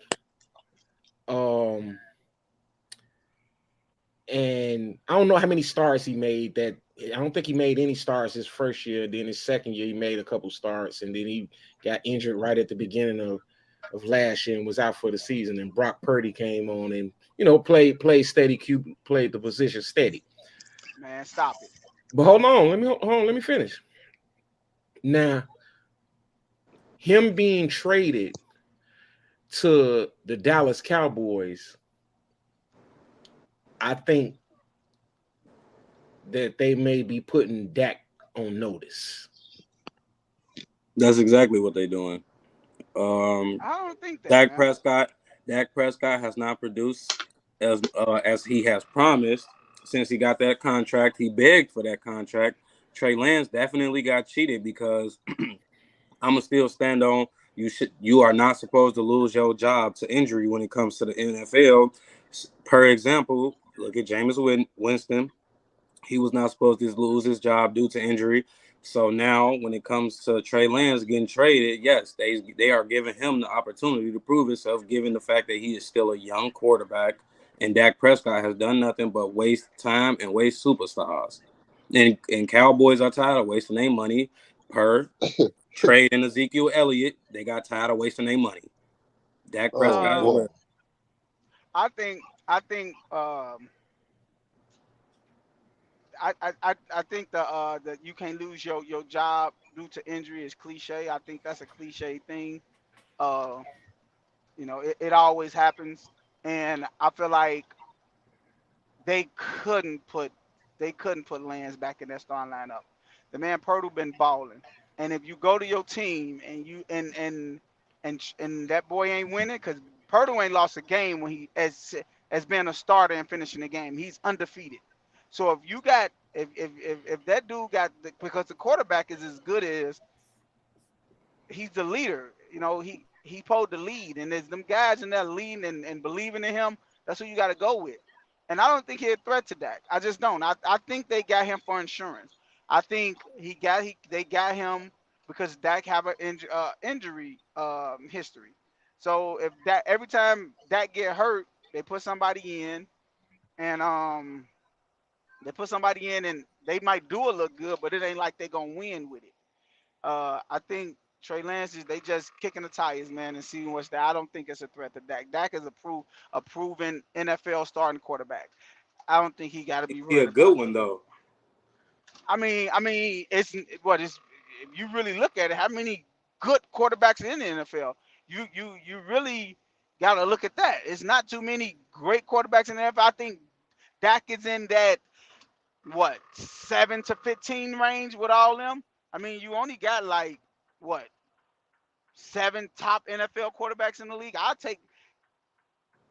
And I don't know how many stars he made. That I don't think he made any stars his first year. Then his second year, he made a couple starts, and then he got injured right at the beginning of last year and was out for the season. And Brock Purdy came on and played steady. Played the position steady. Man, stop it. But hold on, let me finish. Now, him being traded to the Dallas Cowboys, I think that they may be putting Dak on notice. That's exactly what they're doing. I don't think that, Dak man. Prescott has not produced as he has promised since he got that contract. He begged for that contract. Trey Lance definitely got cheated because I'm gonna still stand on you are not supposed to lose your job to injury when it comes to the NFL. Per example, look at Jameis Winston. He was not supposed to lose his job due to injury. So now, when it comes to Trey Lance getting traded, yes, they are giving him the opportunity to prove himself, given the fact that he is still a young quarterback, and Dak Prescott has done nothing but waste time and waste superstars. And Cowboys are tired of wasting their money per trade in Ezekiel Elliott. They got tired of wasting their money. Dak Oh Prescott as boy. well. I think I think the you can't lose your job due to injury is cliche. I think that's a cliche thing. Uh, it always happens, and I feel like they couldn't put they couldn't put Lance back in that starting lineup. The man Purdue been balling, and if you go to your team and you and that boy ain't winning because Purdue ain't lost a game when he as being a starter and finishing the game. He's undefeated. So if you got if that dude got because the quarterback is as good as he's the leader. He pulled the lead, and there's them guys in there leading and believing in him. That's who you got to go with. And I don't think he's a threat to Dak. I just don't. I think they got him for insurance. I think they got him because Dak have an injury history. So if that every time Dak get hurt, they put somebody in, and and they might do a look good, but it ain't like they gonna win with it. I think Trey Lance is they just kicking the tires, man, and seeing what's there. I don't think it's a threat to Dak. Dak is a proven NFL starting quarterback. I don't think he got to be He a worried good about one that. though. It's what is if you really look at it, how many good quarterbacks in the NFL? You really got to look at that. It's not too many great quarterbacks in the NFL. I think Dak is in that what 7 to 15 range with all them. You only got like what 7 top NFL quarterbacks in the league. I'll take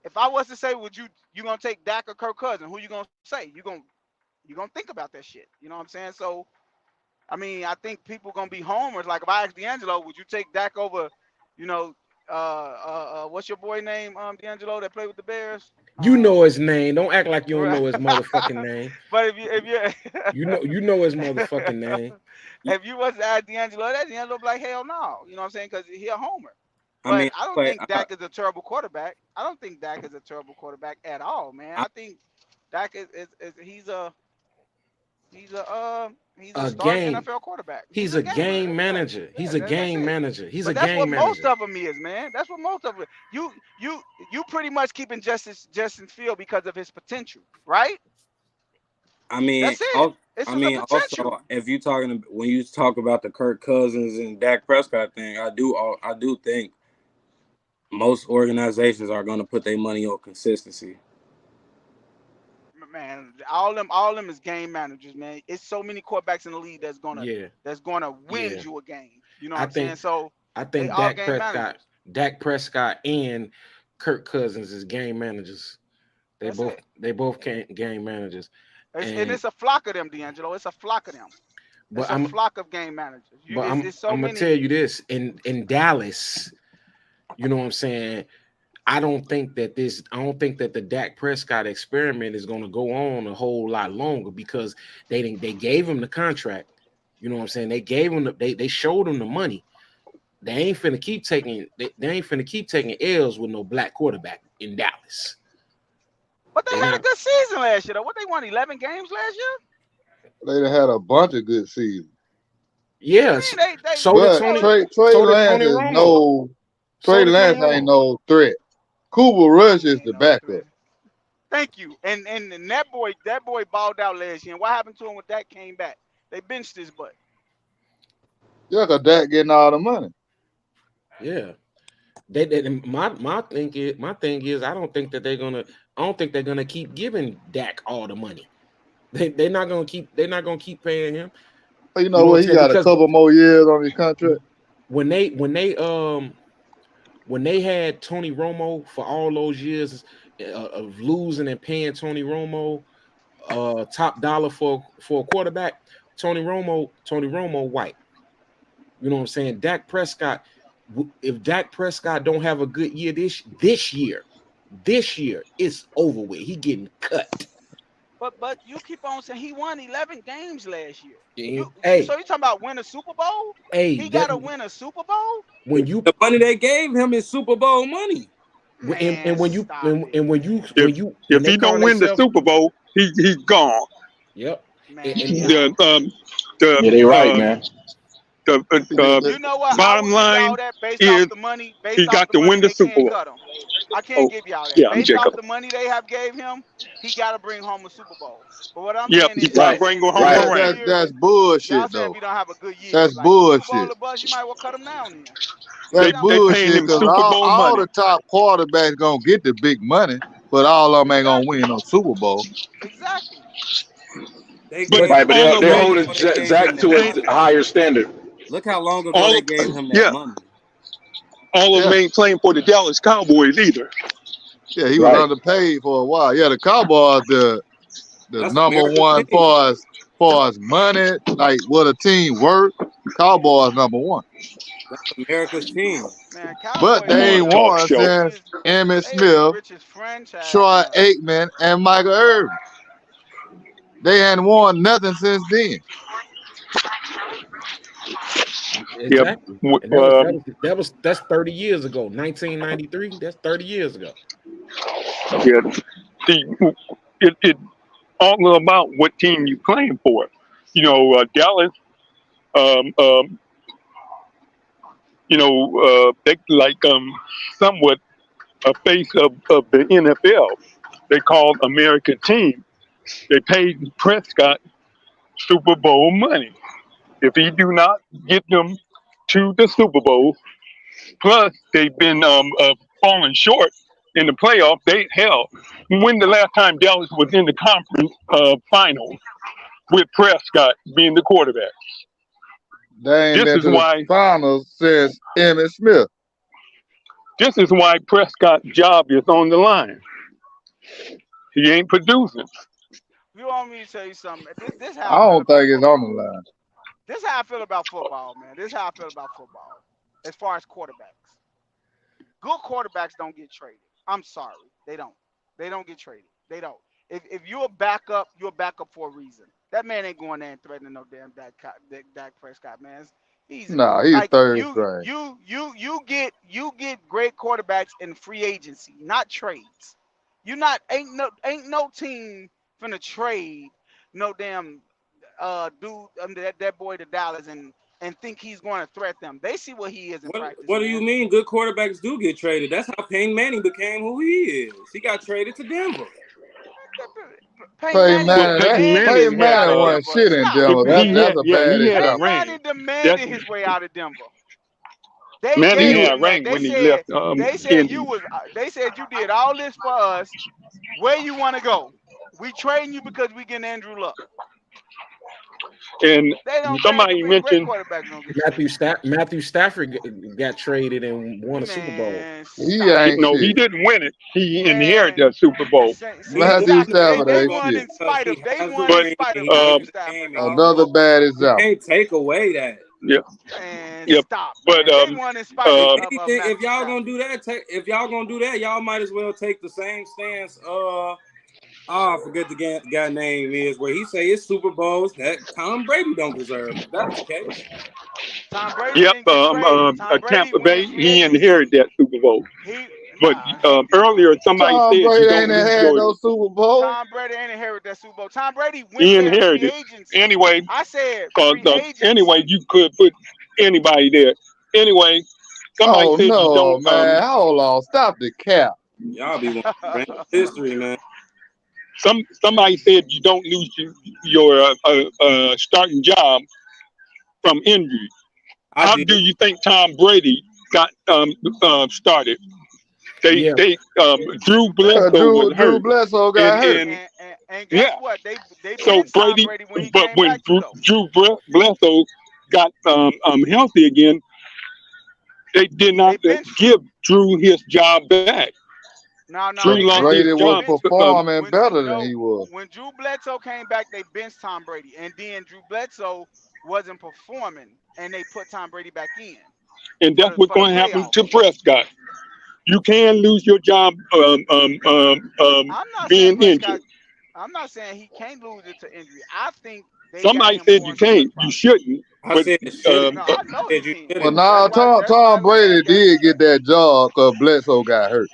if I was to say, would you gonna take Dak or Kirk Cousins? Who you gonna say? You gonna think about that shit. You know what I'm saying? So I think people gonna be homers. Like if I asked D'Angelo, would you take Dak over, you know, what's your boy name, D'Angelo that played with the Bears? You know his name. Don't act like you don't Right. know his motherfucking name. But if you You know his motherfucking name. if you was to ask D'Angelo, that D'Angelo be like hell no. You know what I'm saying? Because he a homer. I But mean, I don't like, think Dak is a terrible quarterback. I don't think Dak is a terrible quarterback at all, man. I, I think Dak is he's a A starting game. NFL quarterback. He's He's a a gamer. game manager. He's a That's game it. manager. He's a But that's what game most manager. of them is, man. That's what most of it. You pretty much keeping Justin Field because of his potential, right? I mean, That's it. It's I just a mean, potential. also, if you talking when you talk about the Kirk Cousins and Dak Prescott thing, I do think most organizations are going to put their money on consistency. Man, all them is game managers, man. It's so many quarterbacks in the league Yeah, that's gonna win yeah. you a game. You know what I I'm saying? think So I they think all game managers. Dak Prescott and Kirk Cousins is game managers. They That's both it. they both game managers. And And it's a flock of them, D'Angelo. It's a flock of them. It's but a I'm flock of game managers. but It's so I'm gonna many. tell you this in Dallas, you know what I'm saying? I don't think that the Dak Prescott experiment is going to go on a whole lot longer because they gave him the contract. You know what I'm saying? They gave him they showed him the money. They ain't finna keep taking they ain't finna keep taking L's with no black quarterback in Dallas. But they They had a not. good season last year, though. What they won 11 games last year? They done had a bunch of good seasons. Yes. They So did But Tony. Trey So did Lance Tony is Romo. no So Trey did Tony Lance ain't Romo. no threat. Cooper Rush is ain't the no backup. threat. Thank you. And that boy balled out last year. And what happened to him when that came back? They benched his butt. Yeah, cause Dak getting all the money. Yeah. My thing is I don't think they're gonna keep giving Dak all the money. They're not gonna keep paying him. So you You know know what I'm what? He saying? got a Because couple more years on his contract. when they had Tony Romo for all those years of losing and paying Tony Romo top dollar for a quarterback, Tony Romo white. You know what I'm saying? If Dak Prescott don't have a good year this year, it's over with. He getting cut. But you keep on saying he won 11 games last year. Yeah. So you talking about win a Super Bowl? Hey, He that got to win a Super Bowl? when you The money they gave him is Super Bowl money. Man, and when you stop it. when If they he call don't win the themselves, Super Bowl, he's gone. yep, Man, and The Yeah, they right, the man. you know what? I bottom will give y'all line that based off is the money. he Based off got the to money, win the they Super can't Bowl. cut him. I can't Oh, give y'all that. yeah, I'm Based off Jacob. the money they have gave him, he got to bring home a Super Bowl. But what I'm Yep, saying he is, got to y'all Right, bring saying him if he home right. a have a ring. year, That's y'all bullshit saying if though. he don't have a good year, That's like Super Bowl bullshit. or bust, you might well cut him down then. That's Straight They up. paying bullshit him because Super Bowl all money. the top quarterbacks gonna get the big money, but all of them ain't gonna Exactly. win no Super Bowl. Exactly. They But gave Right, but how all they're long of they're them ain't ago holding they gave him Zach that to ain't a money? higher standard. Look how long ago all they of, gave him that yeah, money. all of them Yeah, ain't playing for the Dallas Cowboys either. yeah, he was Right. underpaid for a while. Yeah, the Cowboys, the That's number America's one team. far as money, like what a team worth. Cowboys number one, That's America's team. Man, but Cowboys Come they on, ain't is talk won the show. since richest. Emmitt They is the Smith, richest franchise Troy in the. Aikman, and Michael Irvin. They hadn't won nothing since then. Yep. exactly, w- and Um, that's 30 years ago, 1993. That's 30 years ago. yeah. The, it all about what team you playing for. Dallas. Um, um, they like somewhat a face of the NFL. They called American team. They paid Prescott Super Bowl money. If he do not get them to the Super Bowl, plus they've been falling short in the playoff. When the last time Dallas was in the conference finals with Prescott being the quarterback? They ain't This been is to the why finals since Emmitt Smith. this is why Prescott's job is on the line. He ain't producing. You want me to tell you something? This I how I feel don't about think it's on football. the line. This how I feel about football, man. This how I feel about football. As far as quarterbacks, good quarterbacks don't get traded. I'm sorry, they don't. They don't get traded. They don't. If you're a backup, you're a backup for a reason. That man ain't going there and threatening no damn Dak Prescott, man. He's Nah, he's like third string. you get great quarterbacks in free agency, not trades. You not ain't no team finna trade no damn dude that boy to Dallas and think he's going to threat them. They see what he is in practice, What do you man. mean? Good quarterbacks do get traded. That's how Peyton Manning became who he is. He got traded to Denver. Peyton Peyton Manning But Manning, Peyton demanded his Manning Peyton way had out Manning of wasn't Denver. shit in Stop, Denver. he That's had man. a yeah bad he had Peyton example. range. Manning That's demanded his way out of Denver. They Manning gave He had him that. range They when he said left they said you Indy. was they said you did all this for us. Where you want to go? We trading you because we getting Andrew Luck. And They don't somebody great mentioned quarterbacks don't get traded. Matthew Stafford got traded and won a Super Bowl. Man, he stop ain't it. he shit. didn't win it. He inherited Man, the Super Bowl. He won Matthew exactly. Super Stafford They ain't Bowl won shit. in because spite of. he They has the won in But ring spite and of he has Matthew um, the Stafford, name and dog. he Another knows. bad You example. can't take away that. yeah, Man, yeah. stop, But man. They won in spite If um, anything, if Matthew y'all gonna Stafford. do that, y'all might as well take the same stance. I forget the guy name is where he say it's Super Bowls that Tom Brady don't deserve. If that's the case. Tom Brady yep, didn't get traded. Tom Brady Tampa went in Bay, free he agency. inherited that Super Bowl. He But nah. earlier, somebody Tom said you Brady don't ain't lose had your. no Super Bowl. Tom Brady ain't inherit that Super Bowl. Tom Brady went He there in free inherited. agency. Anyway, I said cause free anyway, agency. you could put anybody there. Anyway, somebody Oh said you no, don't. man. Hold on. Stop the cap. Y'all be one random history, man. Somebody said you don't lose your starting job from injury. I How did. do you think Tom Brady got started? They Yeah, they Drew Yeah, Bledsoe was Drew hurt, Bledsoe got and hurt. and And guess yeah. what? They So benched Tom Brady, Brady when he but came when back too though. Drew Bledsoe got healthy again, they did They not benched him. give Drew his job back. No, Drew But lost his Brady was they job. benched performing when Drew better than no he was. when Drew Bledsoe came back, they benched Tom Brady, and then Drew Bledsoe wasn't performing, and they put Tom Brady back in And for that's the what's going to happen playoffs. to Prescott. You can lose your job I'm not saying being Prescott. injured. I'm not saying he can't lose it to injury. I think they got Somebody him said you going through his can't, you process. shouldn't. I But said shouldn't. No, uh, I know I he said you can. Well, shouldn't. now That's why Tom Brady Leonard got did get cut. that job because Bledsoe got hurt.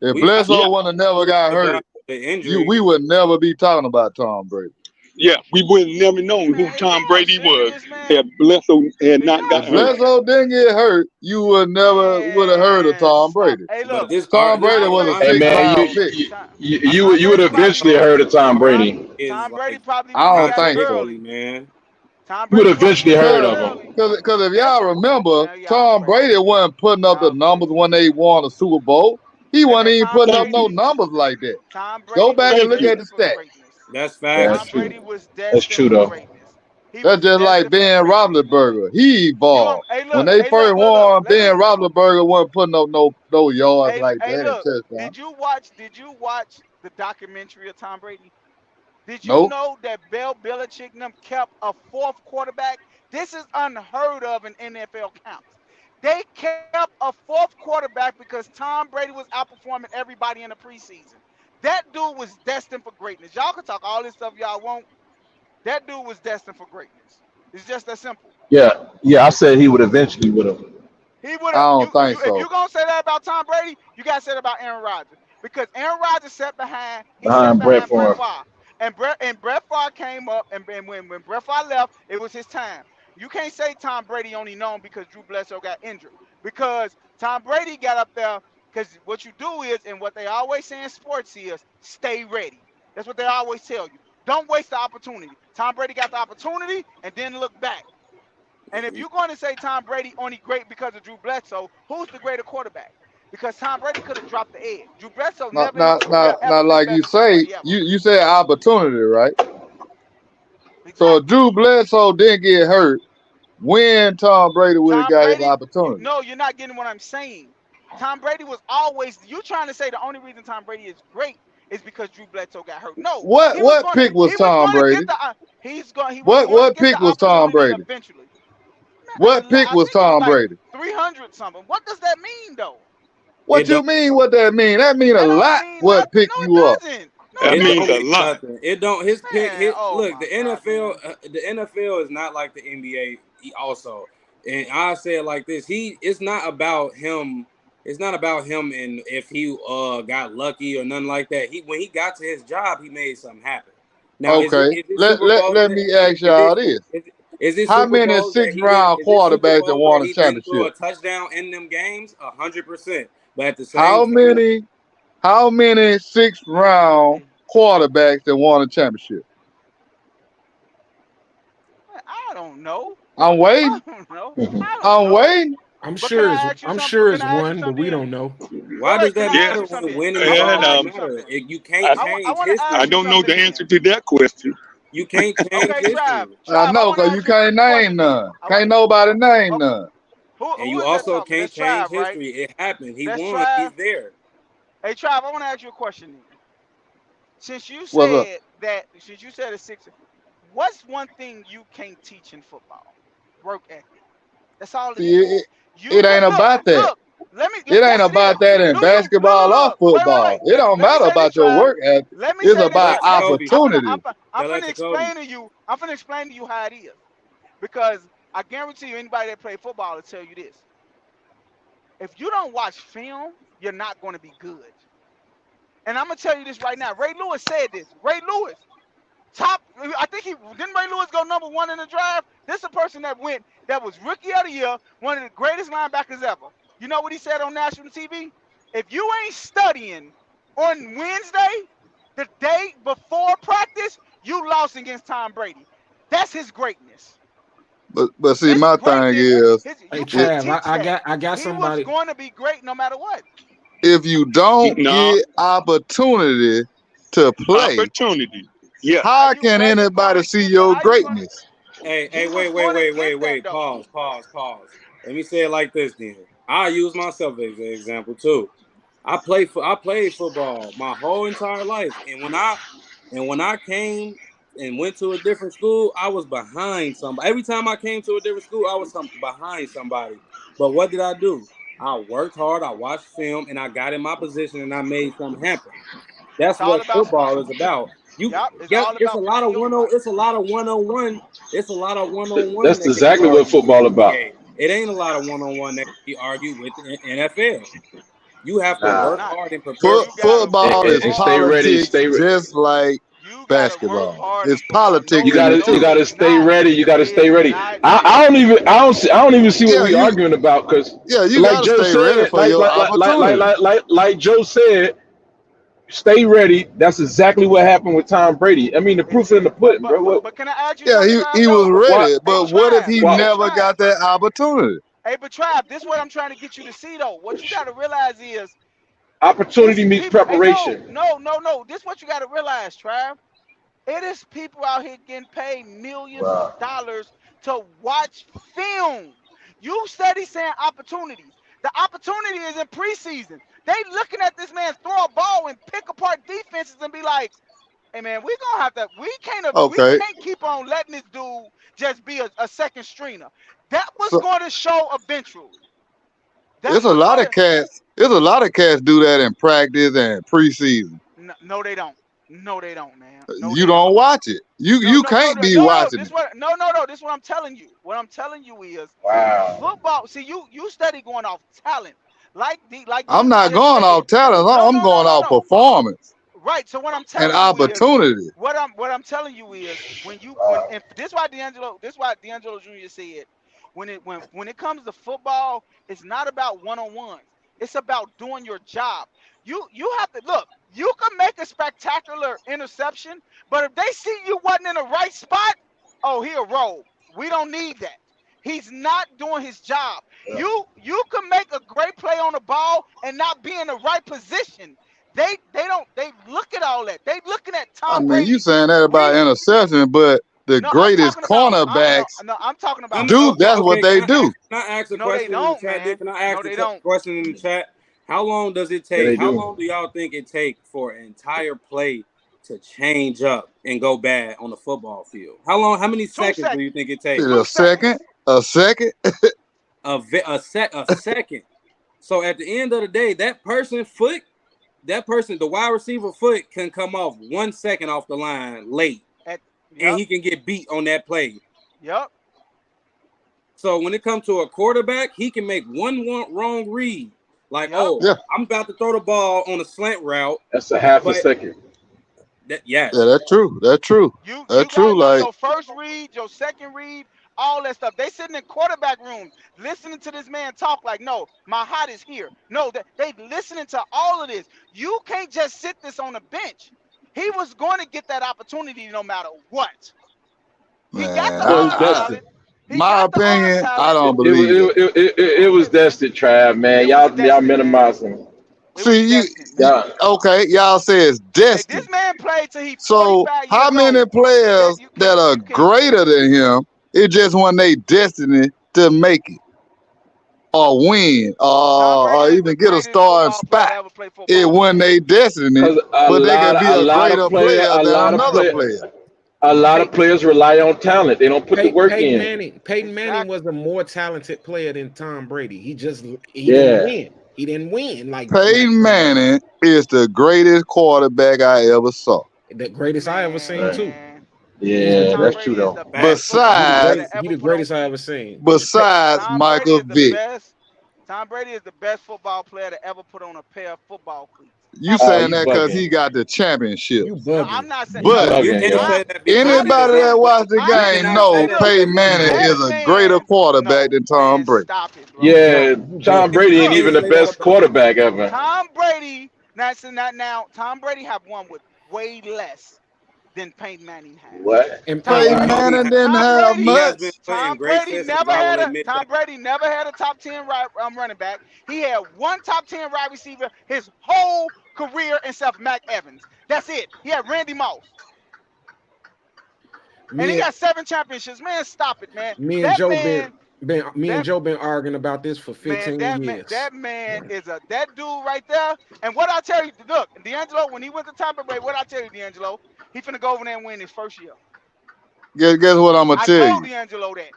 If We might yeah, Bledsoe wouldn't have never lose got the job hurt, with the injury. we would never be talking about Tom Brady. yeah, we would have never known who Man, hey, Tom y'all Brady was serious, man? had Bledsoe had Man, not y'all got If hurt. serious? Bledsoe didn't get hurt, you would never would have heard of Man, Tom stop. Brady. Hey, But look, Tom this Brady Tom was a Brady. Hey sixth man, round pick. Tom, you Tom would Brady have probably eventually was. heard of Tom Tom Brady. is Tom Brady like probably I would have don't got it think so. contradictory, early. man. Tom You would Brady have probably eventually would have got heard it of him. early. Cause if That's y'all remember, man, y'all Tom crazy. Brady wasn't putting up the Y'all numbers crazy. when they won a Super Bowl. He Hey wasn't man, even Tom putting up Brady. no numbers like that. Tom Go Brady back was and Thank look you. at the destined for stats. greatness. That's Yeah, facts. that's Tom true. Brady was That's destined true for though. greatness. He That's was just like destined for Ben greatness. Roethlisberger. He You want? evolved. Hey When look. they Hey look. first Look. Look. won, Let me. Ben Roethlisberger wasn't putting up no yards Hey. like Hey that and look. touchdown. Did you watch the documentary of Tom Brady? Did you No, know that Bill Belichick and them kept a fourth quarterback? This is unheard of in NFL camps. They kept a fourth quarterback because Tom Brady was outperforming everybody in the preseason. That dude was destined for greatness. Y'all can talk all this stuff y'all want. That dude was destined for greatness. It's just that simple. Yeah. I said he would eventually would have He would I have don't you think if so. you're gonna say that about Tom Brady, you gotta say that about Aaron Rodgers. Because Aaron Rodgers sat behind he sat behind Brett behind Brett Favre. Favre. And Brett Favre came up and when Brett Favre left, it was his time. You can't say Tom Brady only known because Drew Bledsoe got injured. Because Tom Brady got up there because what you do is, and what they always say in sports is stay ready. That's what they always tell you. Don't waste the opportunity. Tom Brady got the opportunity and then look back. And if you're going to say Tom Brady only great because of Drew Bledsoe, who's the greater quarterback? Because Tom Brady could have dropped the edge. Drew Bledsoe Not never in his not career not ever not been like better you than say. somebody ever. You said opportunity, right? So if Exactly. Drew Bledsoe didn't get hurt, when Tom Brady would have Tom got his Brady, opportunity. no, you're not getting what I'm saying. Tom Brady was always, you trying to say the only reason Tom Brady is great is because Drew Bledsoe got hurt. No, What pick was he was Tom going to get Brady? he was going to What get pick the was Tom opportunity Brady? eventually. What pick I was think it was Tom like Brady? 300 something. What does that mean though? What It you don't mean? What that mean? That mean a That don't lot. mean What nothing. pick No, it you up? doesn't. No, it That it means don't a doesn't. mean lot. nothing. It don't his pick Man, hit oh look my God, man. The NFL is not like the NBA also. And I say it like this. It's not about him. It's not about him and if he got lucky or nothing like that. He when he got to his job, he made something happen. Now Okay. is it Let Super let, Bowl let that me ask y'all this. is it How Super many Bowls that sixth he didn't round is it Super quarterbacks that Bowls that won a he didn't throw championship? a touchdown in them games? 100%. But at the same How time, many sixth round quarterbacks that won a championship? I don't know. I'm I waiting. don't know. Mhm. I don't I'm know. waiting. But can I ask you I'm something? sure Can it's I ask you one, but we something? don't know. why does Wait, can that I ask Yeah, you matter something? when winning I and want to and ask losing you matter? something. You can't I, I change want to I ask you history. don't know something, the answer Ken. to that question. You can't change Okay, Trav. history. I Trav, I know, want to cause you ask you a can't name question then. none. Can't nobody name Okay, none. And who you is that also talking? can't That's change Trav, right? history. It happened. He That's won. Trav. He's there. Hey, Trav, I want to ask you a question then. What's up? Since you said a six, what's one thing you can't teach in football? Work ethic. That's all it See, is. You it can ain't about that. look. Let me. It ain't Yes, it about is. that in Do you basketball or look? football. Wait. It don't Let me matter say this, about your Trav. work ethic. Let me It's say Tell this, that about Trav. to Kobe. opportunity. I'm Tell that finna to Kobe. explain to you. I'm finna explain to you how it is because I guarantee you, anybody that play football will tell you this. If you don't watch film, you're not going to be good. And I'm gonna tell you this right now. Ray Lewis said this. Ray Lewis, top. I think he didn't. Ray Lewis go number one in the draft. This is a person that was rookie of the year, one of the greatest linebackers ever. You know what he said on national TV? If you ain't studying on Wednesday, the day before practice, you lost against Tom Brady. That's his greatness. But see, His my thing greatness. is, Hey You it, can't Trav, teach that. I got He was somebody. going to be great no matter what. if you don't No, get opportunity to play, opportunity. Yes. How how you can where you anybody gonna see get that? your How you gonna? greatness? Hey, He was going to get that wait. though. Pause. Let me say it like this then. I use myself as an example too. I played football my whole entire life. And when I came and went to a different school, I was behind somebody. Every time I came to a different school, I was behind somebody. But what did I do? I worked hard, I watched film, and I got in my position and I made something happen. That's It's all what about football spot. is about. You Yep, it's get all it's a about lot playing of your one on spot. it's a lot of one on one. It's a lot of one on one That's that can be exactly what argued with football the about. NBA. It ain't a lot of one on one that can be argued with the NFL. You have to It's Nah. work not. hard and prepare for You gotta it. Football work is And stay hard. ready. politics, just like You gotta work basketball. hard It's and prepare. politics You No, in gotta the you no, two. gotta it's stay not. ready. You gotta stay It's ready. not. I don't even see what Yeah, we you arguing about because, yeah, you like gotta Joe stay ready said, for your opportunity. like Joe said, stay ready. That's exactly what happened with Tom Brady. I mean, the proof It's is in the pudding, bro. but can I ask you Yeah, something, he Trav? was Though, Why? ready, hey but what if Trav, he Why? hey never Trav, got that opportunity? hey but Trav, this is what I'm trying to get you to see though. What you got to realize is Opportunity it's meets people. Hey, no, preparation. no, no, no. This is what you got to realize, Trav. It is people out here getting paid millions of Wow. dollars to watch film. You steady saying opportunities. The opportunity is in preseason. They looking at this man throw a ball and pick apart defenses and be like, "Hey man, we gonna have to. We Okay, can't keep on letting this dude just be a second stringer." That was so going to show eventually. That it's a was lot going of to. cats. It's a lot of cats do that in practice and preseason. No, they don't. No, they don't, man. No, You they don't. don't watch it. You No, you no, no, can't no, be no, no. watching This it. what no. This is what I'm telling you. What I'm telling you is Wow. football. See, you study going off talent, like I'm DMD not just going stated. off talent. No, I'm no, no, going no, off no. performance Right. So what I'm and telling you is opportunity. what I'm telling you is when and this is why D'Angelo Jr. said when it comes to football, it's not about one on ones. It's about doing your job. You have to look. You can make a spectacular interception, but if they see you wasn't in the right spot, oh, he'll roll. We don't need that. He's not doing his job. You can make a great play on the ball and not be in the right position. They look at all that. They looking at I Tom mean, you Brady. saying that about We interception, but the no, I'm greatest talking about cornerbacks no, I'm talking Let about me do. okay, That's what okay. they do. Can I ask a no, they question in the don't, chat? Then man. can I ask No, the they don't. question in the chat? How long does it Yeah, take? they How do. long do y'all think it take for an entire play to change up and go bad on the football field? How long? How many 2 seconds do you seconds. think it Shit, takes? a 2 second, seconds. a second. A second. So at the end of the day, that person, the wide receiver foot can come off 1 second off the line late, At and yep, he can get beat on that play. yep, So when it comes to a quarterback, he can make one wrong read. Like, yep. oh, Yeah, I'm about to throw the ball on a slant route, That's a half a but second. yeah, yes. that's true. That's true. You That's gotta true. know Like, your first read, your second read, all that stuff. They sitting in quarterback rooms listening to this man talk like, no, my hot is here. No, they listening to all of this. You can't just sit this on the bench. He was going to get that opportunity no matter what. He got man, the It was arm destined. talent. He my got the arm opinion, I talent. don't It was believe that. it was destined, Trav, man. It was Y'all destined, man. minimizing. It was See, destined. Y'all okay, y'all say it's Hey, this destined. man played till he So, 45 how years many old. That players you that can't are you can't greater than him? It's just when they destiny to make it or win Tom Brady or is the even get a greatest starting football player spot. to ever play It football, when man. they destiny, because but they could be a greater player than another player. a lot Pey- of players rely on talent. They don't put the work Peyton in. Manning. Peyton Manning Exactly. was a more talented player than Tom Brady. He didn't Yeah. win. He didn't win like Peyton Tom Brady. Manning is the greatest quarterback I ever saw. The greatest I ever seen Right. too. Man, He's the Yeah, Tom that's greatest. true Brady is though. the Facts. best football player to He ever the put on greatest I cleats. ever seen. Besides Tom Brady Michael is the Vick. best. Tom Brady is the best football player to ever put on a pair of football cleats. You Ever. saying You that because bugging. he got the You championships. No, I'm bugging. not saying. You But Look, You bugging, can't yo. I say that because I he anybody didn't that listen. win. watch the I You game cannot listen. say know Hey, that look. because Peyton he didn't Manning win. That is a greater man. quarterback No, than Tom man, Brady. stop it, bro. Yeah, Stop No, it. you Tom bugging. Brady You ain't Look, even can't the say that best about Tom Brady. quarterback ever. Tom Brady. Now, Tom Brady have won with way less than Peyton Manning has. What? And Tom and Peyton No, Brady, he Manning has didn't Tom not. have Brady, He has been much. putting Tom great Brady systems. never I will had a admit that. Tom Brady never had a top 10 running back. He had one top 10 wide receiver his whole career except Mac Evans. That's it. He had Randy Moss. And he me and got 7 championships. Man, stop it, man. me and That Joe man, that been arguing about this for man, 15 years. that man is that dude right there. And what I tell you, look, D'Angelo, when he went to Tampa Bay, what I tell you, D'Angelo, he finna go over there and win his first year. Guess what I'm gonna I tell told you? D'Angelo that.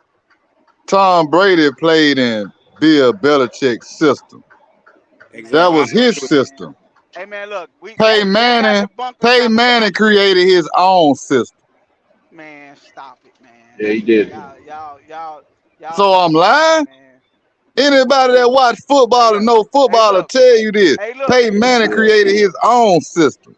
Tom Brady played in Bill Belichick's system. That Exactly. Man, I was agree his with that. man. system. Hey man, look, Peyton we ain't got Manning, to bunk this Peyton time. Manning created his own system. Man, stop it, man. Yeah, he did. Y'all So I'm not listening, lying. man. Anybody Hey, that watch hey, football and look, know hey, football will look, tell you this. hey, look. Peyton Manning Yeah. created his own system.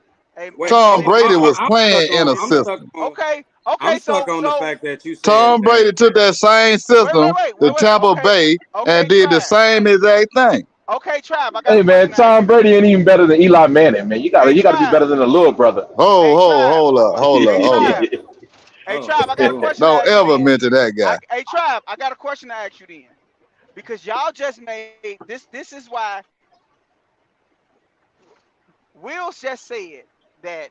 Wait, Tom And if Brady was I'm playing stuck in a on. I'm stuck system. on. okay, I'm okay, stuck so on the fact that you said Tom that. Brady took that same system to Tampa Okay, Bay and okay, did the Trav. same exact thing. Okay, Trav, I got a Hey man, question to ask Tom you Brady then. ain't even better than Eli Manning, man. Hey, You gotta be Trav. better than the little brother. Hey, Trav. Hold Hey, up, hold up. Trav. Hey, Oh Trav, I got a Lord. question to Don't ask you ever then. mention that guy. Hey, Trav, I got a question to ask you then. Because y'all just made this. This is why Will just said that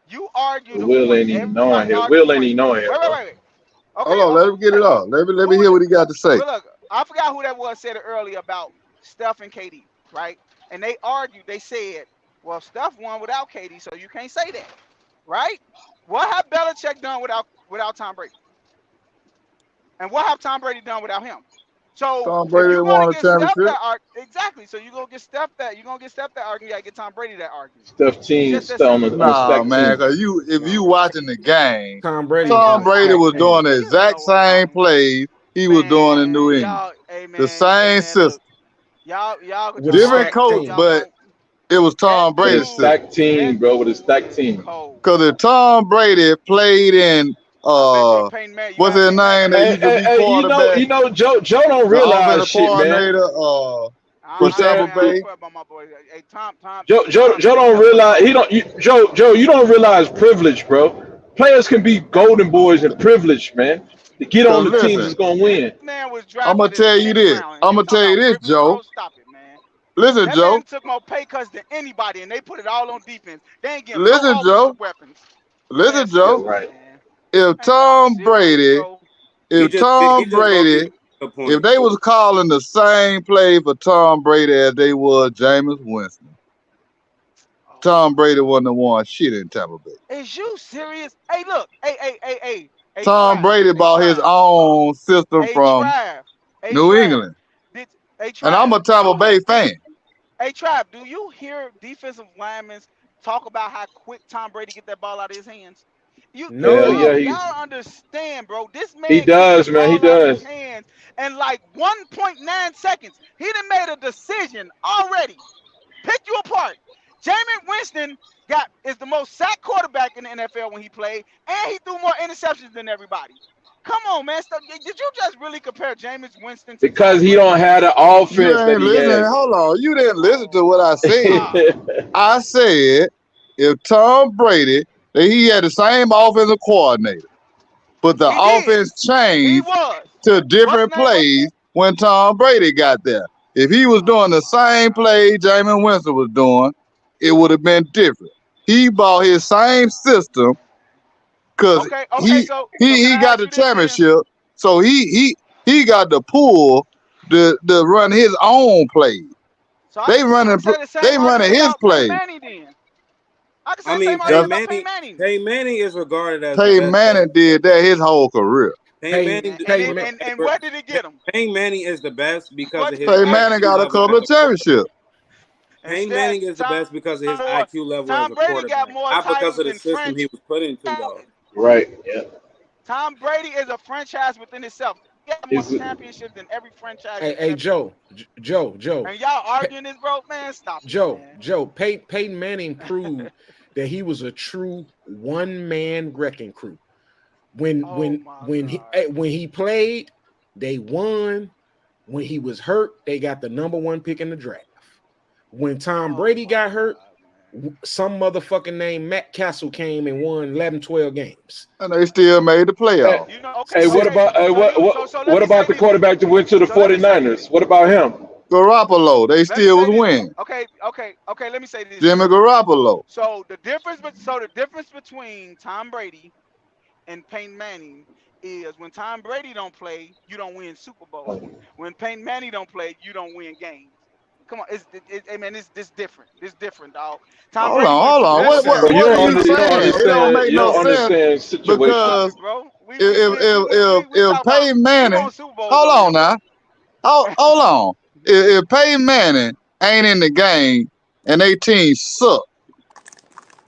you argue the Will point. ain't even knowing Everybody here. argue the Will ain't point. even knowing here, Wait, wait, bro. wait, wait. Okay, Hold on, let him get it okay. off. Let me Who? hear what he got to say. Well, look, I forgot who that was said it earlier about Steph and KD, right? And they argued. They said, "Well, Steph won without KD, so you can't say that, right?" What have Belichick done without Tom Brady? And what have Tom Brady done without him? So Tom if Brady you're won gonna a get Steph championship. that argument, exactly. So you're gonna get Steph that argument. You gotta get Tom Brady that argument. Steph It's team just that still simple. on a Nah, stack man, team. cause if you No, watching the game, Tom Brady Man, was on Tom a Brady y'all, stack was team. doing the you exact know what's same wrong, man. plays he was doing in New Man, England. y'all, The hey same man, look, system. y'all could With a talk Different all stacked all coach, team. y'all but want. it was That Tom With a Brady's dude, system. stacked team, that bro. With a dude stacked is team. cold. Cause if Tom Brady played in I bet you Peyton Man. You gonna what's have his Peyton Manning name back that this Hey, used to year. hey, be hey, quarterback, Joe don't the realize offensive shit, man. coordinator I for What's don't, I, Tampa that? man, I don't Bay. care about my boy. Hey, Joe Tom don't never realize cold. Joe, you don't realize privilege, bro. Players can be golden boys and privileged, man. To get Cause on the teams listen, that's gonna That win. man was I'm gonna drafted in the tell you 10th this. round, and I'm you gonna talking tell you about this, privilege, Joe. bro? Stop it, man. Listen, That man Joe. took more pay cuts than anybody, and they put it all on defense. They ain't getting no Listen, offensive Joe. weapons. Man, Listen, Yeah, stop Joe. it, right. man. If Man, y'all Tom serious, Brady, bro? if he Tom just low key Brady, a good if point. they was calling the same play for Tom Brady as they was Jameis Winston, Oh Tom my Brady God. wouldn't have won shit in Tampa Bay. Is you serious? Hey, look. Hey, Tom Trav. Brady Hey, bought his Trav. own system Hey, from Trav. Hey, New Trav. England. Did Hey, And I'm Trav. a Do Tampa you Bay did fan. Hey, Trav? Do you hear defensive linemen talk about how quick Tom Brady get that ball out of his hands? Hell No. yeah, Y'all understand, bro? This he man can get the does, man. He ball out of his does. hands in like 1.9 seconds. He done made a decision already. Pick you apart. Jameis Winston is the most sacked quarterback in the NFL when he played, and he threw more interceptions than everybody. Come on, man. Did you just really compare Jameis Winston to Because Tom he Brady? don't have the You offense that ain't he listening. has. Hold on. You didn't listen to Oh what I my said. God. I said if Tom Brady, that he had the same offensive coordinator, but the He did. offense He changed was. to What's the different name of plays when Tom Brady got there. If he was Oh doing the my same God. play Jameis Winston was doing, it would have been different. He bought Oh his my same God, system man. because Okay, he so he can he I got ask the you this then? championship, so he got the pull to run his own plays. So They I running can say the they same running argument his about Peyton plays. Manning then. I can say I the same mean, argument That's about Peyton Manning. Peyton Manning is regarded as the Peyton best. Manning did that his whole career. Peyton Peyton, Manning, And and Peyton, it, Ma- and, and where did it get him? Peyton Manning is the best because What of did his it Peyton get him? Manning IQ got a level couple as of a quarterback. championships. Peyton Instead, Manning is the best because of his Tom, IQ level as Tom a Brady got quarterback, more not because titles of the than system he franchise. was put into, though. Right. Yeah. Tom Brady is a franchise within itself. He got more Is it? championships than every franchise hey, in the hey, NFL. Joe, And y'all arguing this, bro? Man, stop it, man. Peyton Manning proved that he was a true one-man wrecking crew. When Oh when my when he God. when he played, they won. When he was hurt, they got the number one pick in the draft. When Tom Oh Brady my got hurt, God, man. some motherfucking named Matt Castle came and won 11, 12 games. And they still made the Hey, playoffs. You know, okay, hey, what okay. about So you so let what me say about the this then. quarterback that went to the So let me say this. 49ers? What about him? Garoppolo, they Let me still was say this. winning. Okay. Let me say this Jimmy then. Garoppolo. So the difference between Tom Brady and Peyton Manning is when Tom Brady don't play, you don't win Super Bowls. When Peyton Manning don't play, you don't win games. Come on, I mean, it's this different. This different, dog. Tom Hold Brady on, wins hold Super on. Bowls Bro, every you What are don't year. you under, you don't saying? It don't understand. make You no don't sense understand Stop situations. because it, bro. We if we if we we if we if, we, we if talk about Peyton we Manning, want Super Bowls hold over here, on now, bro. hold on. If Peyton Manning ain't in the game, and they team suck.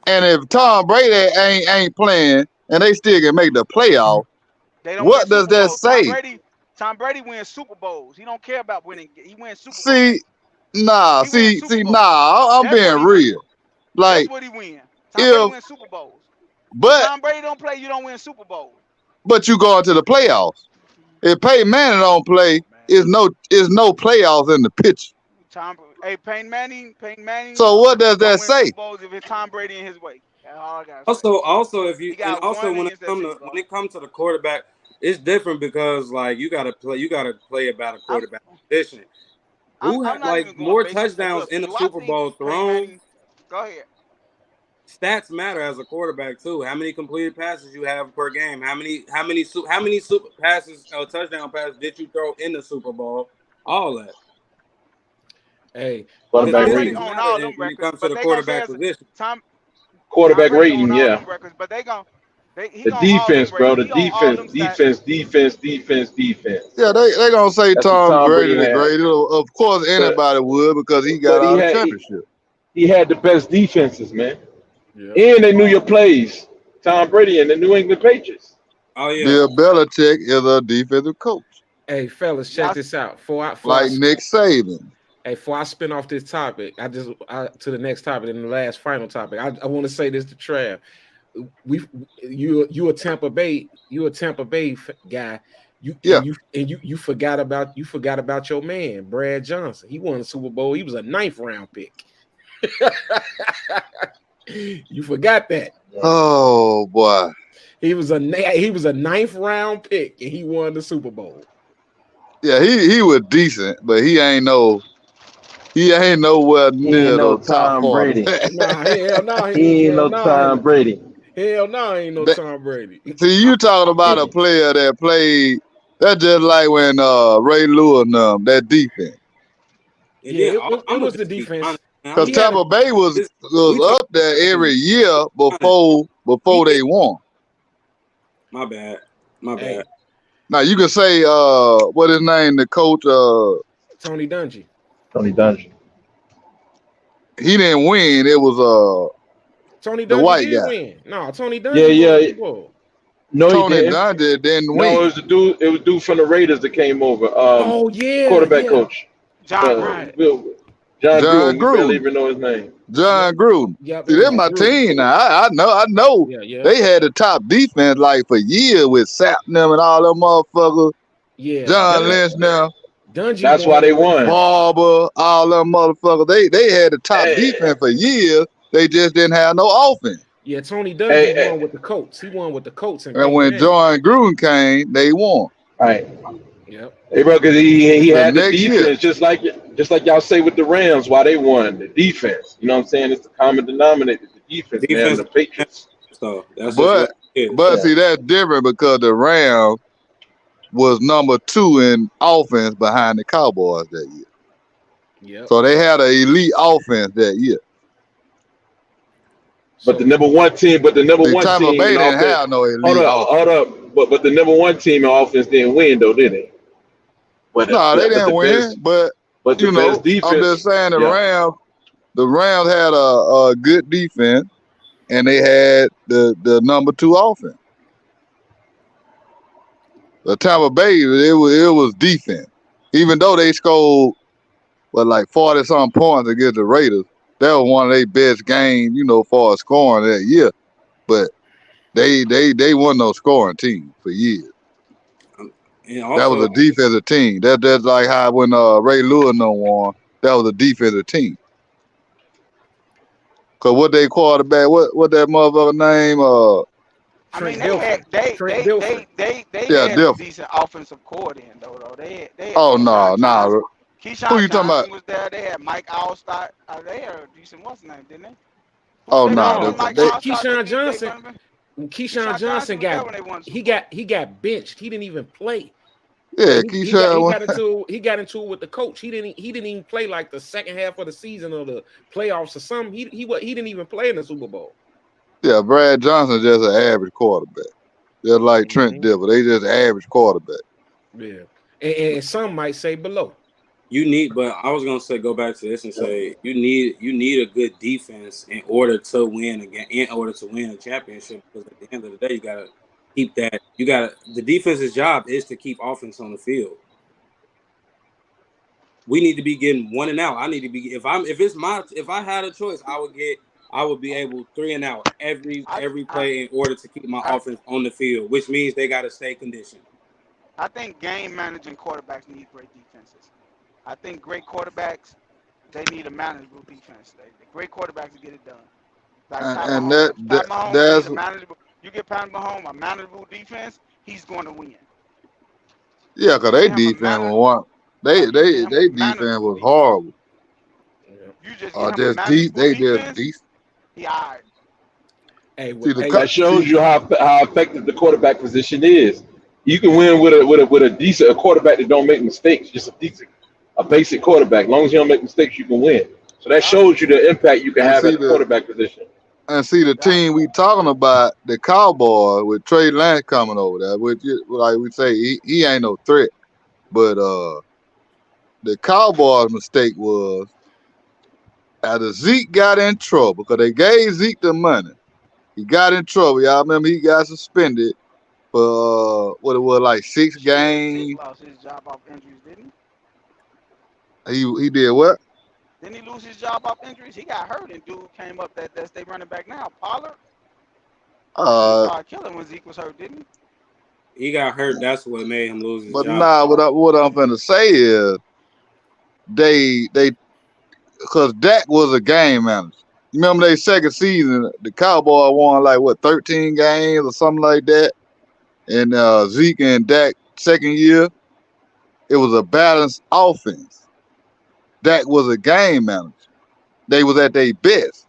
And if Tom Brady ain't playing and they still can make the playoff, They don't win what does Super that Bowls. Tom say? Brady. Tom Brady wins Super Bowls. He don't care about winning. He wins Super Bowls. See, nah, He wins see, Super see, Bowls. nah. I'm That's what being he wins. real. That's Like what he wins. Tom Brady if, wins Super Bowls. If but Tom Brady don't play, you don't win Super Bowls. you go into the playoffs. If Peyton Manning don't play, Man. is no playoffs in the picture. Peyton Manning So what does don't that win Super say? Bowls if it's Tom Brady in his way. That's all I gotta say. Also, if you He and got also one when against that Super Bowl. it comes to the quarterback, it's different because like you gotta play about a I'm quarterback position. Who I'm had not like even going more basic. touchdowns Look, in the do I Super think Bowl Peyton thrown? Manning? Go ahead. Stats matter as a quarterback too. How many completed passes you have per game? How many super passes touchdown passes did you throw in the Super Bowl? All that. Hey, Quarterback Tom Brady Statistics rating. own matter all them when it records, comes to but the they gonna say quarterback as position. Tom Quarterback Brady own rating, all yeah. them records, but he The own all them defense, bro. ratings. The He own all defense, them stats. defense. Yeah, they gonna say That's what Tom Tom Brady Brady the had. greatest. Of course, But anybody would because he got but all the championship. he had the best defenses, man. yeah. And they knew your plays. Tom Brady and the New England Patriots. Oh yeah. Bill Belichick is a defensive coach, Hey, fellas, check Y'all, this out. like Nick Saban. Before I spin off this topic, to the next topic and the last final topic. I want to say this to Trav. You a Tampa Bay guy. Yeah, You forgot about your man Brad Johnson. He won the Super Bowl. He was a 9th round pick. You forgot that oh boy. he was a 9th round pick and he won the Super Bowl. Yeah, he was decent, but he ain't nowhere He ain't near no the top Tom 40. Brady. Nah, hell no, He ain't no Tom Brady. hell no, ain't no That- Tom Brady. See, you talking about a player that played. That's just like when Ray Lewis that defense. And Yeah, then it I'm gonna was the just be defense. honest. Man, Because He had a Tampa Bay was we talk up there every about year honest. before they won. My bad. hey Now you can say what his name, the coach, Tony Dungy. Tony Dungy. he didn't win. It was Tony the Dungy white did guy. win. No, Tony Yeah, Dungy won the yeah. Super Bowl. No, he Tony didn't. Dungy didn't No, it win. was the dude. It was dude from the Raiders that came over. Oh yeah, Quarterback yeah. coach. John Gruden. Right. John John Gruden. We barely Gruden. even know his name. John Gruden. Yep, See, it was they're my Gruden. team now. I know. Yeah. They had the top defense like for years with Sapnum and all them motherfuckers. Yeah. John Lynch now, Dungy That's why won they with won. Barber, all them motherfuckers. They had the top defense for years. They just didn't have no offense. yeah, Tony Dungy Hey, won with the Colts. He won with the Colts and And Peyton when Manning. John Gruden came, they won right. Yep. Hey, bro, because he the had the next year. defense, just like y'all say with the Rams, why they won the defense. You know what I'm saying? It's the common denominator, the defense, man. defense. The Patriots. So that's just what But it is. but Yeah. see, that's different because the Rams was number 2 in offense behind the Cowboys that year. Yep. So they had an elite offense that year. But the So number one team, See, Tampa Bay in didn't offense. have no elite offense. Hold up. But the number one team in offense didn't win though, did they? No, they But didn't the win. best, But the best I'm defense. just saying Yeah. the Rams had a good defense, and they had the number 2 offense. The Tampa Bay, it was defense. Even though they scored like 40 some points against the Raiders, that was one of their best games, far as scoring that year. But they won no scoring team for years. And That was also, a defensive team. That's like how when Ray Lewis won, that was a defensive team. Cause what they quarterback, what that motherfucker name? I mean, Trent Dilfer. Trent Dilfer. they Yeah, had a Dilfer. decent offensive coordinator though. They had Oh Keyshawn no. Johnson. Who you Keyshawn talking about? Johnson was there. They had Mike Allstott. They had a decent what's his name, didn't they? Oh They no. running Mike They, Allstott. Keyshawn They Johnson. running- Keyshawn Johnson was there when they won Super Bowl. he got benched. He didn't even play. yeah, He got into it with the coach. He didn't even play like the second half of the season or the playoffs or something. He didn't even play in the Super Bowl. yeah, Brad Johnson just an average quarterback. Just like Trent Dilfer. They just average quarterback. Yeah, and some might say below. You need, but I was gonna say go back to this and say you need a good defense in order to win again, in order to win a championship. Because at the end of the day, you gotta keep that. You gotta the defense's job is to keep offense on the field. We need to be getting 1 and out. I need to be if I had a choice, I would be able 3 and out I every I play in order to keep my I, offense on the field, which means they gotta stay conditioned. I think game managing quarterbacks need great defenses. I think great quarterbacks they need a manageable defense. The great quarterbacks get it done. Like Pat and Mahomes. Pat Mahomes needs that's a manageable. You get Pat Mahomes a manageable defense, he's going to win. yeah, cause You they get him a defense was manage. one. Right. You get him a They defense manageable was defense. horrible. Yeah. You just get Or him a just deep. manageable They just defense. decent. He alright. Hey, See the hey, That shows you how effective the quarterback position is. You can Yeah. win with a decent quarterback that don't make mistakes. Just a basic quarterback. As long as you don't make mistakes, you can win. So that Yup. shows you the impact you can and have at see the the quarterback position. Yup. team we talking about, the Cowboys with Trey Lance coming over there, which like we say, he ain't no threat. But the Cowboys' mistake was after Zeke got in trouble because they gave Zeke the money. He got in trouble. Y'all remember he got suspended for what it was like 6 Shit, Zeke games. lost his job off injuries, didn't He did what? he? Didn't he lose his job off injuries? He got hurt and dude came up that's they running back now. Pollard. He Uh, started killing when Zeke was hurt, didn't He got hurt. That's what made him lose his but job. nah, what I'm finna say is they because Dak was a game manager. You remember their second season, the Cowboys won like what 13 games or something like that. And Zeke and Dak second year, it was a balanced offense. Dak was a game manager. They was at their best.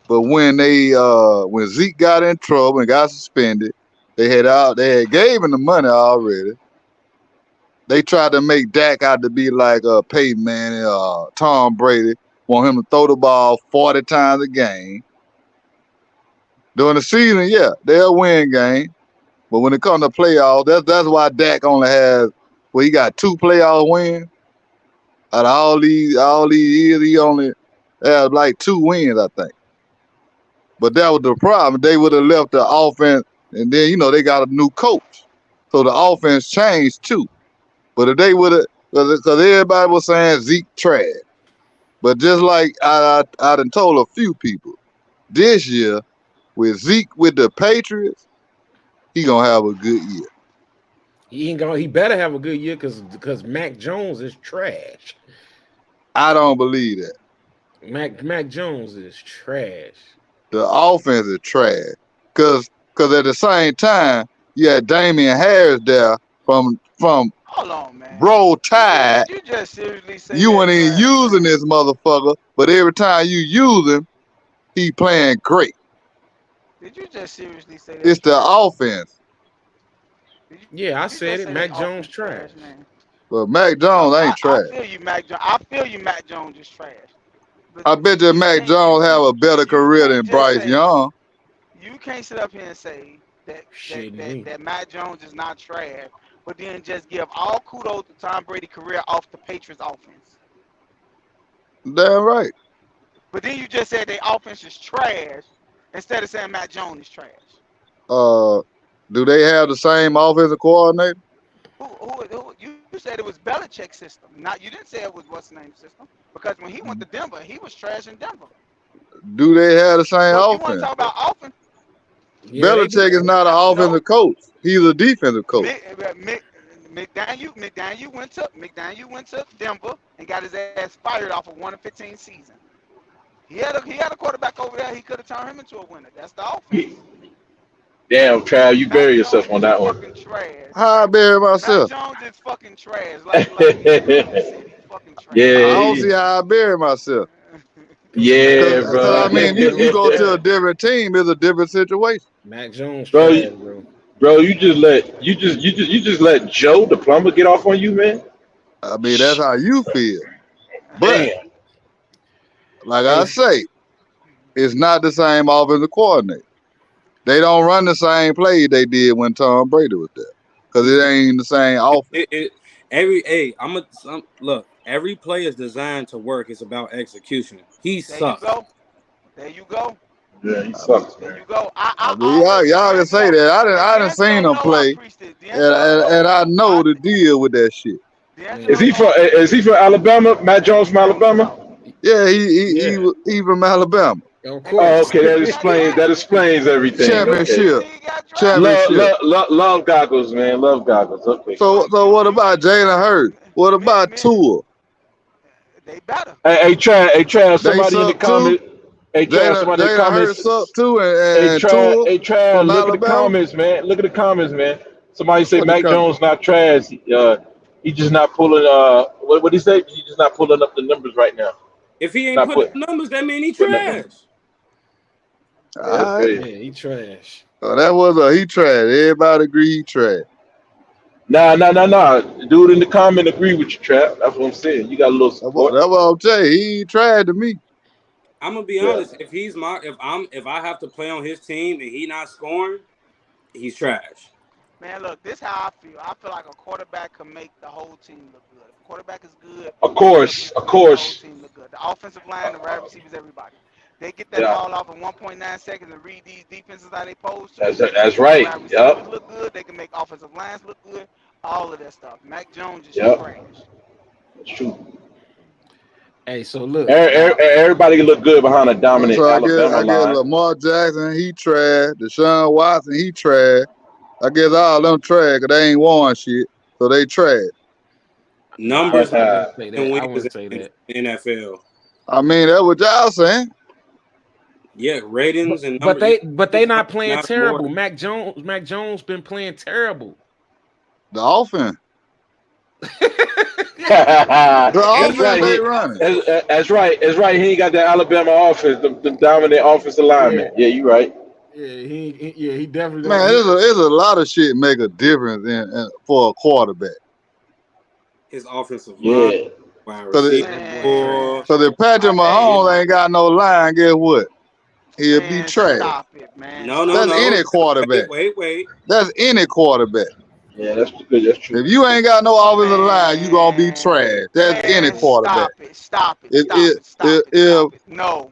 But when when Zeke got in trouble and got suspended, they had gave him the money already. They tried to make Dak out to be like Peyton Manning, Tom Brady, want him to throw the ball 40 times a game. During the season, yeah, they'll win game. But when it comes to playoffs, that's why Dak only has he got 2 playoff wins. Out of all these years, he only has like 2 wins, I think. But that was the problem. They would have left the offense, and then they got a new coach, so the offense changed too. But if they would have, because everybody was saying Zeke trash, but just like I done told a few people, this year with Zeke with the Patriots, he gonna have a good year. he ain't gonna. He better have a good year because Mac Jones is trash. I don't believe that. Mac Jones is trash. The offense is trash. Cause at the same time, you had Damian Harris there from Hold on, man. Bro Tide. Did you just seriously say You that weren't even trash, using man? this motherfucker, but every time you use him, he playing great. Did you just seriously say that It's the trash? offense. Yeah, I You said just it. say they Mac Jones offense trash. trash, man. But Mac No, Jones ain't I trash. feel you, Mac Jones. I feel you, Mac Jones is trash. But I bet you you Mac can't you Jones have you a better you career can't than just Bryce say Young. you can't sit up here and say Shit, me. that Mac Jones is not trash, but then just give all kudos to Tom Brady career off the Patriots offense. Damn right. But then you just said their offense is trash instead of saying Mac Jones is trash. Do they have the same offensive coordinator? Who you said it was Belichick's system. Not you didn't say it was what's the name system. Because when he went to Denver, he was trash in Denver. Do they have the same So if you want to offense? talk about offense, Yeah, they Belichick is do. not an no. offensive coach. He's a defensive coach. McDaniel went to Denver and got his ass fired off of 1-15 season. He had a quarterback over there. He could have turned him into a winner. That's the offense. Damn, Trav, you Mac bury Jones yourself on is that one. fucking trash. How I bury Mac myself? Jones is fucking trash. Like we said, he's fucking trash. I don't Yeah, see how I bury myself. Yeah, Cause bro. I mean, you go to a different team, it's a different situation. Mac Jones bro, trash, bro. bro, you just let Joe the plumber get off on you, man. I mean, that's how you feel. But Damn. like I Hey, say, it's not the same offensive coordinator. They don't run the same play they did when Tom Brady was there. Cause it ain't the same offense. Every hey, look. Every play is designed to work. It's about execution. He There you sucks. go. There you go. Yeah, he sucks, There man. you go. I I mean, y'all can always say that. I done D'Angelo seen him know I play, preached it. D'Angelo and I know the I, deal with that shit. D'Angelo Is he know from I preached is he from Alabama? Matt Jones from Alabama? Yeah, Yeah, he from Alabama. of And Oh, course. guess okay, what? that He got explains drafted. everything. Okay. Championship, He got drafted. championship. Love goggles, man. Love goggles. Okay. So what about Jalen Hurts? What Man, about Tua? they better. Hey, Trav, They somebody in the suck too. comment. Hey, Trav, somebody in the Jalen comments. Hurts up too, and Tua Hey, Trav, from look at the Alabama. comments, man. Look at the comments, man. Somebody say What the Mac comment? Jones not trash. He just not pulling. What he say? He just not pulling up the numbers right now. If he ain't Not putting put up numbers, that mean he putting up numbers. trash. Yeah, that's All right. Yeah, crazy. he trash. So that was he trash. Everybody agree he trash. Nah. The dude in the comment agree with you, Trav. That's what I'm saying. You got a little support. That's what I'm telling you. He trash to me. I'm gonna be Yeah. honest. If I have to play on his team and he not scoring, he's trash. Man, look, this how I feel. I feel like a quarterback can make the whole team look good. If a quarterback is good, Of he'll course. make the whole team look good. The offensive line, the wide receivers, everybody. They get that Yeah, ball off in 1.9 seconds and read these defenses how they supposed to. that's They can make right. wide receivers Yep. look good. They can make offensive lines look good. All of that stuff. Mac Jones is Yep. trash. That's true. Hey, so look, y'all. Everybody can look good behind a dominant So Alabama I guess line. Lamar Jackson, he trash. Deshaun Watson, he trash. I guess all them trash because they ain't won shit. So they trash. Numbers I wouldn't say and that. I wins wouldn't say in that. NFL. I mean, that's what y'all saying. Yeah, ratings and But numbers. they not playing Not more. terrible. Mac Jones been playing terrible. The offense. The That's offense right. they running. That's right. That's right. He ain't got that Alabama offense, the dominant offensive alignment. Yeah, you right. Yeah, he definitely don't. Man, there's a lot of shit make a difference for a quarterback. His offensive line, Yeah. wide Cause receiver. That boy Man, trash. if Patrick Mahomes ain't got no line, guess what? He'll be man, trash. stop it, man. No. Stop That's any it. quarterback. Wait. That's any quarterback. Yeah, that's good. That's true. If you ain't got no offensive line, you gonna be Man, trash. That's any quarterback. stop it. If No.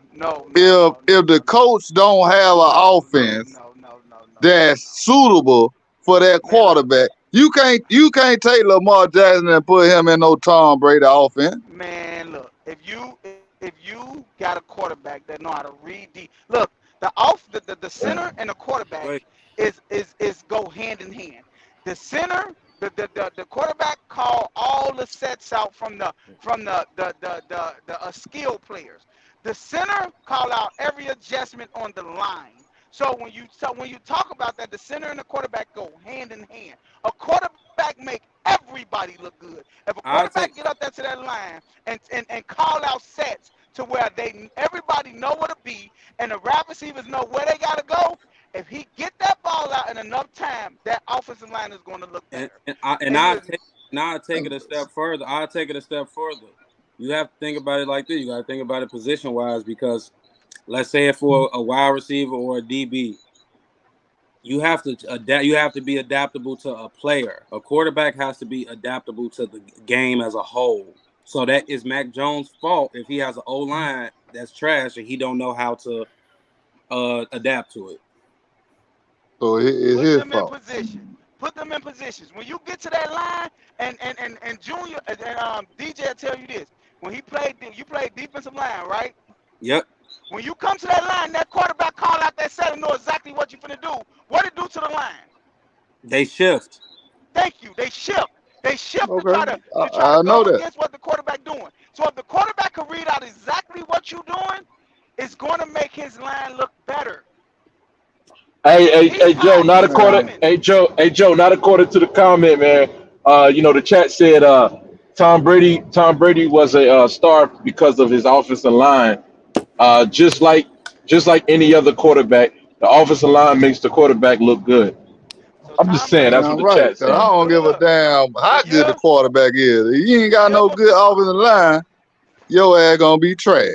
if the coach don't have an offense that's suitable for that Man, look, quarterback, you can't take Lamar Jackson and put him in no Tom Brady offense. man, look. If you got a quarterback that know how to read look, the center and the quarterback Wait. is go hand in hand. The center, the quarterback call all the sets out from the skill players. The center call out every adjustment on the line. So when you talk about that, the center and the quarterback go hand in hand. A quarterback make everybody look good. If a I quarterback take get up there to that line and call out sets to where everybody know where to be and the wide receivers know where they gotta go, if he get that ball out in enough time, that offensive line is going to look better. I take it a step further. I take it a step further. You have to think about it like this. You got to think about it position wise because let's say if for a wide receiver or a DB, you have to adapt. You have to be adaptable to a player. A quarterback has to be adaptable to the game as a whole. So that is Mac Jones' fault if he has an O line that's trash and he don't know how to adapt to it. So it's Put his them in fault. position. Put them in positions. When you get to that line, and Junior and DJ will tell you this. When you played defensive line, right? Yep. When you come to that line, that quarterback call out that set and know exactly what you're finna do. What it do to the line? They shift. Thank you. They shift. They shift to Okay, try to I know go that. against what the quarterback doing. So if the quarterback can read out exactly what you're doing, it's going to make his line look better. Hey, Joe, not He's according. coming. Hey, Joe, not according to the comment, man. The chat said Tom Brady was a star because of his offensive line. Just like any other quarterback, the offensive line makes the quarterback look good. So I'm just Tom saying that's Brady, what Damn the right. chat's Cause I saying. don't give a look. damn how The good the year, quarterback is. If you ain't the got year no before, good offensive line, your ass gonna be trash.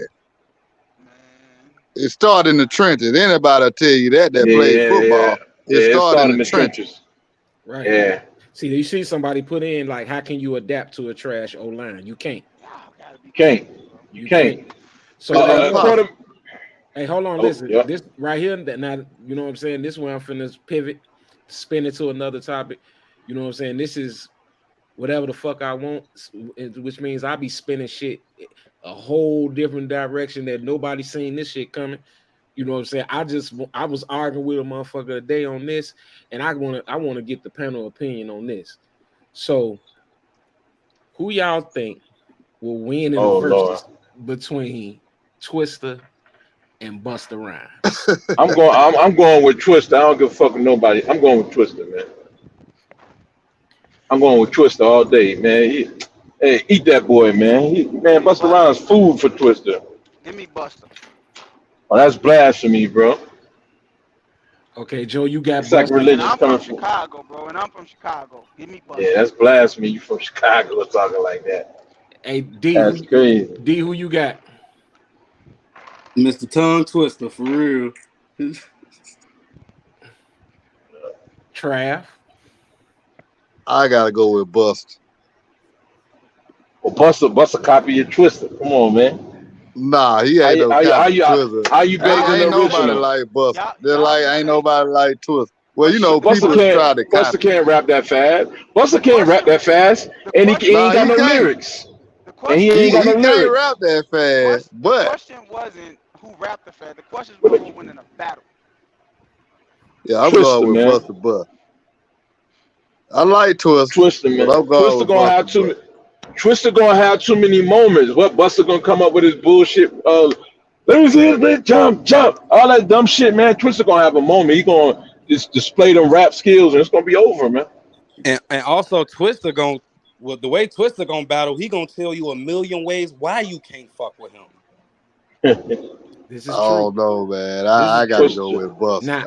man. It started in the trenches. Anybody tell you that played Yeah. football. It It started in started in the the trenches. trenches. Right. Yeah. See, you see somebody put in like, how can you adapt to a trash O line? You can't. You can't. You You can't. can't. So It's hey, not look. possible. Hey, hold on. Oh, Listen, yeah. this right here. That now, you know what I'm saying. This one I'm finna pivot, spin it to another topic. You know what I'm saying. This is whatever the fuck I want, which means I be spinning shit a whole different direction that nobody seen this shit coming. You know what I'm saying? I was arguing with a motherfucker today on this, and I wanna get the panel opinion on this. So, who y'all think will win in the Oh Lord. verses between Twister and Busta Rhymes? I'm going with Twister. I don't give a fuck with nobody. I'm going with Twister, man. I'm going with Twister all day, man. Hey, eat that boy, man. Man, Busta Buster. Rhymes food for Twister. Give me Buster. Oh, that's blasphemy, bro. Okay, Joe, you got It's Busta. And sacrilegious I'm coming from from. Chicago, bro. And I'm from Chicago. Give me Yeah, Buster. that's blasphemy. You from Chicago talking like that. Hey, D, That's crazy. who you got? Mr. Tongue Twister for real. Trav. I gotta go with Bust. Well, Buster copy your Twister. Come on, man. Nah, he How ain't you no how you how copy you, Twister. how you better than Ain't the nobody original? like Buster. They're Y'all like know ain't that. nobody like Twister. Well, But you know, Buster people have tried to Buster copy. can't rap that fast. Buster the can't rap question that fast, the and question he ain't Nah, got he no can't. lyrics. the And he question ain't got He no wasn't can't lyrics. rap that fast. the But question wasn't who rapped the fast. The question What was a who win in a battle. yeah, I'm Twister, going with man. Buster Bust. I like Twister, Twister, but man. I'm going with Buster Bust. Twister gonna have too many moments. What Buster gonna come up with his bullshit? Let me see it, jump, all that dumb shit, man. Twister gonna have a moment. He gonna just display them rap skills, and it's gonna be over, man. And also Twister gonna well the way Twister gonna battle, he gonna tell you a million ways why you can't fuck with him. This is true. Oh no, man. This is I gotta true. go Twister. with Buster. Now,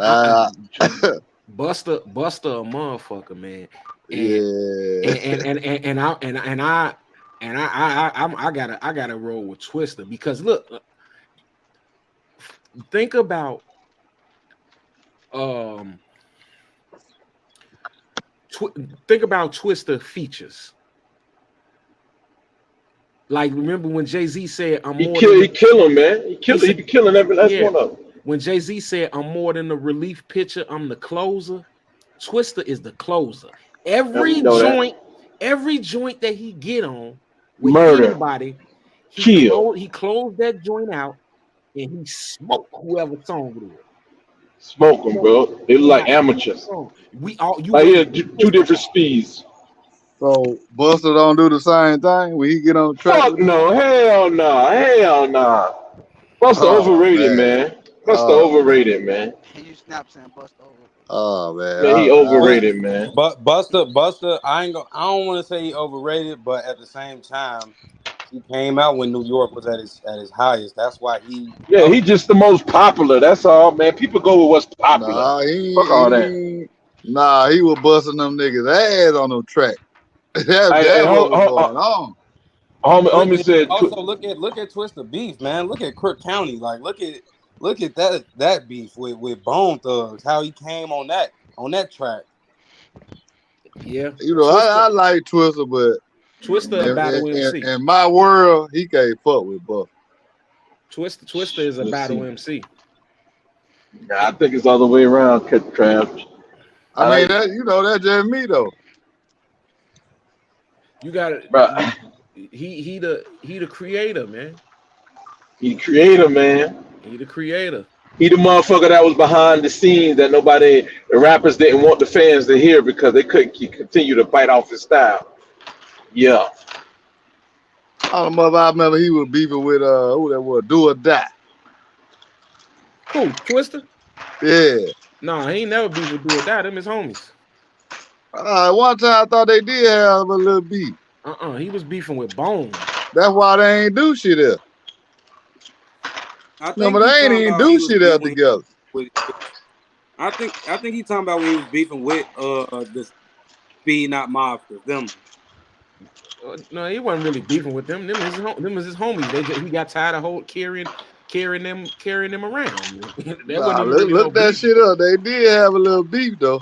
Buster a motherfucker, man, and Yeah. I gotta roll with Twister because look, think about um think about Twister features. Like remember when Jay-Z said I'm He more than the kill him, man. He said, be killing every last yeah, one of them. when Jay-Z said I'm more than the relief pitcher, I'm the closer. Twister is the closer. And we Every know that. joint, every joint that he get on with Murder, anybody, kill, he closed that joint out and he smoked whoever song it is. smoke them, Smoke, bro. They look like like whoever amateurs. song. We all you Like waiting here, for the two Twister different song. speeds. So Buster don't do the same thing when he get on the track Fuck with him. no, hell nah. Buster Oh overrated, man. man. Buster Oh man. overrated, man. You snap saying Buster over. Oh man. Man, he But overrated, man. Buster, I don't want to say he overrated, but at the same time, he came out when New York was at his highest. That's why he Yeah, up he there. just the most popular. That's all, man. People go with what's popular. Nah, Fuck all that. nah, he was busting them niggas ass on them track. That's what was going on. Homie And said, also look at Twister beef, man. Look at Crook County. Like look at that beef with Bone Thugs. How he came on that track. Yeah, You know, I like Twister, but Twister a battle MC. in my world, he can't fuck with Buster. Twister is a let's battle see. MC. Nah, I think it's all the way around, Trav. I mean, that's just me though. You got it. Bruh. He the creator, man. He the creator, man. He the creator. He the motherfucker that was behind the scenes that the rappers didn't want the fans to hear because they couldn't continue to bite off his style. Yeah. I remember he was beefing with who that was, Do or Die. Who? Twister? Yeah. Nah, he ain't never beef with Do or Die. Them his homies. One time I thought they did have a little beef. He was beefing with Bone. That's why they ain't do shit there. I think But he they ain't talking even about do shit there together. I think he talking about when he was beefing with the Speed Not Mobsters. Them. No, he wasn't really beefing with them. Them was his homies. He got tired of carrying them around. That wasn't Nah, even really no look that beef. shit up. They did have a little beef though.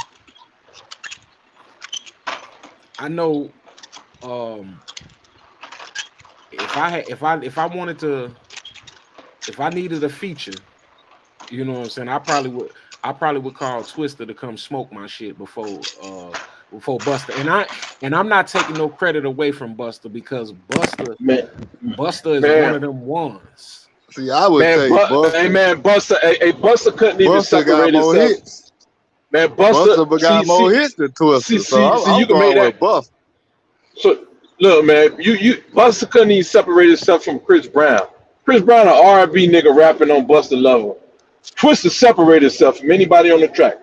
I know. if I wanted to, if I needed a feature, you know what I'm saying, I probably would call Twister to come smoke my shit before Buster. And I'm not taking no credit away from Buster, because Buster Man, is one man, of them ones. See, I would man, take hey, Buster. man, Buster, hey, Buster couldn't even Buster got separate more himself. hits. Man, Buster Buster, got more hits than Twister. So you I'm can make going that. with Buster. So look, man, you Buster couldn't even separate himself from Chris Brown. Chris Brown, an R&B nigga rapping on Buster level. Twister separated himself from anybody on the track.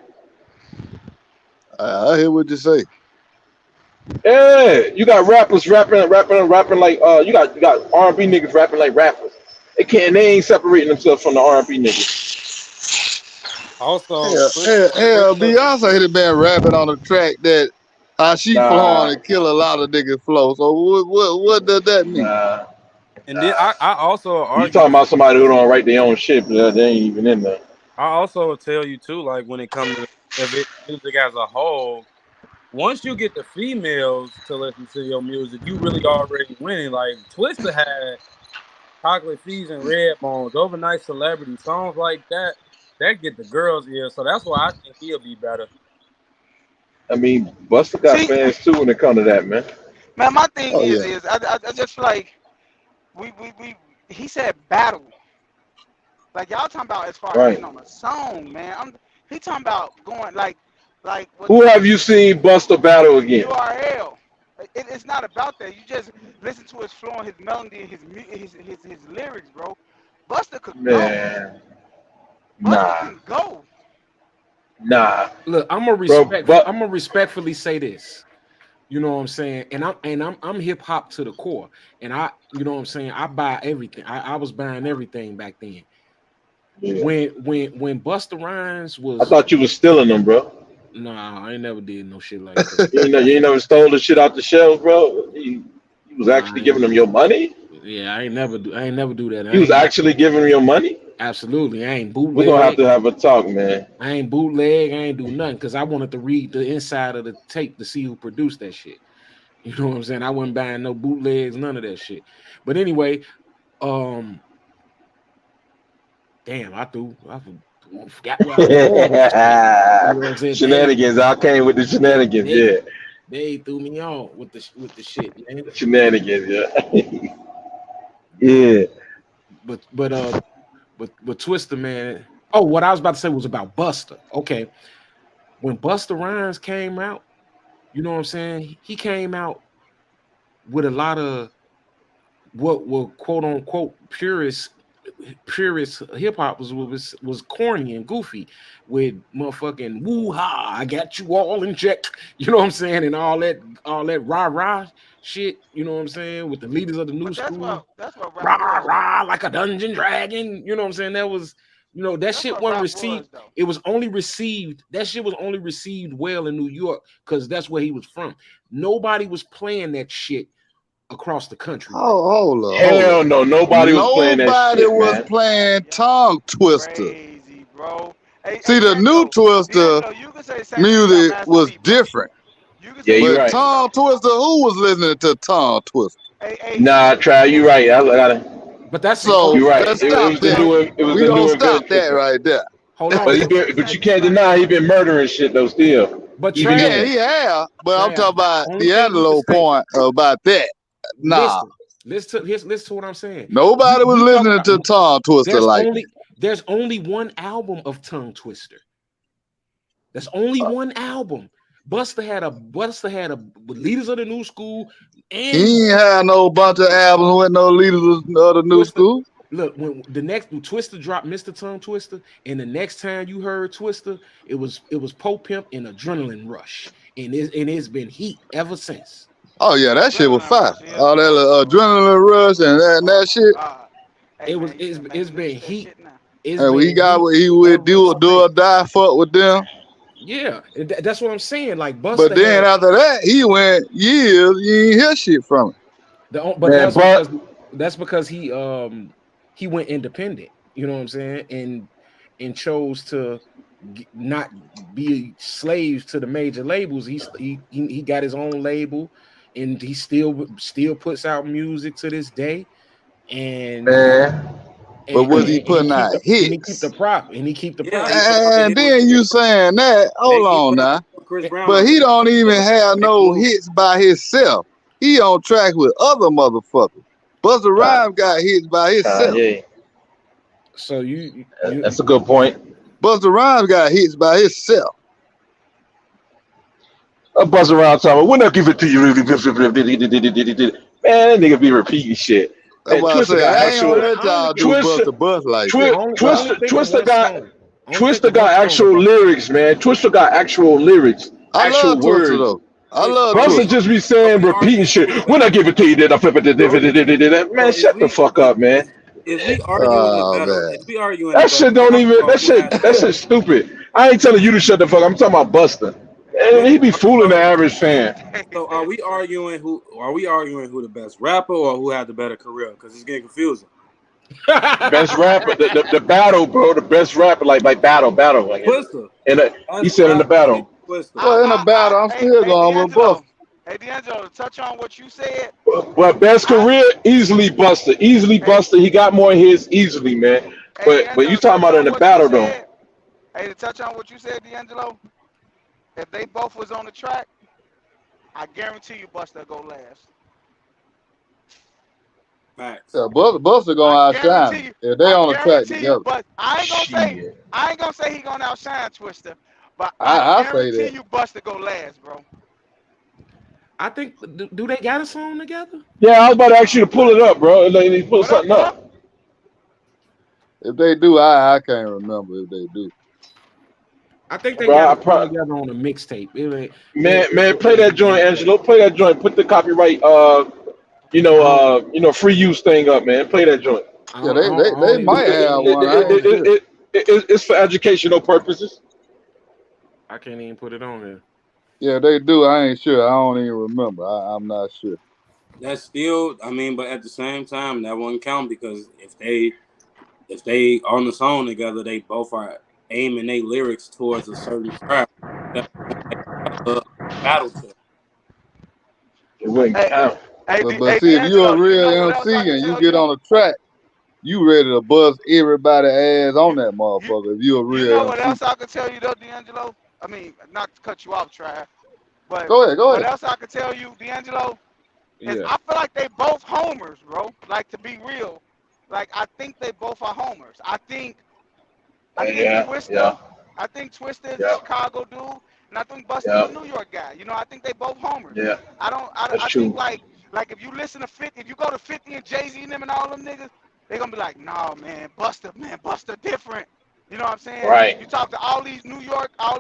I hear what you say. Yeah, you got rappers rapping like you got R&B niggas rapping like rappers. They ain't separating themselves from the R&B niggas. Also, Hell, Twister, Beyonce had been rapping on a track that she flowing Nah, and kill a lot of niggas flow. So what does that mean? nah, and then nah. I also You argue. talking about somebody who don't write their own shit, but they ain't even in there. I also tell you too, like when it comes to music as a whole, once you get the females to listen to your music, you really already winning. Like Twister had Chocolate Fees and Red Bones, Overnight Celebrity, songs like that, that get the girls' ear. So that's why I think he'll be better. I mean, Buster got See, fans too when it come to that, man. man, my thing Oh yeah. is I just feel like we he said battle. Like y'all talking about as far as Right. getting on a song, man. He talking about going like what Who have you seen Buster battle again? URL. It's not about that. You just listen to his flow and his melody and his lyrics, bro. Buster could go. Man, Buster nah, can go. nah, Look, bro. But I'm gonna respectfully say this. You know what I'm saying? And I'm hip hop to the core. And you know what I'm saying, I buy everything. I was buying everything back then. yeah, When Busta Rhymes I was, thought you was stealing them, bro. nah, I ain't never did no shit like that. You ain't never stole the shit out the shelves, bro. You was Nah, actually giving them your money. yeah, I ain't never do that. You was actually giving them your money. Absolutely, I ain't We're gonna have bootleg. to have a talk, man. I ain't bootleg. I ain't do nothing, because I wanted to read the inside of the tape to see who produced that shit. You know what I'm saying? I wasn't buying no bootlegs, none of that shit. But anyway, um, damn, I forgot where I was going with the shit. You know what I'm saying? Shenanigans. I came with the shenanigans. They Yeah, they threw me on with the shit, man. shenanigans. Yeah, yeah. But Twister, man. Oh, what I was about to say was about Buster. Okay, when Buster Rhymes came out, you know what I'm saying? He came out with a lot of what were quote unquote purist hip hop was corny and goofy, with motherfucking woo ha, I got you all in check, you know what I'm saying, and all that rah rah shit, you know what I'm saying, with the leaders of the new But school, that's what rap rah was though. rah like a dungeon dragon, you know what I'm saying. That was, you know, that That's shit what wasn't rap received. was though. It was only received. That shit was only received well in New York, because that's where he was from. Nobody was playing that shit across the country like that. Hold up. Hell no, nobody was playing that Nobody shit, was man. playing Y'all tongue twister. crazy, bro. Hey, See, the new Twister D'Angelo, you can say the same thing about music Master was P, bro. different. You can Yeah, say the you're But same right. thing tongue about. twister, who was listening to tongue twister? Nah, try. You right. I gotta. But that's the So You're only. right. let's It stop was the that. new. It was We the gonna new stop that invention. right there. Hold on. But you can't deny he been murdering shit though. Still, But even Yeah, Trav, then. he have. But I'm talking the about only thing we can D'Angelo say, point about that. Nah, listen to what I'm saying. nobody was You talking listening about, to tongue twister there's like only there's only one album of Tongue Twister. That's only that. one album. Buster had a Leaders of the New School and He ain't had no bunch of albums with no leaders of the new Twister. school. Look, when Twister dropped Mr. Tongue Twister, and the next time you heard Twister, it was Pope Pimp and Adrenaline Rush, and it's been heat ever since. Oh yeah, that shit was Adrenaline fire. Rush is All that hard, bro. adrenaline rush and Oh that my shit. God. Hey It was man, you it's, should make it's a list been of that heat. shit now. It's And we been got heat what he would ever do or since. die fuck with them. Yeah, and that's what I'm saying. Like But Buster then had after that, he went years, you ain't hear shit from him. but Man, but that's because he went independent. You know what I'm saying, and chose to not be slaves to the major labels. He got his own label, and he still puts out music to this day. and Man, But was he putting out and he keep the hits? prop, and he keep the Yeah, prop. he put out the And hit with then you saying that? Hold he on put out now. the hit with Chris Brown But on he it. don't even have Make no move. hits by himself. He on track with other motherfuckers. Busta Rhymes got hits by himself. Kanye. So you That's a good point. Busta Rhymes got hits by himself. A buzz around time. When I give it to you, man, that nigga be repeating shit. That's And why I Twister say got I ain't gonna actual let y'all do Twister. Busta Bust like that. I only think of Twister one got song. I only think of one song actual about lyrics, man. Twister got actual lyrics, I actual love Twister words. though. I Wait, so love are we Buster Twister. just be are saying we repeating arguing shit. who the When I give it to you, then I flip it. so Man, shut the fuck up, man. if we arguing the Oh battle, man. if we arguing the That shit best don't rapper even. or who has the That best shit stupid. I ain't telling you to shut the fuck up. I'm talking about Buster. And wait, he be fooling the so average fan. so are we arguing who the best rapper or who had the better career? Because it's getting confusing. Best rapper, the battle, bro. The best rapper, like battle, like Twister. and he Best said in the rapper is battle. Twister. Well, in a battle, I'm still Hey, going with Busta. D'Angelo. Hey, D'Angelo, to touch on what you said, But best I career, easily Buster. Easily hey, Buster. He got more hits easily, man. hey, But you D'Angelo, talking touch about in on the what you battle though. said. Hey, to touch on what you said, D'Angelo, if they both was on the track, I guarantee you Buster go last. Facts. Yeah, Busta gonna outshine him if they I on the track guarantee you, together. but Shit. I ain't gonna say he gonna outshine Twister, but I I say guarantee that. you Buster go last, bro. I think do they got a song together? Yeah, I was about to ask you to pull it up, bro. Like, he pull What up, something what up? up. If they do, I can't remember if they do. I think they Bro, got I a song pro- together on a mixtape. man, play that joint, Angelo. Play that joint. Put the copyright, free use thing up, man. Play that joint. Yeah, I they don't even might I can't have even one. put it I on ain't there. sure. It's for educational purposes. I can't even put it on there. Yeah, they do. I ain't sure. I don't even remember. I'm not sure. That's still, I mean, but at the same time, that wouldn't count because if they on the song together, they both are aiming their lyrics towards a certain crowd. That's what they battle to. It I wouldn't count. But Hey, see, if you're a D'Angelo, you real know what else I MC can and you tell get you? on the track, you ready to bust everybody ass on that You motherfucker. If you're a you know real what MC, else I can tell you though, D'Angelo? I mean, not to cut you off, try, but go ahead, go what ahead. else I can tell you, D'Angelo, is yeah. I feel like they both homers, bro. Like to be real, like I think they both are homers. I think Yeah, Twister, yeah, is a yeah, Chicago dude, and I think Buster's a yeah, New York guy. You know, I think they both homers. yeah. That's I think true. like if you listen to 50, if you go to 50 and Jay-Z and them and all them niggas, they gonna be like, nah, man, Buster different. You know what I'm saying? Right. You talk to all these New York, uh,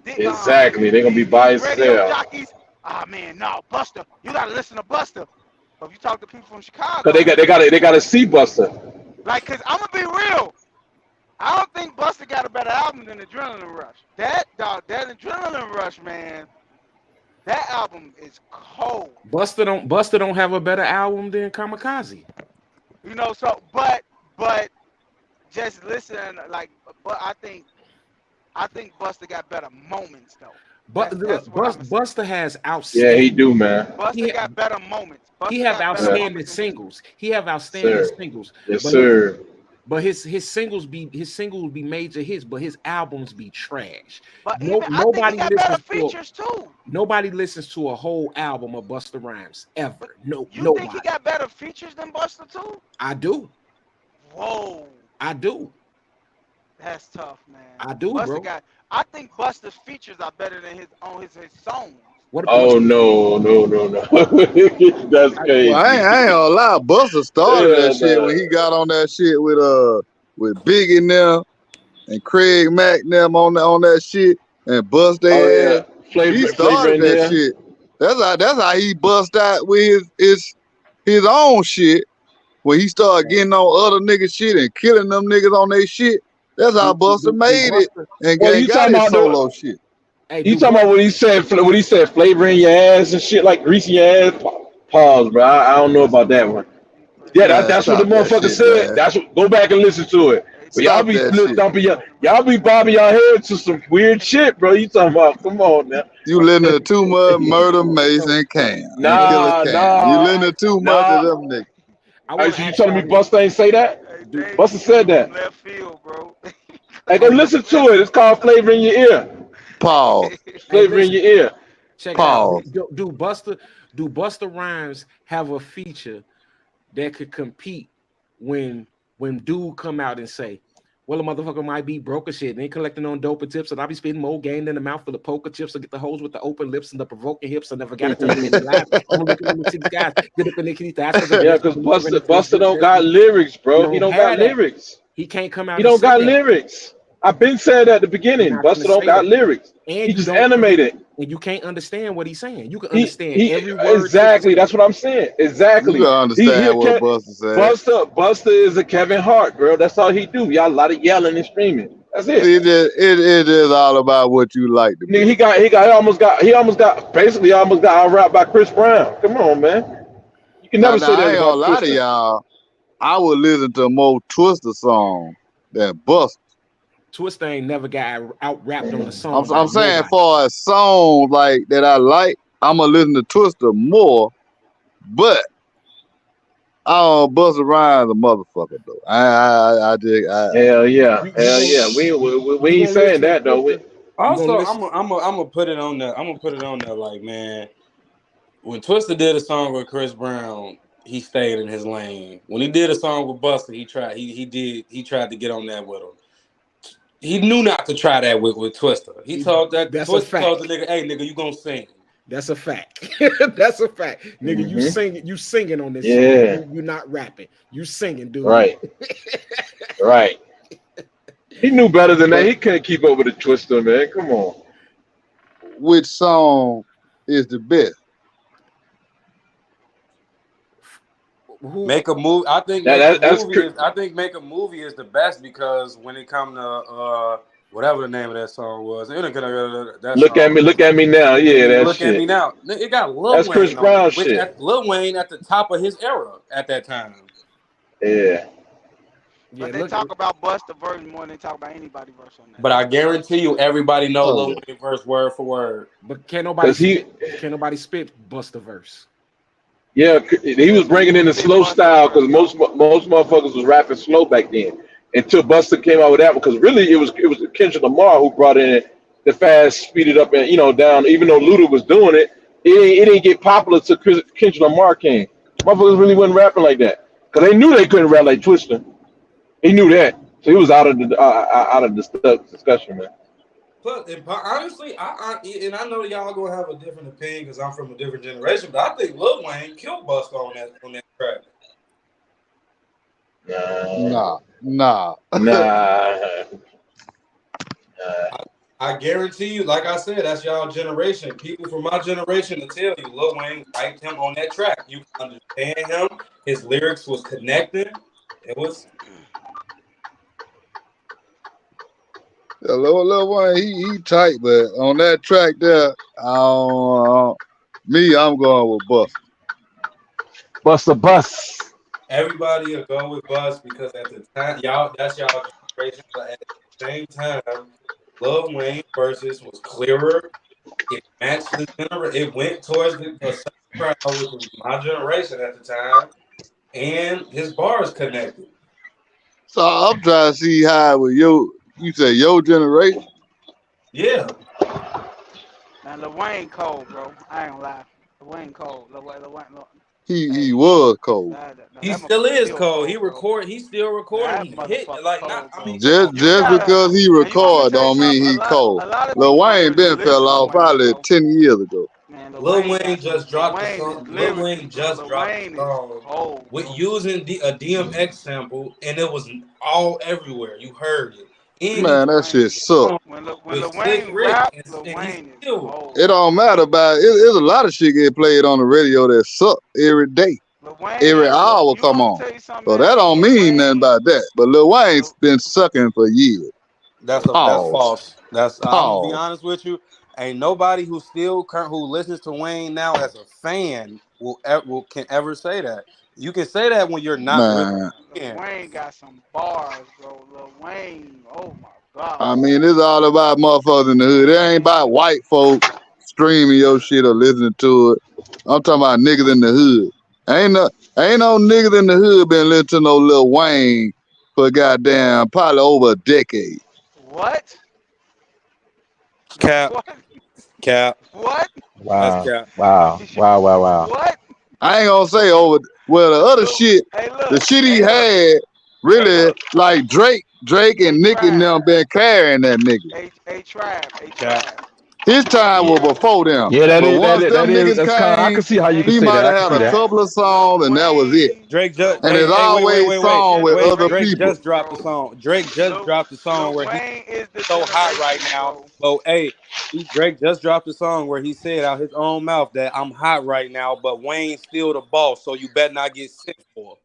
Exactly. They're gonna be these biased as radio hell. jockeys. Ah, man, no, Buster, you gotta listen to Buster. But if you talk to people from Cause Chicago, they got to see Buster. like, cause I'm gonna be real. I don't think Buster got a better album than Adrenaline Rush. That Adrenaline Rush, man, that album is cold. Buster don't have a better album than Kamikaze. You know, so but just listen, like, but I think Buster got better moments though. But That's look, what I'm gonna say. Buster has Yeah, he outstanding. do, man. Buster He got better moments. he Buster have got better Yeah, outstanding moments than we. singles. He have outstanding sir. singles. Yes, But his sir. his singles be major hits, but his albums be trash. But No even I think he nobody got better listens to features too. a whole album of Buster Rhymes But ever. No, you think he nobody. got better features than Buster too? I do. Whoa, I do. that's tough, man. I do, Buster bro. got. I think Buster's features are better than his songs. What Oh no, no, no, no. That's Well, crazy. I ain't gonna lie. Busta started Yeah, that shit when he no. got on that shit with Biggie and them and Craig Mack and them on that shit and bust Oh their ass. yeah, He flavor started in that here. shit. That's how he bust out with his own shit. When he started getting on other niggas shit and killing them niggas on their shit. That's how Busta do made it Buster? Well, and you got talking his about solo shit. Hey, you do talking about Buster? when he said flavor in your ass and shit like greasy ass. Pause, bro. I don't know about that one. He played Yeah, in that, your Man, that's what the stop ass. that motherfucker shit, said. man. That's what. Go back and listen to it. But y'all Stop be that shit. dumping y'all be bobbing your head to some weird shit, bro. You talking about? Come on now. You listen to too much Murder, Mace, and Cam, and Killer Nah, Cam. You nah, listen to too much of nah. them niggas. I want to So you ask telling me y'all this. Busta ain't say that? Hey, Do Dave, Busta you said coming that. from left field, bro. Hey, go Hey, listen to it. It's called Flavor in Your Ear. Pause. hey, Flavor in listen. Your Ear. Check it out. Pause. Do Buster Rhymes have a feature that could compete when dude come out and say, well, a motherfucker might be broke as shit and they collecting on dope and tips, and I be spitting more game than the mouth full of poker chips, and get the hoes with the open lips and the provoking hips. I never got to tell them any lies. I'm looking in the city skies, get up in the kitty thighs, because Yeah, because Busta don't got lyrics, he bro. He don't don't got have that. lyrics. He can't come He out and don't say got that. lyrics. I've been saying that at the You're beginning. not gonna Busta don't say got that. lyrics. And He you just don't animated. and you can't understand what he's saying. You can He understand he every word Twista exactly. That's says. what I'm saying. You Exactly. can He a understand what Buster said. Busta is a Kevin Hart, bro. That's all he do. Y'all a lot of yelling and screaming. That's it. See, it is all about what you like to Nigga, be. he almost got basically almost got out rapped by Chris Brown. Come on, man. You can Now, never say I that ain't gonna about lie to Twister. y'all. I would listen to more Twister songs than Buster. Twista ain't never got out rapped on a song by I'm saying nobody. for a song like that I like, I'm gonna listen to Twister more. But Busta Rhymes a motherfucker though. I just Hell yeah, You hell gonna yeah. We you ain't gonna saying listen to that though. Twista? You gonna Also, listen? I'm gonna put it on there. I'm gonna put it on there. Like, man, when Twista did a song with Chris Brown, he stayed in his lane. When he did a song with Busta, he tried to get on that with him. He knew not to try that with Twista. That's a Twista told the fact. nigga, "Hey, nigga, you gonna sing." That's a fact. That's a fact, nigga. Mm-hmm. You singing on this song. Yeah. You're not rapping. You singing, dude. Right. Right. He knew better than that. but He couldn't keep up with the Twister, man. Come on. which song is the best? Who? Make a movie. I think That, make a that that's movie cr- is. I think make a movie is the best because when it come to whatever the name of that song was, that song. look at me now. Yeah, Yeah, that look at me shit. now. It got Lil That's Chris Wayne on it, Brown which shit. Lil Wayne at the top of his era at that time. Yeah. Yeah, But they look. talk about Busta verse more than they talk about anybody verse on that. But I That's the fact. guarantee you, everybody know Oh Lil yeah. Wayne verse word for word. But can't nobody Cause he spit. Can't nobody spit Busta verse. Yeah, he was He bringing can in the spit slow Busta style because verse, bro. most motherfuckers was rapping slow back then. Until Buster came out with that one, because really it was Kendrick Lamar who brought in the fast, speeded up, and down. Even though Luda was doing it, it didn't get popular till Kendrick Lamar came. Motherfuckers really wasn't rapping like that because they knew they couldn't rap like Twister. He knew that, so he was out of the discussion, man. But honestly, and I know y'all gonna have a different opinion because I'm from a different generation. But I think Lil Wayne killed Busta on that track. Nah, Nah, nah. nah. I guarantee you, like I said, that's y'all generation. People from my generation to tell you, Lil Wayne hyped him on that track. You can understand him. His lyrics was connecting. It was. Yeah, Lil Wayne, he tight, but on that track there, I'm going with Buster. Buster Bus. Everybody will go with Bus because at the time, that's y'all generation. But at the same time, Lil Wayne versus was clearer. It matched the generation. It went towards a certain crowd, which was my generation at the time, and his bars connected. So I'm trying to see how with you say your generation. Yeah, Now Lil Wayne cold, bro. I ain't gonna lie. Lil Wayne cold. Lil Wayne. He Hey, was cold. he that still motherfucker is still cold. cold, bro. He's still recording. That He hit motherfucker like not. cold, I bro. mean, come on, You Just man. gotta, because he and you want me to record tell you don't mean something? he cold. A lot of Lil people don't Wayne really been listen fell to off Wayne, probably bro. 10 years ago. Man, Lil Lil Wayne Wayne got some. just Lil dropped the Wayne is song. Lil lyrically, Wayne bro. just Lil dropped Wayne the is song cold, with bro. using a DMX sample, and it was all everywhere. You heard it, and he Man, Lil that Wayne, shit suck. when with Lil Slick Wayne Rick, rap, Lil and he Wayne is still. cold, It bro. don't matter about it. There's a lot of shit get played on the radio that suck every day. Lil Every Wayne, look, hour you come want me to on. tell you something, So that man? don't mean nothing about that. But Lil Wayne's Lil, been sucking for years. That's Pause. false. I'm gonna be Pause. honest with you. Ain't nobody who listens to Wayne now as a fan will can ever say that. You can say that when you're not really. Man, Lil Wayne got some bars, bro. Lil Wayne, oh my god. I mean, it's all about motherfuckers in the hood. It ain't about white folk streaming your shit or listening to it. I'm talking about niggas in the hood. Ain't no niggas in the hood been listening to no Lil Wayne for goddamn probably over a decade. What? Cap, What? cap. What? That's Wow. cap. Wow. What? I ain't gonna say over. Well, the other Look, shit, hey the look, shit he hey look, had, hey really look, like Drake hey and Nicki and them Trav, been carrying that nigga. hey Trav, hey Cap. Trav. His time Yeah, was before them. yeah, But once them niggas that's kind. I came, can see how you can Hey he say might that. have I can had see a Trav, that. couple of Lil songs, and that was it. Wayne, Drake just Lil And hey, it's hey, Wayne wait, always is song the with wait. other Drake people. just generation, dropped the bro. song. Drake just dropped the song Lil where he Wayne is the so hot right generation, now. bro. So hey, Drake just dropped a song where he said out his own mouth that I'm hot right now, but Wayne's still the boss, so you better not get sick for.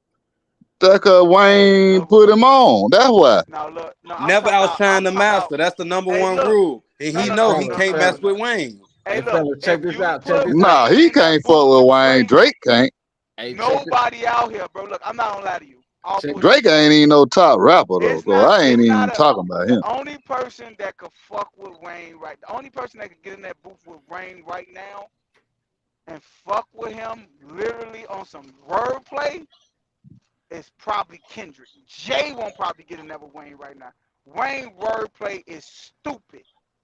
That's cause Hey, Wayne look, put him on. That's why. now look, no, Never outshine I'm the talking about. master. That's the number Hey, one look, rule, and no, he no, Hey know no, he no, fellas, can't no, no, mess fellas. with no. Wayne. Hey, Hey look, fellas, if check this you out. Check put this out. Nah, Wayne he in that can't booth fuck with with Wayne. Drake, Drake can't. Hey, nobody out here, bro. Look, I'm not gonna lie to you. All check bullshit Drake aside, ain't even no top rapper though, it's so not. I ain't It's even not a. talking about The him. only person that could fuck with Wayne right. The only person that could get in that booth with Wayne right now and fuck with him literally on some wordplay is probably Kendrick. Jay won't probably get in there with Wayne right now. Wayne wordplay is stupid.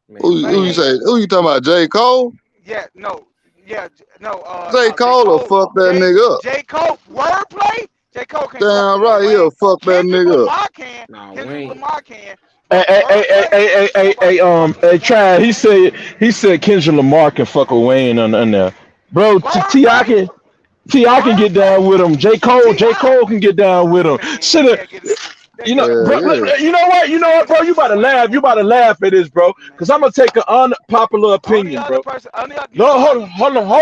man, Who you Wayne. say? Who you talking about? J. Cole? Yeah, no, yeah, J. no. J Cole will Cole, fuck that J nigga up. J Cole wordplay. J Cole can't fuck Damn with no right Wayne. he'll fuck that Kendrick nigga up. Lamar can. Nah, Kendrick Wayne. Lamar can. Hey, But hey, hey, hey, wordplay, hey, hey, hey, nobody fucking hey, with Wayne, Trav, man. he said Kendrick Lamar can fuck with Wayne on there. Bro, Wordplay, T.I. can get wordplay. down with him. J. Ti, Cole can get down with him. man, Shoulda, they'll get in that booth. They'll you get know, in that Yeah, booth bro, with yeah. Wayne. you know They'll what, get in bro, that you booth about with to Wayne, laugh. You bro. about to laugh at this, bro, because I'm Man, gonna take an unpopular only opinion, other bro. person, you No, know what?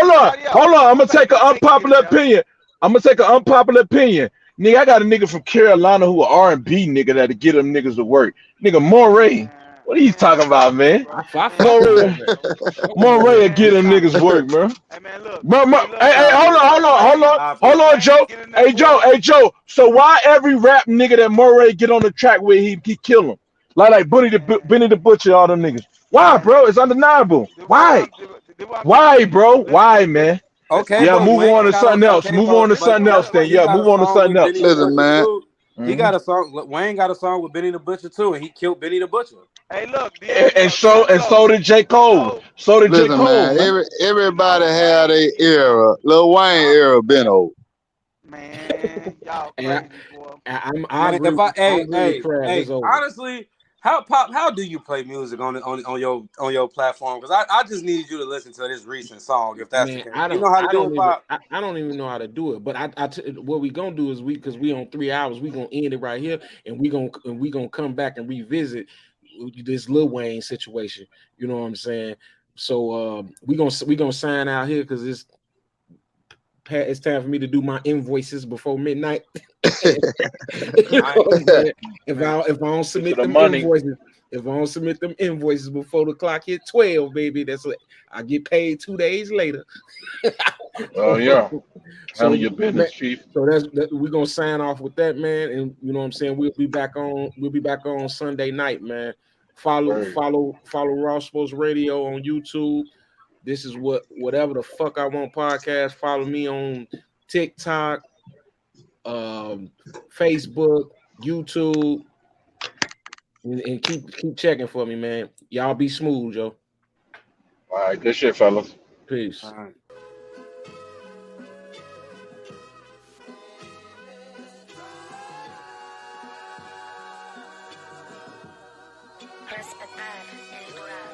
Anybody else? hold on. I'm What gonna make take an what make you get in unpopular there? opinion. I'm gonna take an unpopular opinion. Nigga, I got a nigga from Carolina who a R&B nigga that'll get them niggas to work. Nigga, Moray. What are you talking about, Come on, man? bro. I fuck with Moray, Moray. I fuck with Moray will Moray. get Man, them stop niggas it. work, bro. Hey man, look. Bro, Hey, look. hey, Obvious, hold on, Wayne Joe. get in that booth. Hey, Joe. So why every rap nigga that Moray get on the track with, he kill him? Like Benny the Man, Butcher, all them niggas. Why, bro? man. It's undeniable. Why? This what I'm telling you. Why, bro? Why, man? Listen okay, to Yeah, but me. move on Wayne to got a something else. okay, Move on to but something else then. he Yeah, got move a on to song something with else. Benny the Listen, Butcher man. too. He hmm got a song. Wayne got a song with Benny the Butcher too, and he killed Benny the Butcher. Hey, look, And D'Angelo. so did J. Cole. So, So did J. Listen, Cole, man. man. you Everybody know, had Wayne, a era. Lil Wayne huh? era been old. Man, y'all And crazy, boy. I Man, agree. if I I agree with Trav. It's over. honestly, how do you play music on your platform? Because I just need you to listen to this recent song if that's the Man, case. You know how to do it, Pop? I don't even know how to do it. But what we gonna do is because we on 3 hours, we gonna end it right here, and we gonna come back and revisit this Lil Wayne situation. You know what I'm saying? So we gonna sign out here because it's time for me to do my invoices before midnight. You know I what I'm saying? man. If I don't Get to submit the them money. invoices, before the clock hit 12, baby, I get paid 2 days later. Oh yeah. Handle so your man, business, chief. we're gonna sign off with that, man. And you know what I'm saying, we'll be back on Sunday night, man. Word. Follow Raw Sports Radio on YouTube. This is whatever the fuck I want podcast. Follow me on TikTok, Facebook, YouTube, and keep checking for me, man. Y'all be smooth, yo. All right, good shit, fellas. Peace. All right. Respetar el durar.